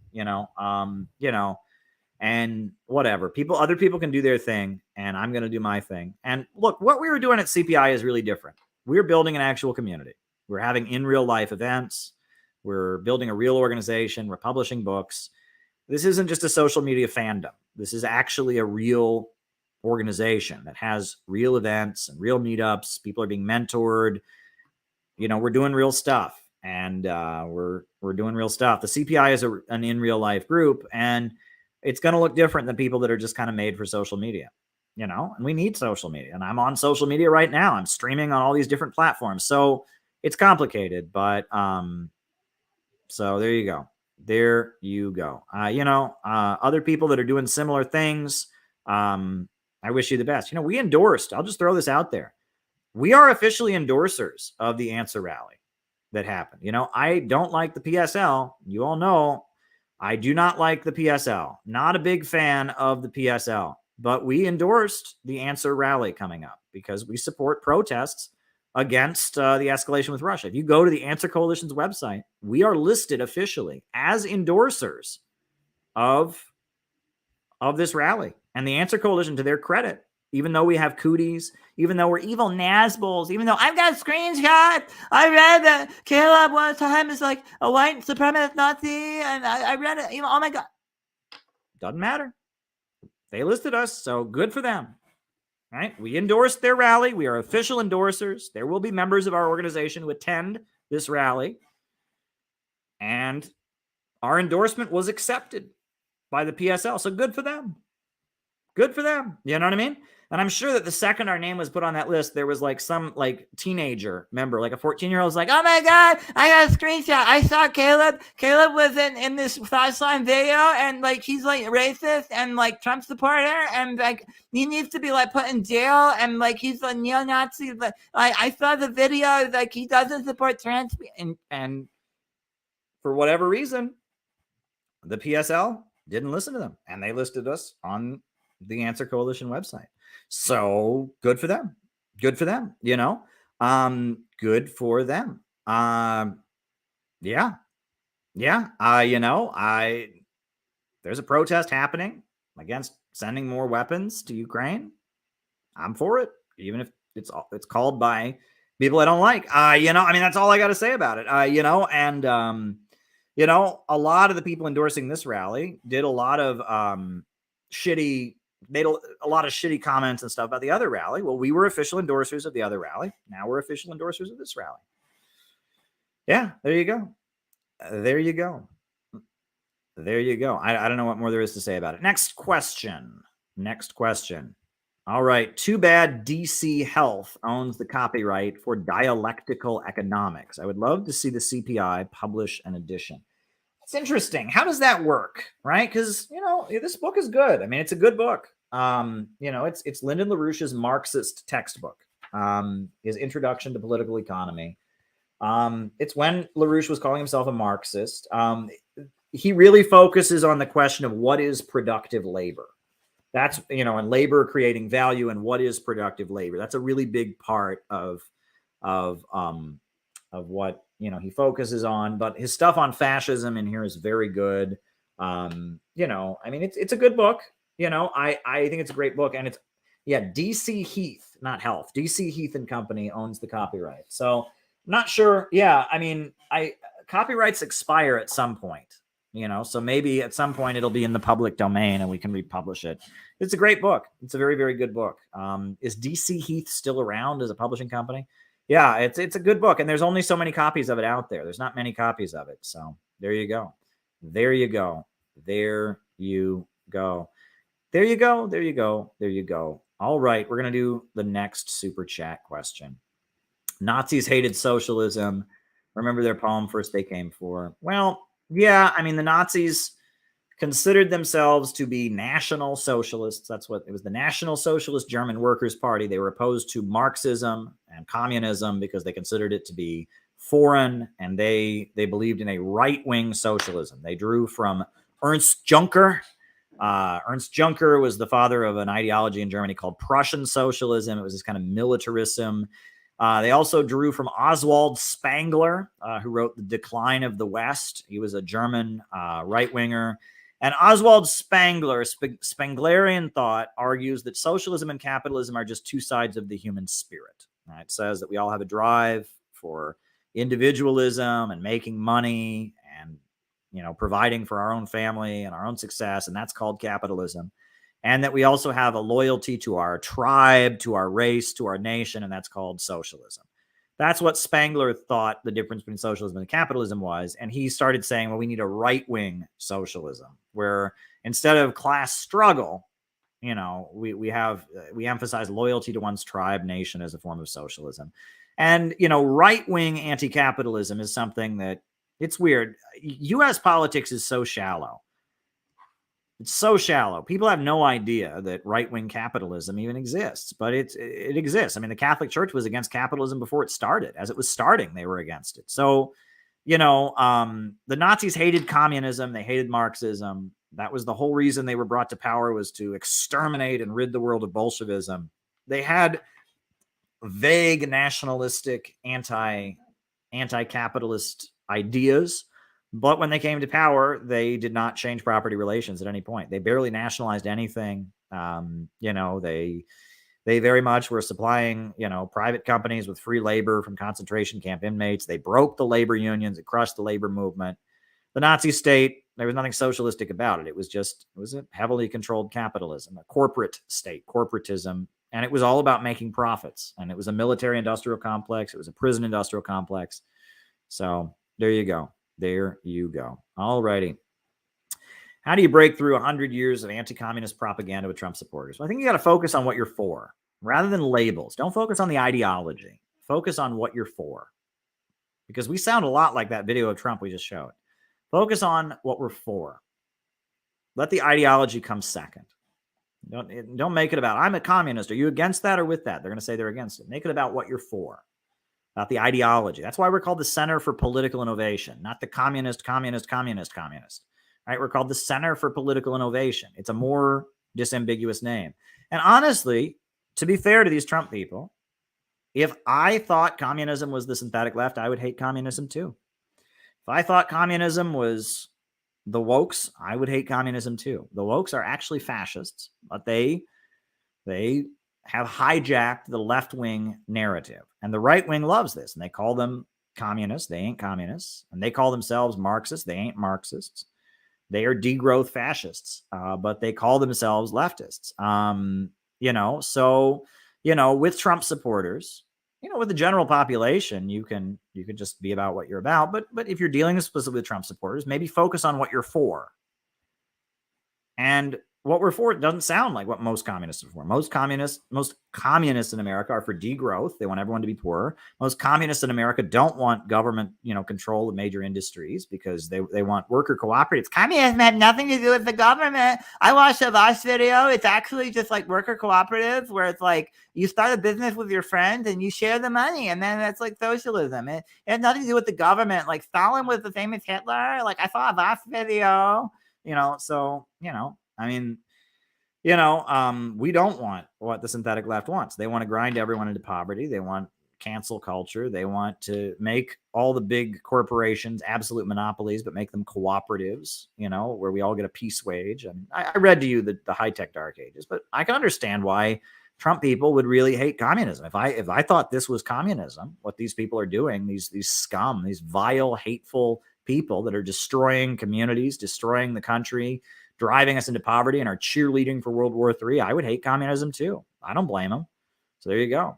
and whatever. Other people can do their thing, and I'm going to do my thing. And look, what we were doing at CPI is really different. We're building an actual community. We're having in real life events. We're building a real organization. We're publishing books. This isn't just a social media fandom. This is actually a real organization that has real events and real meetups. People are being mentored. You know, we're doing real stuff. And we're doing real stuff. The CPI is an in real life group, and it's going to look different than people that are just kind of made for social media, and we need social media. And I'm on social media right now. I'm streaming on all these different platforms. So it's complicated, but so there you go. There you go. Other people that are doing similar things, I wish you the best. We endorsed, I'll just throw this out there. We are officially endorsers of the Answer Rally that happened. I don't like the PSL. You all know I do not like the PSL. Not a big fan of the PSL, but we endorsed the Answer Rally coming up because we support protests against the escalation with Russia. If you go to the Answer Coalition's website, we are listed officially as endorsers of this rally. And the Answer Coalition, to their credit, even though we have cooties, even though we're evil Nazbols, even though I've got a screenshot, I read that Caleb one time is like a white supremacist Nazi, and I read it, oh my God. Doesn't matter. They listed us, so good for them. Right? We endorsed their rally. We are official endorsers. There will be members of our organization who attend this rally. And our endorsement was accepted by the PSL. So good for them. Good for them. You know what I mean? And I'm sure that the second our name was put on that list, there was some teenager member, like a 14-year-old was like, oh my God, I got a screenshot. I saw Caleb. Caleb was in this Fascism video, and he's racist and Trump supporter, and he needs to be put in jail, and he's a neo-Nazi. I saw the video, he doesn't support trans people. And for whatever reason, the PSL didn't listen to them, and they listed us on the Answer Coalition website. So good for them. Good for them. Good for them. Yeah. There's a protest happening against sending more weapons to Ukraine. I'm for it, even if it's called by people I don't like. That's all I got to say about it. And a lot of the people endorsing this rally did a lot of made a lot of shitty comments and stuff about the other rally. Well, we were official endorsers of the other rally. Now we're official endorsers of this rally. Yeah, there you go. There you go. There you go. I don't know what more there is to say about it. Next question. All right. Too bad DC Health owns the copyright for dialectical economics. I would love to see the CPI publish an edition. It's interesting. How does that work? Right? Because, this book is good. I mean, it's a good book. It's Lyndon LaRouche's Marxist textbook, his Introduction to Political Economy. It's when LaRouche was calling himself a Marxist. He really focuses on the question of what is productive labor. That's, and labor creating value, and what is productive labor. That's a really big part of what, he focuses on. But his stuff on fascism in here is very good. It's a good book. I think it's a great book. And it's, DC Heath, not Health. DC Heath and Company owns the copyright. So not sure. Yeah. Copyrights expire at some point. So maybe at some point it'll be in the public domain and we can republish it. It's a great book. It's a very, very good book. Is DC Heath still around as a publishing company? Yeah, it's a good book. And there's only so many copies of it out there. There's not many copies of it. So there you go. There you go. There you go. There you go. There you go. There you go. All right. We're going to do the next super chat question. Nazis hated socialism. Remember their poem, First They Came For. Well, yeah, the Nazis considered themselves to be National Socialists. That's what it was, the National Socialist German Workers' Party. They were opposed to Marxism and communism because they considered it to be foreign, and they believed in a right-wing socialism. They drew from Ernst Juncker. Ernst Juncker was the father of an ideology in Germany called Prussian socialism. It was this kind of militarism. They also drew from Oswald Spengler, who wrote The Decline of the West. He was a German right-winger. And Oswald Spengler, Spenglerian thought, argues that socialism and capitalism are just two sides of the human spirit. It says that we all have a drive for individualism and making money and, providing for our own family and our own success, and that's called capitalism. And that we also have a loyalty to our tribe, to our race, to our nation, and that's called socialism. That's what Spengler thought the difference between socialism and capitalism was. And he started saying, well, we need a right-wing socialism where instead of class struggle, we emphasize loyalty to one's tribe, nation as a form of socialism. And, right-wing anti-capitalism is something that, it's weird. U.S. politics is so shallow. It's so shallow. People have no idea that right-wing capitalism even exists, but it exists. The Catholic Church was against capitalism before it started. As it was starting, they were against it. So, the Nazis hated communism. They hated Marxism. That was the whole reason they were brought to power, was to exterminate and rid the world of Bolshevism. They had vague nationalistic anti-capitalist ideas. But when they came to power, they did not change property relations at any point. They barely nationalized anything. They very much were supplying, private companies with free labor from concentration camp inmates. They broke the labor unions. It crushed the labor movement. The Nazi state, there was nothing socialistic about it. It was a heavily controlled capitalism, a corporate state, corporatism. And it was all about making profits. And it was a military industrial complex. It was a prison industrial complex. So there you go. There you go. All righty. How do you break through 100 years of anti-communist propaganda with Trump supporters? Well, I think you got to focus on what you're for rather than labels. Don't focus on the ideology. Focus on what you're for. Because we sound a lot like that video of Trump we just showed. Focus on what we're for. Let the ideology come second. Don't make it about, I'm a communist. Are you against that or with that? They're going to say they're against it. Make it about what you're for. About the ideology. That's why we're called the Center for Political Innovation, not the communist. Right? We're called the Center for Political Innovation. It's a more disambiguous name. And honestly, to be fair to these Trump people, if I thought communism was the synthetic left, I would hate communism too. If I thought communism was the wokes, I would hate communism too. The wokes are actually fascists, but they have hijacked the left-wing narrative. And the right wing loves this. And they call them communists. They ain't communists. And they call themselves Marxists. They ain't Marxists. They are degrowth fascists, but they call themselves leftists. With Trump supporters, with the general population, you can just be about what you're about. But if you're dealing explicitly with Trump supporters, maybe focus on what you're for. And what we're for doesn't sound like what most communists are for. Most communists in America are for degrowth. They want everyone to be poorer. Most communists in America don't want government, control of major industries because they want worker cooperatives. Communism had nothing to do with the government. I watched a Voss video. It's actually just like worker cooperatives where it's like you start a business with your friends and you share the money, and then that's like socialism. It had nothing to do with the government. Like Stalin was the famous Hitler. Like I saw a Voss video. I mean, we don't want what the synthetic left wants. They want to grind everyone into poverty. They want cancel culture. They want to make all the big corporations absolute monopolies, but make them cooperatives, where we all get a piece wage. And I read to you the high-tech dark ages, but I can understand why Trump people would really hate communism. If I thought this was communism, what these people are doing, these scum, these vile, hateful people that are destroying communities, destroying the country, driving us into poverty, and are cheerleading for World War III, I would hate communism too. I don't blame them. So there you go.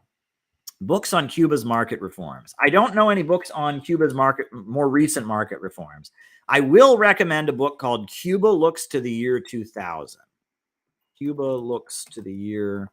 Books on Cuba's market reforms. I don't know any books on Cuba's more recent market reforms. I will recommend a book called Cuba Looks to the Year 2000. Cuba Looks to the Year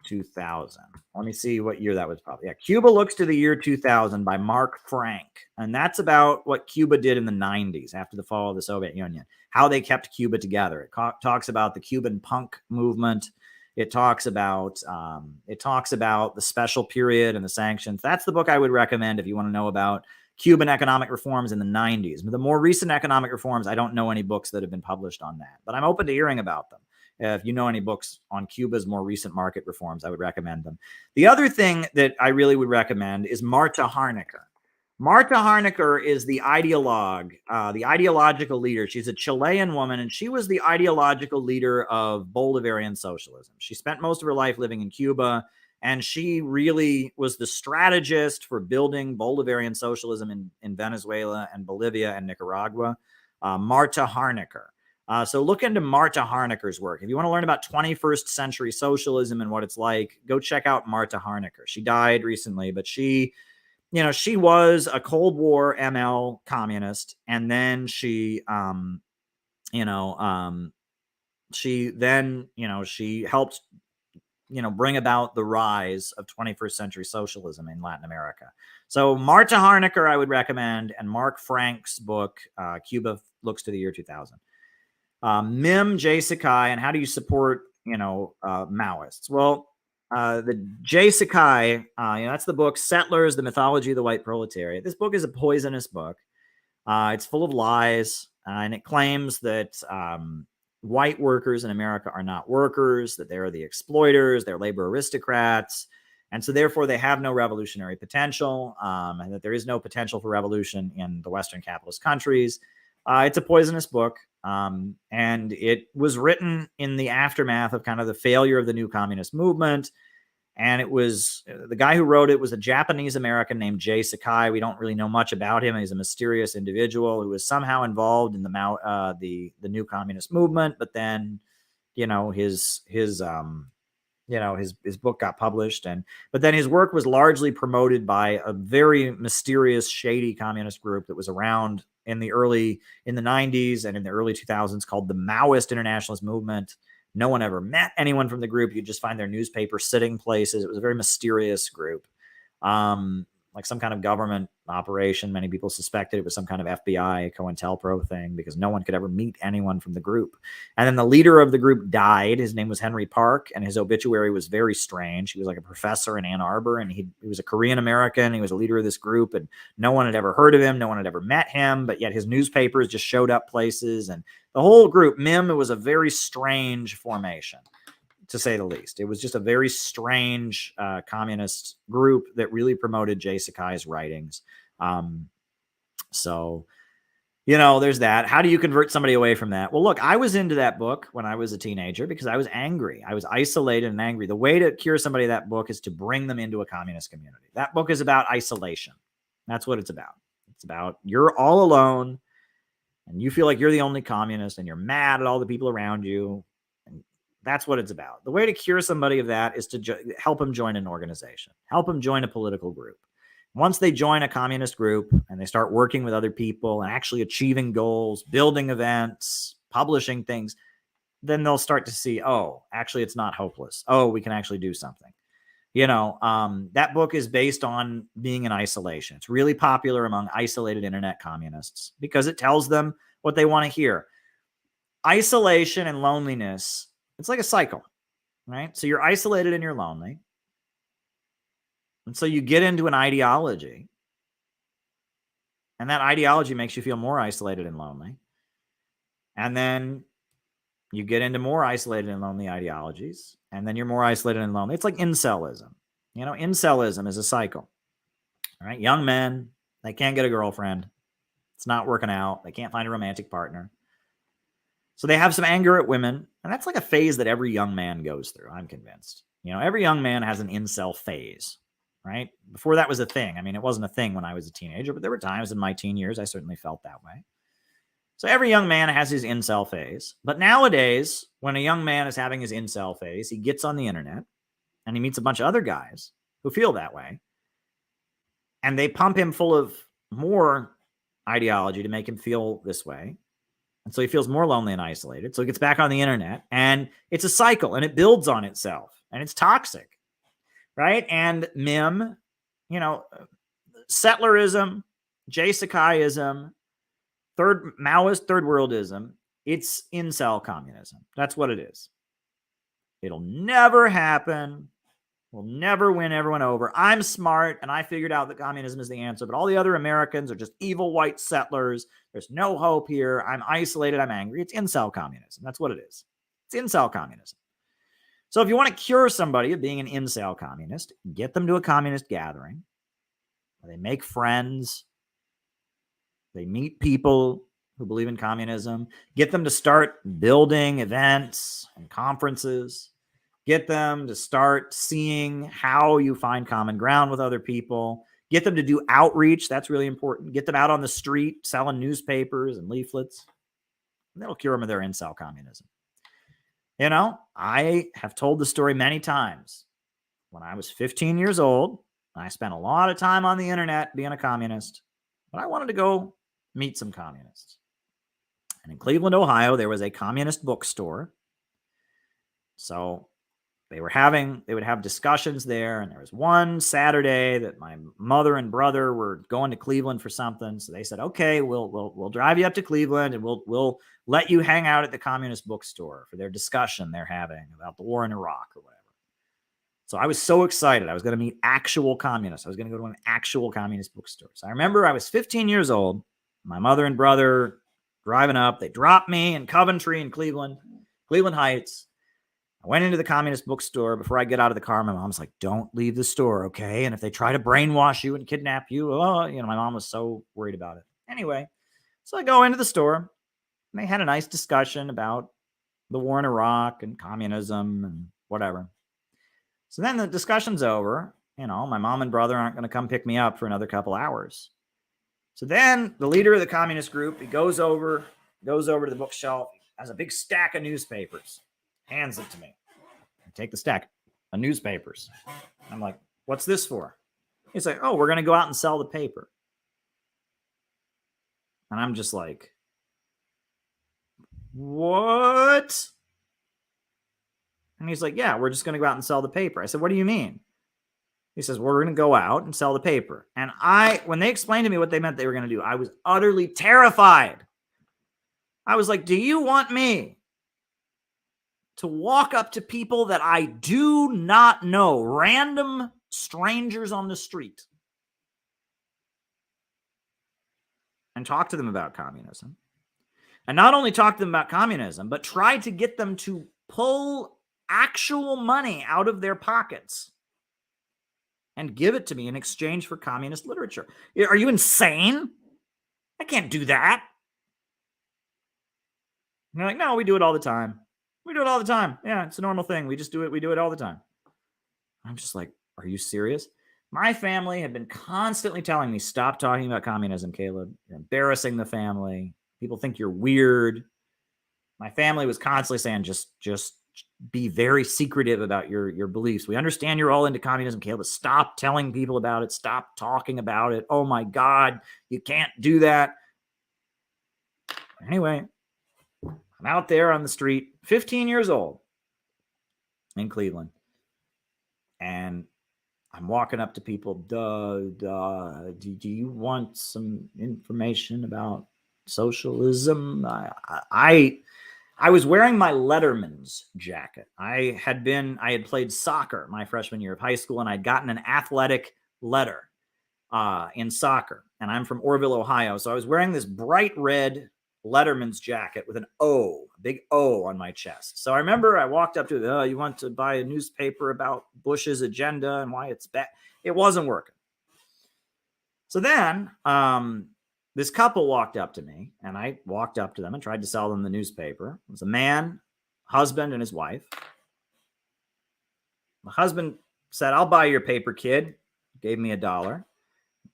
2000. Let me see what year that was probably. Yeah, Cuba Looks to the Year 2000 by Mark Frank. And that's about what Cuba did in the 90s after the fall of the Soviet Union, how they kept Cuba together. It talks about the Cuban punk movement. It talks about the special period and the sanctions. That's the book I would recommend if you want to know about Cuban economic reforms in the 90s. The more recent economic reforms, I don't know any books that have been published on that, but I'm open to hearing about them. If you know any books on Cuba's more recent market reforms, I would recommend them. The other thing that I really would recommend is Marta Harnecker. Marta Harnecker is the ideologue, the ideological leader. She's a Chilean woman, and she was the ideological leader of Bolivarian socialism. She spent most of her life living in Cuba, and she really was the strategist for building Bolivarian socialism in Venezuela and Bolivia and Nicaragua. Marta Harnecker. So look into Marta Harnecker's work. If you want to learn about 21st century socialism and what it's like, go check out Marta Harnecker. She died recently, but she was a Cold War ML communist, and then she helped, bring about the rise of 21st century socialism in Latin America. So Marta Harnecker, I would recommend, and Mark Frank's book, Cuba Looks to the Year 2000. Mim J. Sakai, and how do you support, Maoists? Well, the J. Sakai, that's the book, Settlers, The Mythology of the White Proletariat. This book is a poisonous book. It's full of lies, and it claims that white workers in America are not workers, that they are the exploiters, they're labor aristocrats, and so therefore they have no revolutionary potential, and that there is no potential for revolution in the Western capitalist countries. It's a poisonous book, and it was written in the aftermath of kind of the failure of the new communist movement. And it was the guy who wrote it was a Japanese American named Jay Sakai. We don't really know much about him. He's a mysterious individual who was somehow involved in the new communist movement. But then, his book got published, but then his work was largely promoted by a very mysterious, shady communist group that was around in the 90s and in the early 2000s called the Maoist Internationalist Movement. No one ever met anyone from the group. You just find their newspaper sitting places. It was a very mysterious group, like some kind of government operation. Many people suspected it was some kind of FBI COINTELPRO thing because no one could ever meet anyone from the group. And then the leader of the group died. His name was Henry Park, and his obituary was very strange. He was like a professor in Ann Arbor, and he was a Korean American. He was a leader of this group, and no one had ever heard of him. No one had ever met him, but yet his newspapers just showed up places. And the whole group, MIM, it was a very strange formation, to say the least. It was just a very strange communist group that really promoted Jay Sakai's writings. So, there's that. How do you convert somebody away from that? Well, look, I was into that book when I was a teenager because I was angry. I was isolated and angry. The way to cure somebody of that book is to bring them into a communist community. That book is about isolation. That's what it's about. It's about you're all alone and you feel like you're the only communist and you're mad at all the people around you. And that's what it's about. The way to cure somebody of that is to help them join an organization, help them join a political group. Once they join a communist group and they start working with other people and actually achieving goals, building events, publishing things, then they'll start to see, oh, actually, it's not hopeless. Oh, we can actually do something. You know, that book is based on being in isolation. It's really popular among isolated internet communists because it tells them what they want to hear. Isolation and loneliness, it's like a cycle, right? So you're isolated and you're lonely. And so you get into an ideology. And that ideology makes you feel more isolated and lonely. And then you get into more isolated and lonely ideologies. And then you're more isolated and lonely. It's like incelism. You know, incelism is a cycle. All right. Young men, they can't get a girlfriend. It's not working out. They can't find a romantic partner. So they have some anger at women. And that's like a phase that every young man goes through, I'm convinced. You know, every young man has an incel phase, right? Before that was a thing. I mean, it wasn't a thing when I was a teenager, but there were times in my teen years I certainly felt that way. So every young man has his incel phase. But nowadays, when a young man is having his incel phase, he gets on the internet and he meets a bunch of other guys who feel that way. And they pump him full of more ideology to make him feel this way. And so he feels more lonely and isolated. So he gets back on the internet and it's a cycle and it builds on itself and it's toxic, right? And MIM, you know, settlerism, Jaisekaiism, Maoist third worldism, it's incel communism. That's what it is. It'll never happen. We'll never win everyone over. I'm smart, and I figured out that communism is the answer, but all the other Americans are just evil white settlers. There's no hope here. I'm isolated. I'm angry. It's incel communism. That's what it is. It's incel communism. So if you want to cure somebody of being an incel communist, get them to a communist gathering. They make friends. They meet people who believe in communism. Get them to start building events and conferences. Get them to start seeing how you find common ground with other people. Get them to do outreach. That's really important. Get them out on the street selling newspapers and leaflets. And that'll cure them of their incel communism. You know, I have told the story many times. When I was 15 years old, I spent a lot of time on the internet being a communist, but I wanted to go meet some communists. And in Cleveland, Ohio, there was a communist bookstore. So they would have discussions there. And there was one Saturday that my mother and brother were going to Cleveland for something. So they said, okay, we'll drive you up to Cleveland and we'll let you hang out at the communist bookstore for their discussion they're having about the war in Iraq or whatever. So I was so excited. I was going to meet actual communists. I was going to go to an actual communist bookstore. So I remember I was 15 years old. My mother and brother driving up. They dropped me in Coventry in Cleveland Heights. I went into the communist bookstore. Before I get out of the car, my mom's like, don't leave the store, okay? And if they try to brainwash you and kidnap you, my mom was so worried about it. Anyway, so I go into the store, and they had a nice discussion about the war in Iraq and communism and whatever. So then the discussion's over. My mom and brother aren't going to come pick me up for another couple hours. So then the leader of the communist group, he goes over to the bookshelf, has a big stack of newspapers. Hands it to me. I take the stack of newspapers. I'm like, what's this for? He's like, oh, we're going to go out and sell the paper. And I'm just like, what? And he's like, yeah, we're just going to go out and sell the paper. I said, what do you mean? He says, well, we're going to go out and sell the paper. And when they explained to me what they meant they were going to do, I was utterly terrified. I was like, do you want me to walk up to people that I do not know, random strangers on the street, and talk to them about communism? And not only talk to them about communism, but try to get them to pull actual money out of their pockets and give it to me in exchange for communist literature. Are you insane? I can't do that. And they're like, no, we do it all the time. We do it all the time. Yeah, it's a normal thing. We just do it. We do it all the time. I'm just like, are you serious? My family had been constantly telling me, stop talking about communism, Caleb. You're embarrassing the family. People think you're weird. My family was constantly saying, just be very secretive about your beliefs. We understand you're all into communism, Caleb. Stop telling people about it. Stop talking about it. Oh my God, you can't do that. Anyway, I'm out there on the street, 15 years old in Cleveland. And I'm walking up to people, do you want some information about socialism? I was wearing my Letterman's jacket. I had played soccer my freshman year of high school, and I'd gotten an athletic letter in soccer. And I'm from Orville, Ohio. So I was wearing this bright red Letterman's jacket with an O, a big O on my chest. So I remember I walked up to you want to buy a newspaper about Bush's agenda and why it's bad? It wasn't working. So then this couple walked up to me, and I walked up to them and tried to sell them the newspaper. It was a man, husband, and his wife. The husband said, "I'll buy your paper, kid." Gave me $1.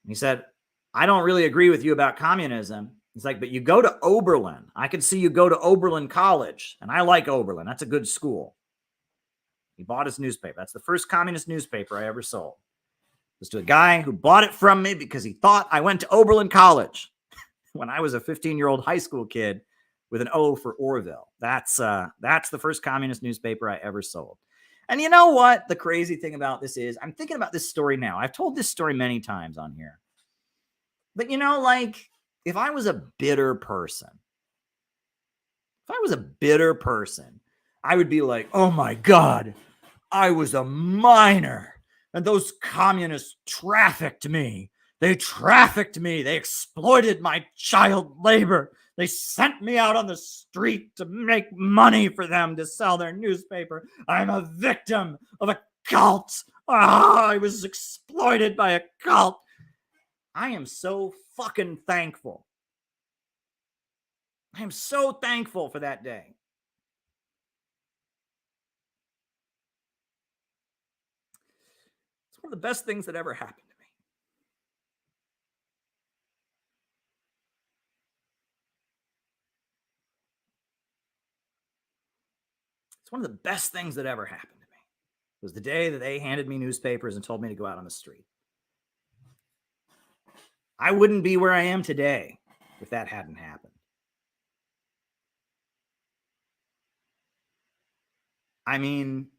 He said, "I don't really agree with you about communism." He's like, "But you go to Oberlin. I can see you go to Oberlin College, and I like Oberlin. That's a good school." He bought his newspaper. That's the first communist newspaper I ever sold. It was to a guy who bought it from me because he thought I went to Oberlin College when I was a 15-year-old high school kid with an O for Orville. That's the first communist newspaper I ever sold. And you know what the crazy thing about this is? I'm thinking about this story now. I've told this story many times on here. But like, if I was a bitter person, I would be like, "Oh my God, I was a minor, and those communists trafficked me. They trafficked me. They exploited my child labor. They sent me out on the street to make money for them to sell their newspaper. I'm a victim of a cult. I was exploited by a cult." I am so fucking thankful. I am so thankful for that day. It's one of the best things that ever happened to me. It's one of the best things that ever happened to me. It was the day that they handed me newspapers and told me to go out on the street. I wouldn't be where I am today if that hadn't happened. I mean,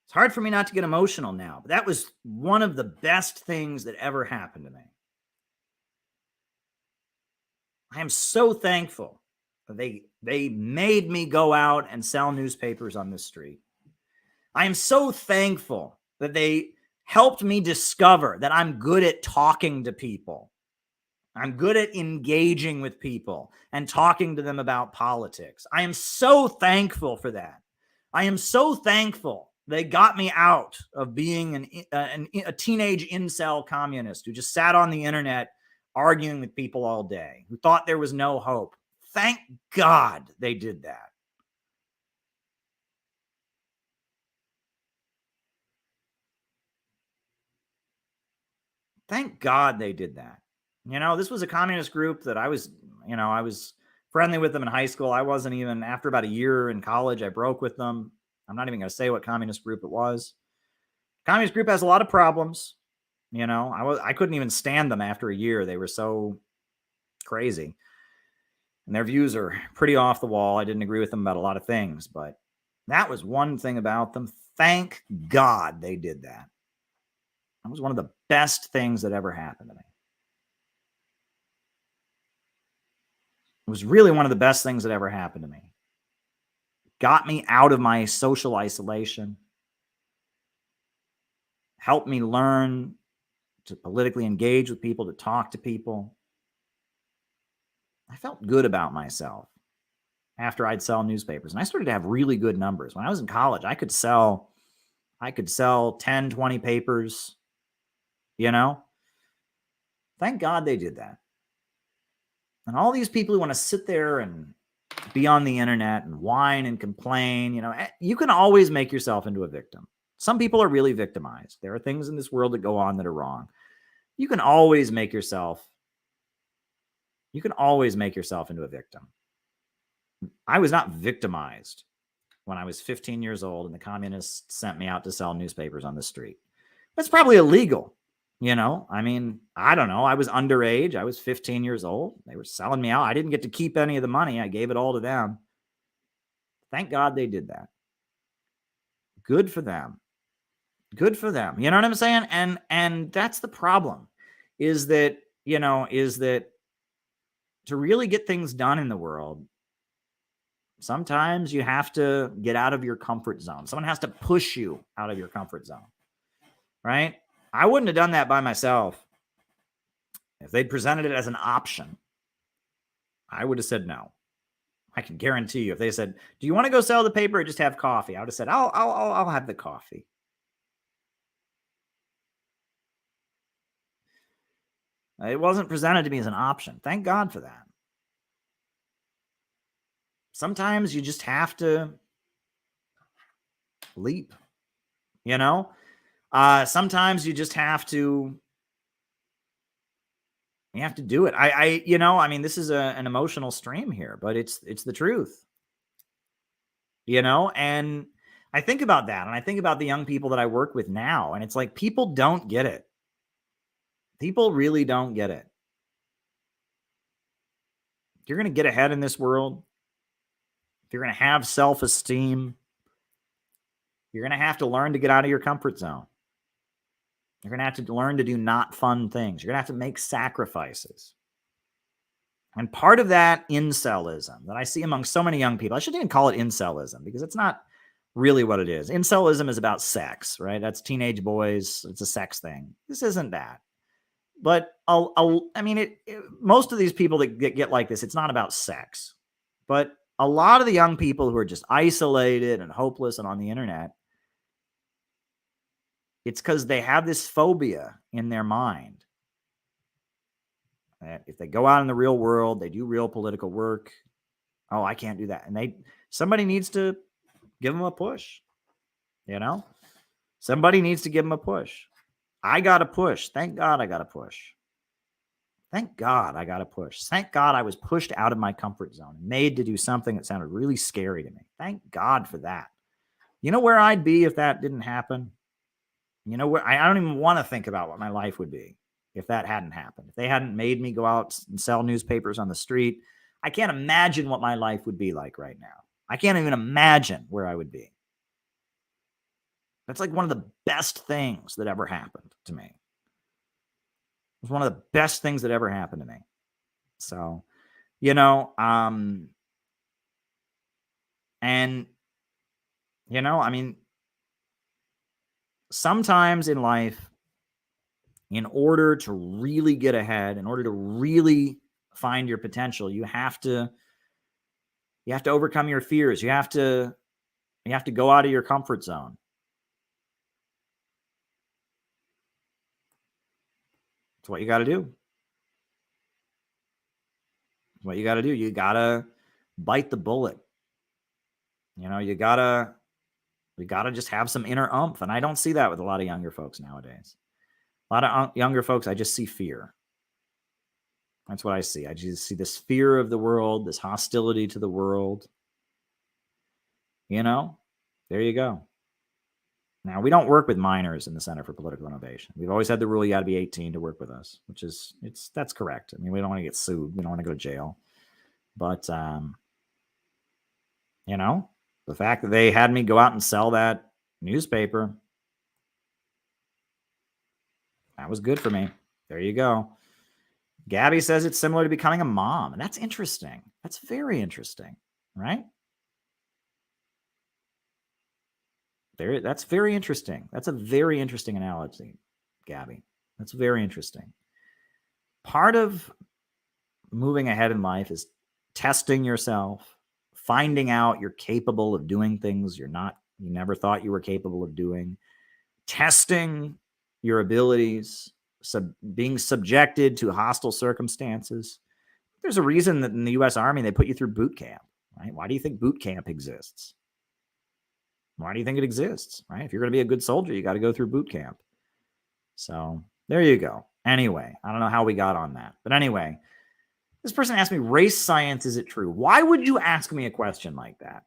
it's hard for me not to get emotional now, but that was one of the best things that ever happened to me. I am so thankful that they made me go out and sell newspapers on this street. I am so thankful that they helped me discover that I'm good at talking to people. I'm good at engaging with people and talking to them about politics. I am so thankful for that. I am so thankful they got me out of being a teenage incel communist who just sat on the internet arguing with people all day, who thought there was no hope. Thank God they did that. Thank God they did that. This was a communist group that I was friendly with them in high school. I wasn't even, after about a year in college, I broke with them. I'm not even going to say what communist group it was. Communist group has a lot of problems. I couldn't even stand them after a year. They were so crazy. And their views are pretty off the wall. I didn't agree with them about a lot of things, but that was one thing about them. Thank God they did that. That was one of the best things that ever happened to me. It was really one of the best things that ever happened to me. Got me out of my social isolation. Helped me learn to politically engage with people, to talk to people. I felt good about myself after I'd sell newspapers. And I started to have really good numbers. When I was in college, I could sell 10, 20 papers, Thank God they did that. And all these people who want to sit there and be on the internet and whine and complain, you can always make yourself into a victim. Some people are really victimized. There are things in this world that go on that are wrong. You can always make yourself into a victim. I was not victimized when I was 15 years old and the communists sent me out to sell newspapers on the street. That's probably illegal. You know, I mean, I don't know. I was underage. I was 15 years old. They were selling me out. I didn't get to keep any of the money. I gave it all to them. Thank God they did that. Good for them. Good for them. You know what I'm saying? And that's the problem, is that, you know, is that to really get things done in the world, sometimes you have to get out of your comfort zone. Someone has to push you out of your comfort zone, right? I wouldn't have done that by myself. If they'd presented it as an option, I would have said no. I can guarantee you, if they said, "Do you want to go sell the paper or just have coffee?" I would have said, "I'll have the coffee." It wasn't presented to me as an option. Thank God for that. Sometimes you just have to leap, you know? Sometimes you just have to, do it. You know, I mean, this is an emotional stream here, but it's the truth, you know? And I think about that, and I think about the young people that I work with now, and it's like, people don't get it. People really don't get it. If you're going to get ahead in this world, if you're going to have self-esteem, you're going to have to learn to get out of your comfort zone. You're going to have to learn to do not fun things. You're going to have to make sacrifices. And part of that incelism that I see among so many young people, I shouldn't even call it incelism, because it's not really what it is. Incelism is about sex, right? That's teenage boys. It's a sex thing. This isn't that. But I mean, most of these people that get like this, it's not about sex. But a lot of the young people who are just isolated and hopeless and on the internet, it's because they have this phobia in their mind that if they go out in the real world, they do real political work. Oh, I can't do that. And somebody needs to give them a push. You know, somebody needs to give them a push. I got a push. Thank God I got a push. Thank God I got a push. Thank God I was pushed out of my comfort zone and made to do something that sounded really scary to me. Thank God for that. You know where I'd be if that didn't happen? You know, where I don't even want to think about what my life would be if that hadn't happened. If they hadn't made me go out and sell newspapers on the street, I can't imagine what my life would be like right now. I can't even imagine where I would be. That's like one of the best things that ever happened to me. It was one of the best things that ever happened to me. So, you know, and, you know, I mean, sometimes in life, in order to really get ahead, in order to really find your potential, you have to overcome your fears. You have to go out of your comfort zone. That's what you got to do. That's what you got to do. You got to bite the bullet. You know, you got to just have some inner oomph. And I don't see that with a lot of younger folks nowadays. A lot of younger folks, I just see fear. That's what I see. I just see this fear of the world, this hostility to the world. You know, there you go. Now, we don't work with minors in the Center for Political Innovation. We've always had the rule you got to be 18 to work with us, which is, that's correct. I mean, we don't want to get sued. We don't want to go to jail. But, you know, the fact that they had me go out and sell that newspaper, that was good for me. There you go. Gabby says it's similar to becoming a mom. And that's interesting. That's very interesting, right? That's very interesting. That's a very interesting analogy, Gabby. That's very interesting. Part of moving ahead in life is testing yourself, finding out you're capable of doing things you never thought you were capable of doing, testing your abilities, being subjected to hostile circumstances. There's a reason that in the U.S. Army, they put you through boot camp, right? Why do you think boot camp exists? Why do you think it exists, right? If you're going to be a good soldier, you got to go through boot camp. So there you go. Anyway, I don't know how we got on that. But anyway, this person asked me, race science, is it true? Why would you ask me a question like that?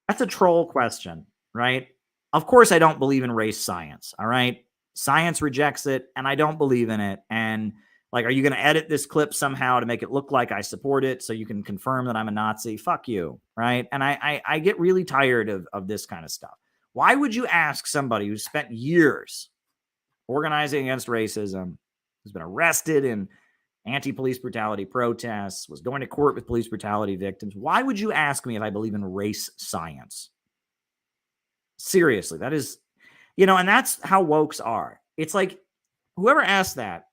That's a troll question, right? Of course I don't believe in race science, all right? Science rejects it, and I don't believe in it. And like, are you going to edit this clip somehow to make it look like I support it so you can confirm that I'm a Nazi? Fuck you, right? And I get really tired of this kind of stuff. Why would you ask somebody who spent years organizing against racism, who's been arrested in anti-police brutality protests, was going to court with police brutality victims, why would you ask me if I believe in race science? Seriously, that is, and that's how wokes are. It's like, whoever asked that,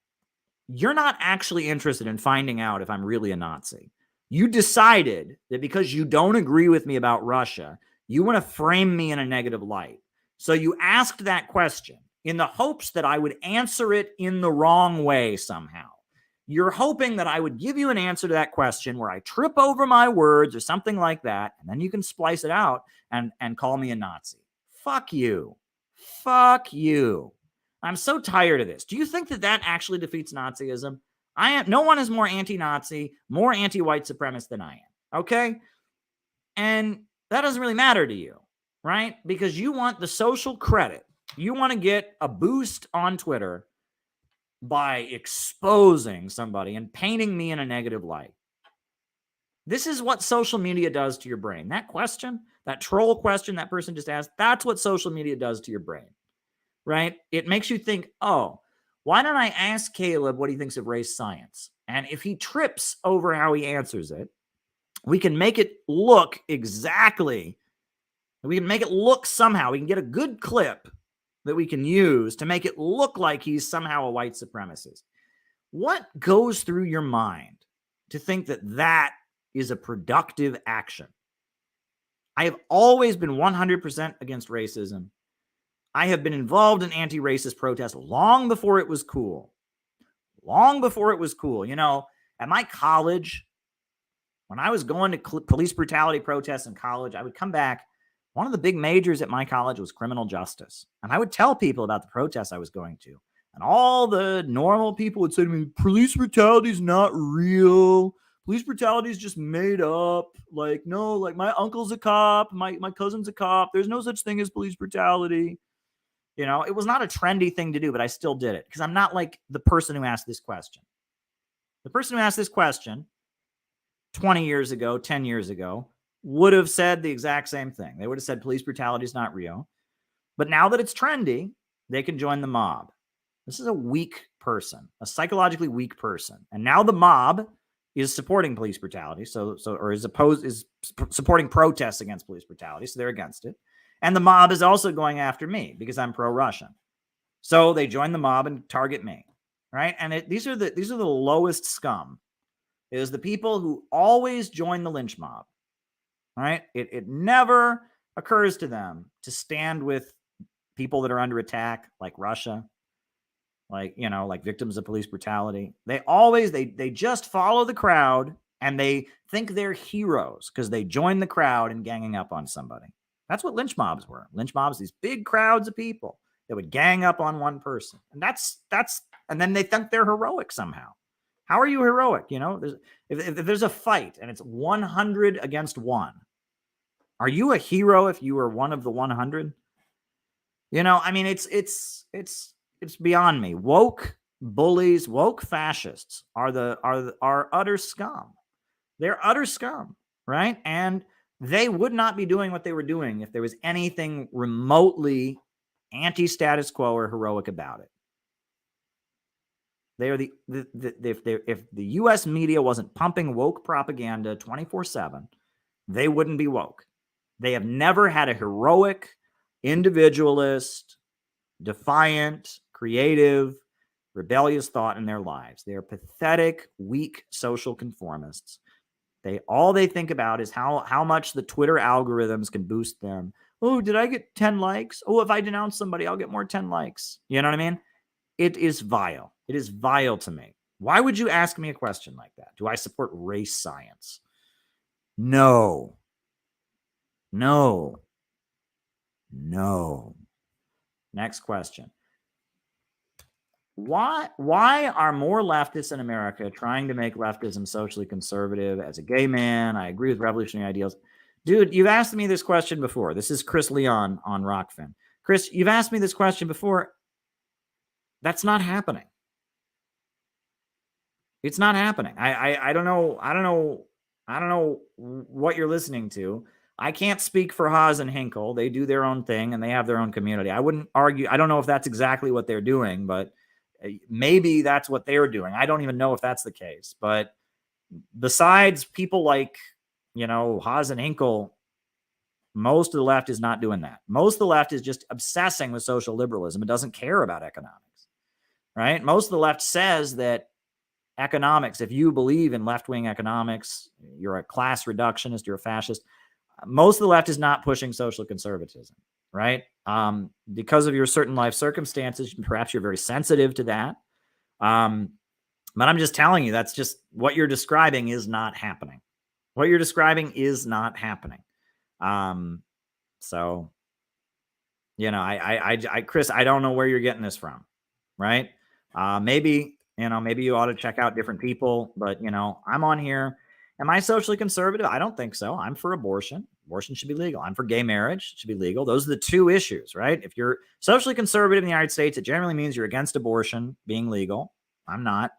you're not actually interested in finding out if I'm really a Nazi. You decided that because you don't agree with me about Russia, you want to frame me in a negative light. So you asked that question in the hopes that I would answer it in the wrong way somehow. You're hoping that I would give you an answer to that question where I trip over my words or something like that, and then you can splice it out and call me a Nazi. Fuck you. Fuck you. I'm so tired of this. Do you think that actually defeats Nazism? No one is more anti-Nazi, more anti-white supremacist than I am. Okay? And that doesn't really matter to you, right? Because you want the social credit. You want to get a boost on Twitter by exposing somebody and painting me in a negative light. This is what social media does to your brain. That question, that troll question that person just asked, that's what social media does to your brain. Right? It makes you think, oh, why don't I ask Caleb what he thinks of race science? And if he trips over how he answers it, we can make it look exactly, we can make it look somehow. We can get a good clip that we can use to make it look like he's somehow a white supremacist. What goes through your mind to think that is a productive action? I have always been 100% against racism. I have been involved in anti-racist protests long before it was cool. Long before it was cool. At my college, when I was going to police brutality protests in college, I would come back. One of the big majors at my college was criminal justice. And I would tell people about the protests I was going to. And all the normal people would say to me, police brutality is not real. Police brutality is just made up. Like, no, like my uncle's a cop. My cousin's a cop. There's no such thing as police brutality. It was not a trendy thing to do, but I still did it because I'm not like the person who asked this question. The person who asked this question 20 years ago, 10 years ago, would have said the exact same thing. They would have said police brutality is not real. But now that it's trendy, they can join the mob. This is a weak person, a psychologically weak person. And now the mob is supporting police brutality, or is supporting protests against police brutality, so they're against it. And the mob is also going after me because I'm pro-Russian. So they join the mob and target me, right? And these are the lowest scum. It is the people who always join the lynch mob, right? It never occurs to them to stand with people that are under attack, like Russia, like victims of police brutality. They just follow the crowd and they think they're heroes because they join the crowd in ganging up on somebody. That's what lynch mobs were. Lynch mobs, these big crowds of people that would gang up on one person. And and then they think they're heroic somehow. How are you heroic? If there's a fight and it's 100 against 1, are you a hero if you are one of the 100? It's beyond me. Woke bullies, woke fascists are utter scum. They're utter scum, right? And they would not be doing what they were doing if there was anything remotely anti-status quo or heroic about it. They are if the U.S. media wasn't pumping woke propaganda 24/7, they wouldn't be woke. They have never had a heroic, individualist, defiant, creative, rebellious thought in their lives. They are pathetic, weak social conformists. All they think about is how much the Twitter algorithms can boost them. Oh, did I get 10 likes? Oh, if I denounce somebody, I'll get more 10 likes. You know what I mean? It is vile. It is vile to me. Why would you ask me a question like that? Do I support race science? No. No. No. Next question. Why are more leftists in America trying to make leftism socially conservative? As a gay man, I agree with revolutionary ideals. Dude, you've asked me this question before. This is Chris Leon on Rockfin. Chris, you've asked me this question before. That's not happening. It's not happening. I don't know what you're listening to. I can't speak for Haas and Hinkle. They do their own thing and they have their own community. I wouldn't argue. I don't know if that's exactly what they're doing, but maybe that's what they're doing. I don't even know if that's the case. But besides people like, Haas and Hinkle, most of the left is not doing that. Most of the left is just obsessing with social liberalism. It doesn't care about economics, right? Most of the left says that economics, if you believe in left-wing economics, you're a class reductionist, you're a fascist. Most of the left is not pushing social conservatism, right? Because of your certain life circumstances, perhaps you're very sensitive to that. But I'm just telling you, that's just what you're describing is not happening. What you're describing is not happening. So, Chris, I don't know where you're getting this from, right? Maybe you ought to check out different people, but I'm on here. Am I socially conservative? I don't think so. I'm for abortion. Abortion should be legal. I'm for gay marriage. It should be legal. Those are the two issues, right? If you're socially conservative in the United States, it generally means you're against abortion being legal. I'm not.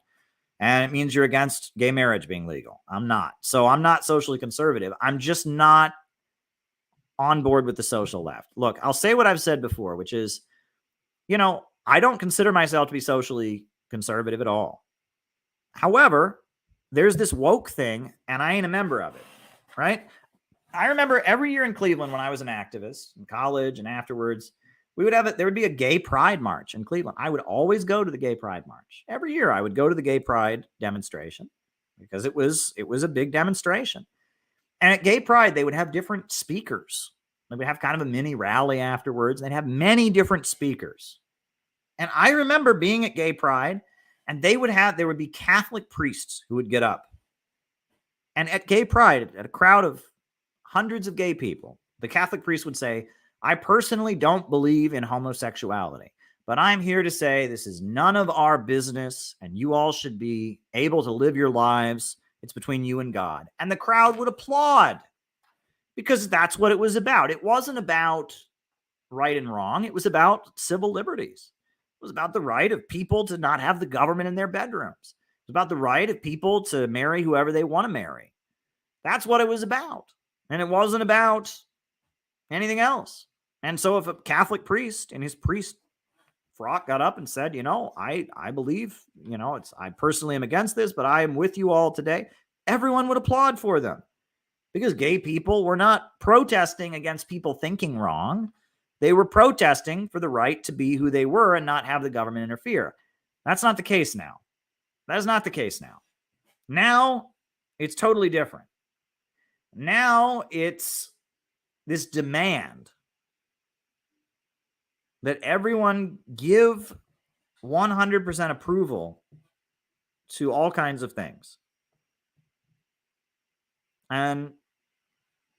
And it means you're against gay marriage being legal. I'm not. So I'm not socially conservative. I'm just not on board with the social left. Look, I'll say what I've said before, which is, I don't consider myself to be socially conservative at all. However, there's this woke thing, and I ain't a member of it, right? I remember every year in Cleveland when I was an activist in college and afterwards, there would be a gay pride march in Cleveland. I would always go to the gay pride march. Every year I would go to the gay pride demonstration because it was a big demonstration. And at gay pride, they would have different speakers. They would have kind of a mini rally afterwards. They'd have many different speakers. And I remember being at gay pride, and there would be Catholic priests who would get up. And at gay pride, at a crowd of hundreds of gay people, the Catholic priest would say, I personally don't believe in homosexuality, but I'm here to say this is none of our business, and you all should be able to live your lives. It's between you and God. And the crowd would applaud because that's what it was about. It wasn't about right and wrong. It was about civil liberties. It was about the right of people to not have the government in their bedrooms. It was about the right of people to marry whoever they want to marry. That's what it was about. And it wasn't about anything else. And so if a Catholic priest in his priest frock got up and said, I believe, I personally am against this, but I am with you all today, everyone would applaud for them because gay people were not protesting against people thinking wrong. They were protesting for the right to be who they were and not have the government interfere. That's not the case now. That is not the case now. Now it's totally different. Now it's this demand that everyone give 100% approval to all kinds of things. And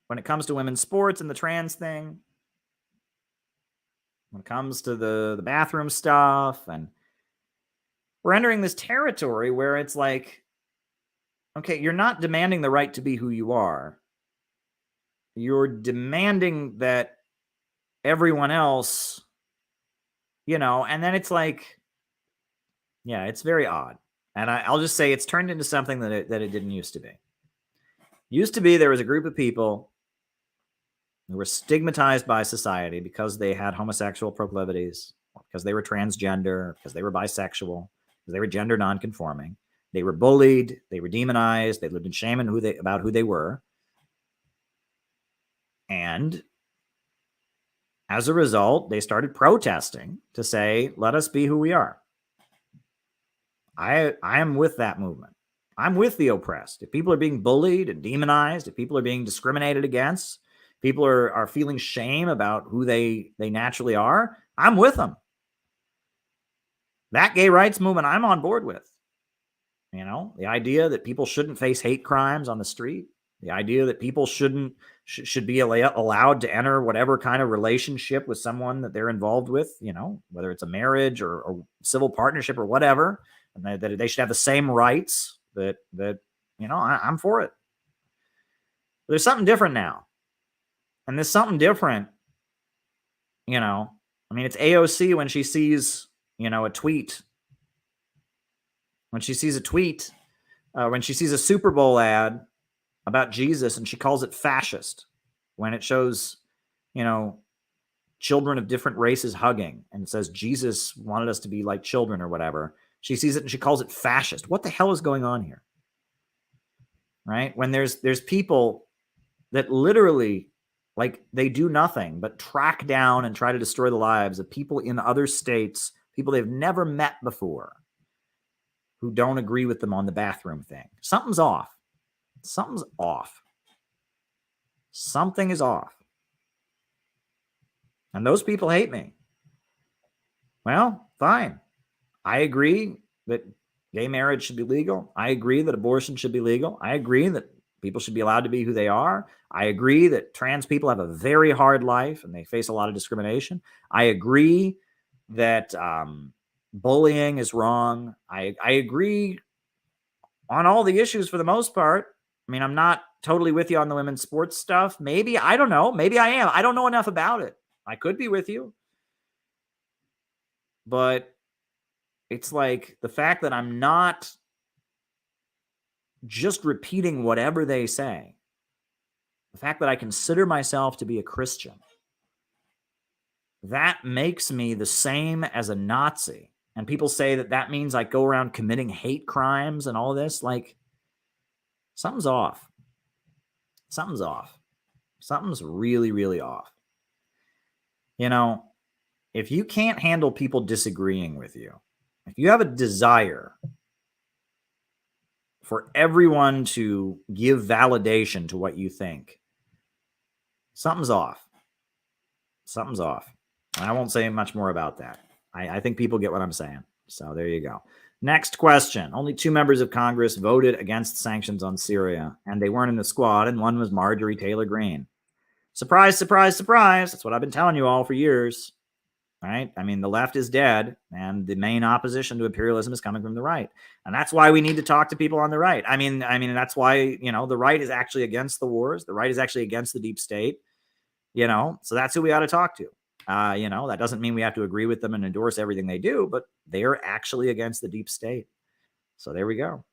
when it comes to women's sports and the trans thing, when it comes to the bathroom stuff, and we're entering this territory where it's like, okay, you're not demanding the right to be who you are. You're demanding that everyone else, and then it's like, yeah, it's very odd. And I'll just say it's turned into something that it didn't used to be. Used to be there was a group of people who were stigmatized by society because they had homosexual proclivities, because they were transgender, because they were bisexual, because they were gender nonconforming. They were bullied. They were demonized. They lived in shame about who they were. And as a result, they started protesting to say, let us be who we are. I am with that movement. I'm with the oppressed. If people are being bullied and demonized, if people are being discriminated against, people are feeling shame about who they naturally are, I'm with them. That gay rights movement I'm on board with. The idea that people shouldn't face hate crimes on the street, the idea that people should be allowed to enter whatever kind of relationship with someone that they're involved with, whether it's a marriage or civil partnership or whatever, and that they should have the same rights that I'm for it. There's something different now. And there's something different, it's AOC when she sees, a tweet, when she sees a tweet, when she sees a Super Bowl ad about Jesus and she calls it fascist, when it shows, children of different races hugging and says Jesus wanted us to be like children or whatever, she sees it and she calls it fascist. What the hell is going on here? Right? When there's people that literally, like, they do nothing but track down and try to destroy the lives of people in other states, people they've never met before, who don't agree with them on the bathroom thing. Something's off. Something's off. Something is off. And those people hate me. Well, fine. I agree that gay marriage should be legal. I agree that abortion should be legal. I agree that people should be allowed to be who they are. I agree that trans people have a very hard life and they face a lot of discrimination. I agree that bullying is wrong. I agree on all the issues for the most part. I mean, I'm not totally with you on the women's sports stuff. Maybe, I don't know. Maybe I am. I don't know enough about it. I could be with you. But it's like the fact that I'm not just repeating whatever they say, the fact that I consider myself to be a Christian, that makes me the same as a Nazi. And people say that that means I go around committing hate crimes and all this. Like, something's off. Something's off. Something's really, really off. If you can't handle people disagreeing with you, if you have a desire for everyone to give validation to what you think, something's off. Something's off. And I won't say much more about that. I think people get what I'm saying. So there you go. Next question. Only 2 members of Congress voted against sanctions on Syria, and they weren't in the squad, and one was Marjorie Taylor Greene. Surprise, surprise, surprise. That's what I've been telling you all for years. Right? I mean, the left is dead, and the main opposition to imperialism is coming from the right. And that's why we need to talk to people on the right. I mean, that's why, the right is actually against the wars. The right is actually against the deep state, so that's who we ought to talk to. That doesn't mean we have to agree with them and endorse everything they do, but they're actually against the deep state. So there we go.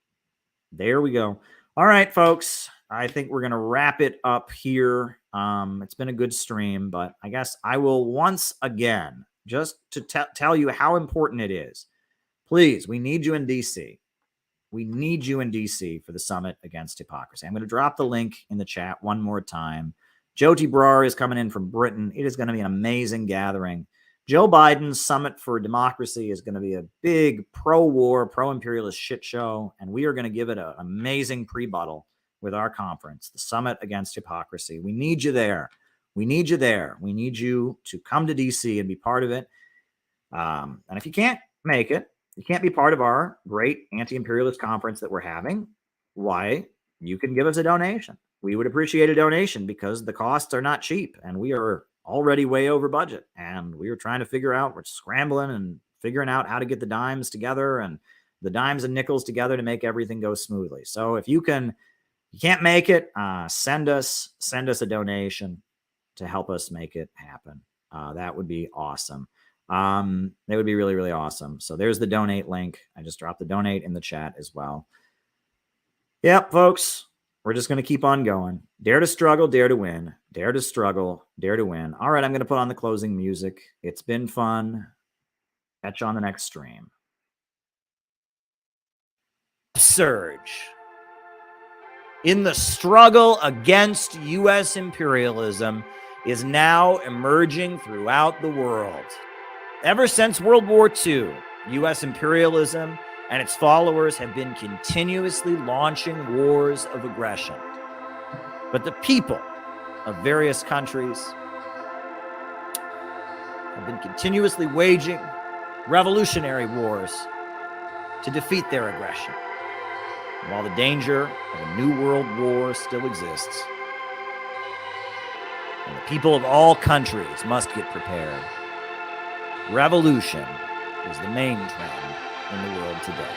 There we go. All right, folks. I think we're going to wrap it up here. It's been a good stream, but I guess I will once again, just to tell you how important it is. Please, we need you in DC. We need you in DC for the Summit Against Hypocrisy. I'm going to drop the link in the chat one more time. Jyoti Brar is coming in from Britain. It is going to be an amazing gathering. Joe Biden's Summit for Democracy is going to be a big pro-war, pro-imperialist shit show, and we are going to give it an amazing pre-buttal with our conference, the Summit Against Hypocrisy. We need you there. We need you there. We need you to come to DC and be part of it. And if you can't make it, you can't be part of our great anti-imperialist conference that we're having, why, you can give us a donation. We would appreciate a donation because the costs are not cheap and we are already way over budget. And we are trying to figure out, we're scrambling and figuring out how to get the dimes together and the dimes and nickels together to make everything go smoothly. So if you can't make it, send us a donation to help us make it happen. That would be awesome. That would be really, really awesome. So there's the donate link. I just dropped the donate in the chat as well. Yep, folks. We're just going to keep on going. Dare to struggle, dare to win. Dare to struggle, dare to win. All right, I'm going to put on the closing music. It's been fun. Catch you on the next stream. Surge in the struggle against U.S. imperialism is now emerging throughout the world. Ever since World War II, U.S. imperialism and its followers have been continuously launching wars of aggression. But the people of various countries have been continuously waging revolutionary wars to defeat their aggression. And while the danger of a new world war still exists, and the people of all countries must get prepared, revolution is the main trend in the world today.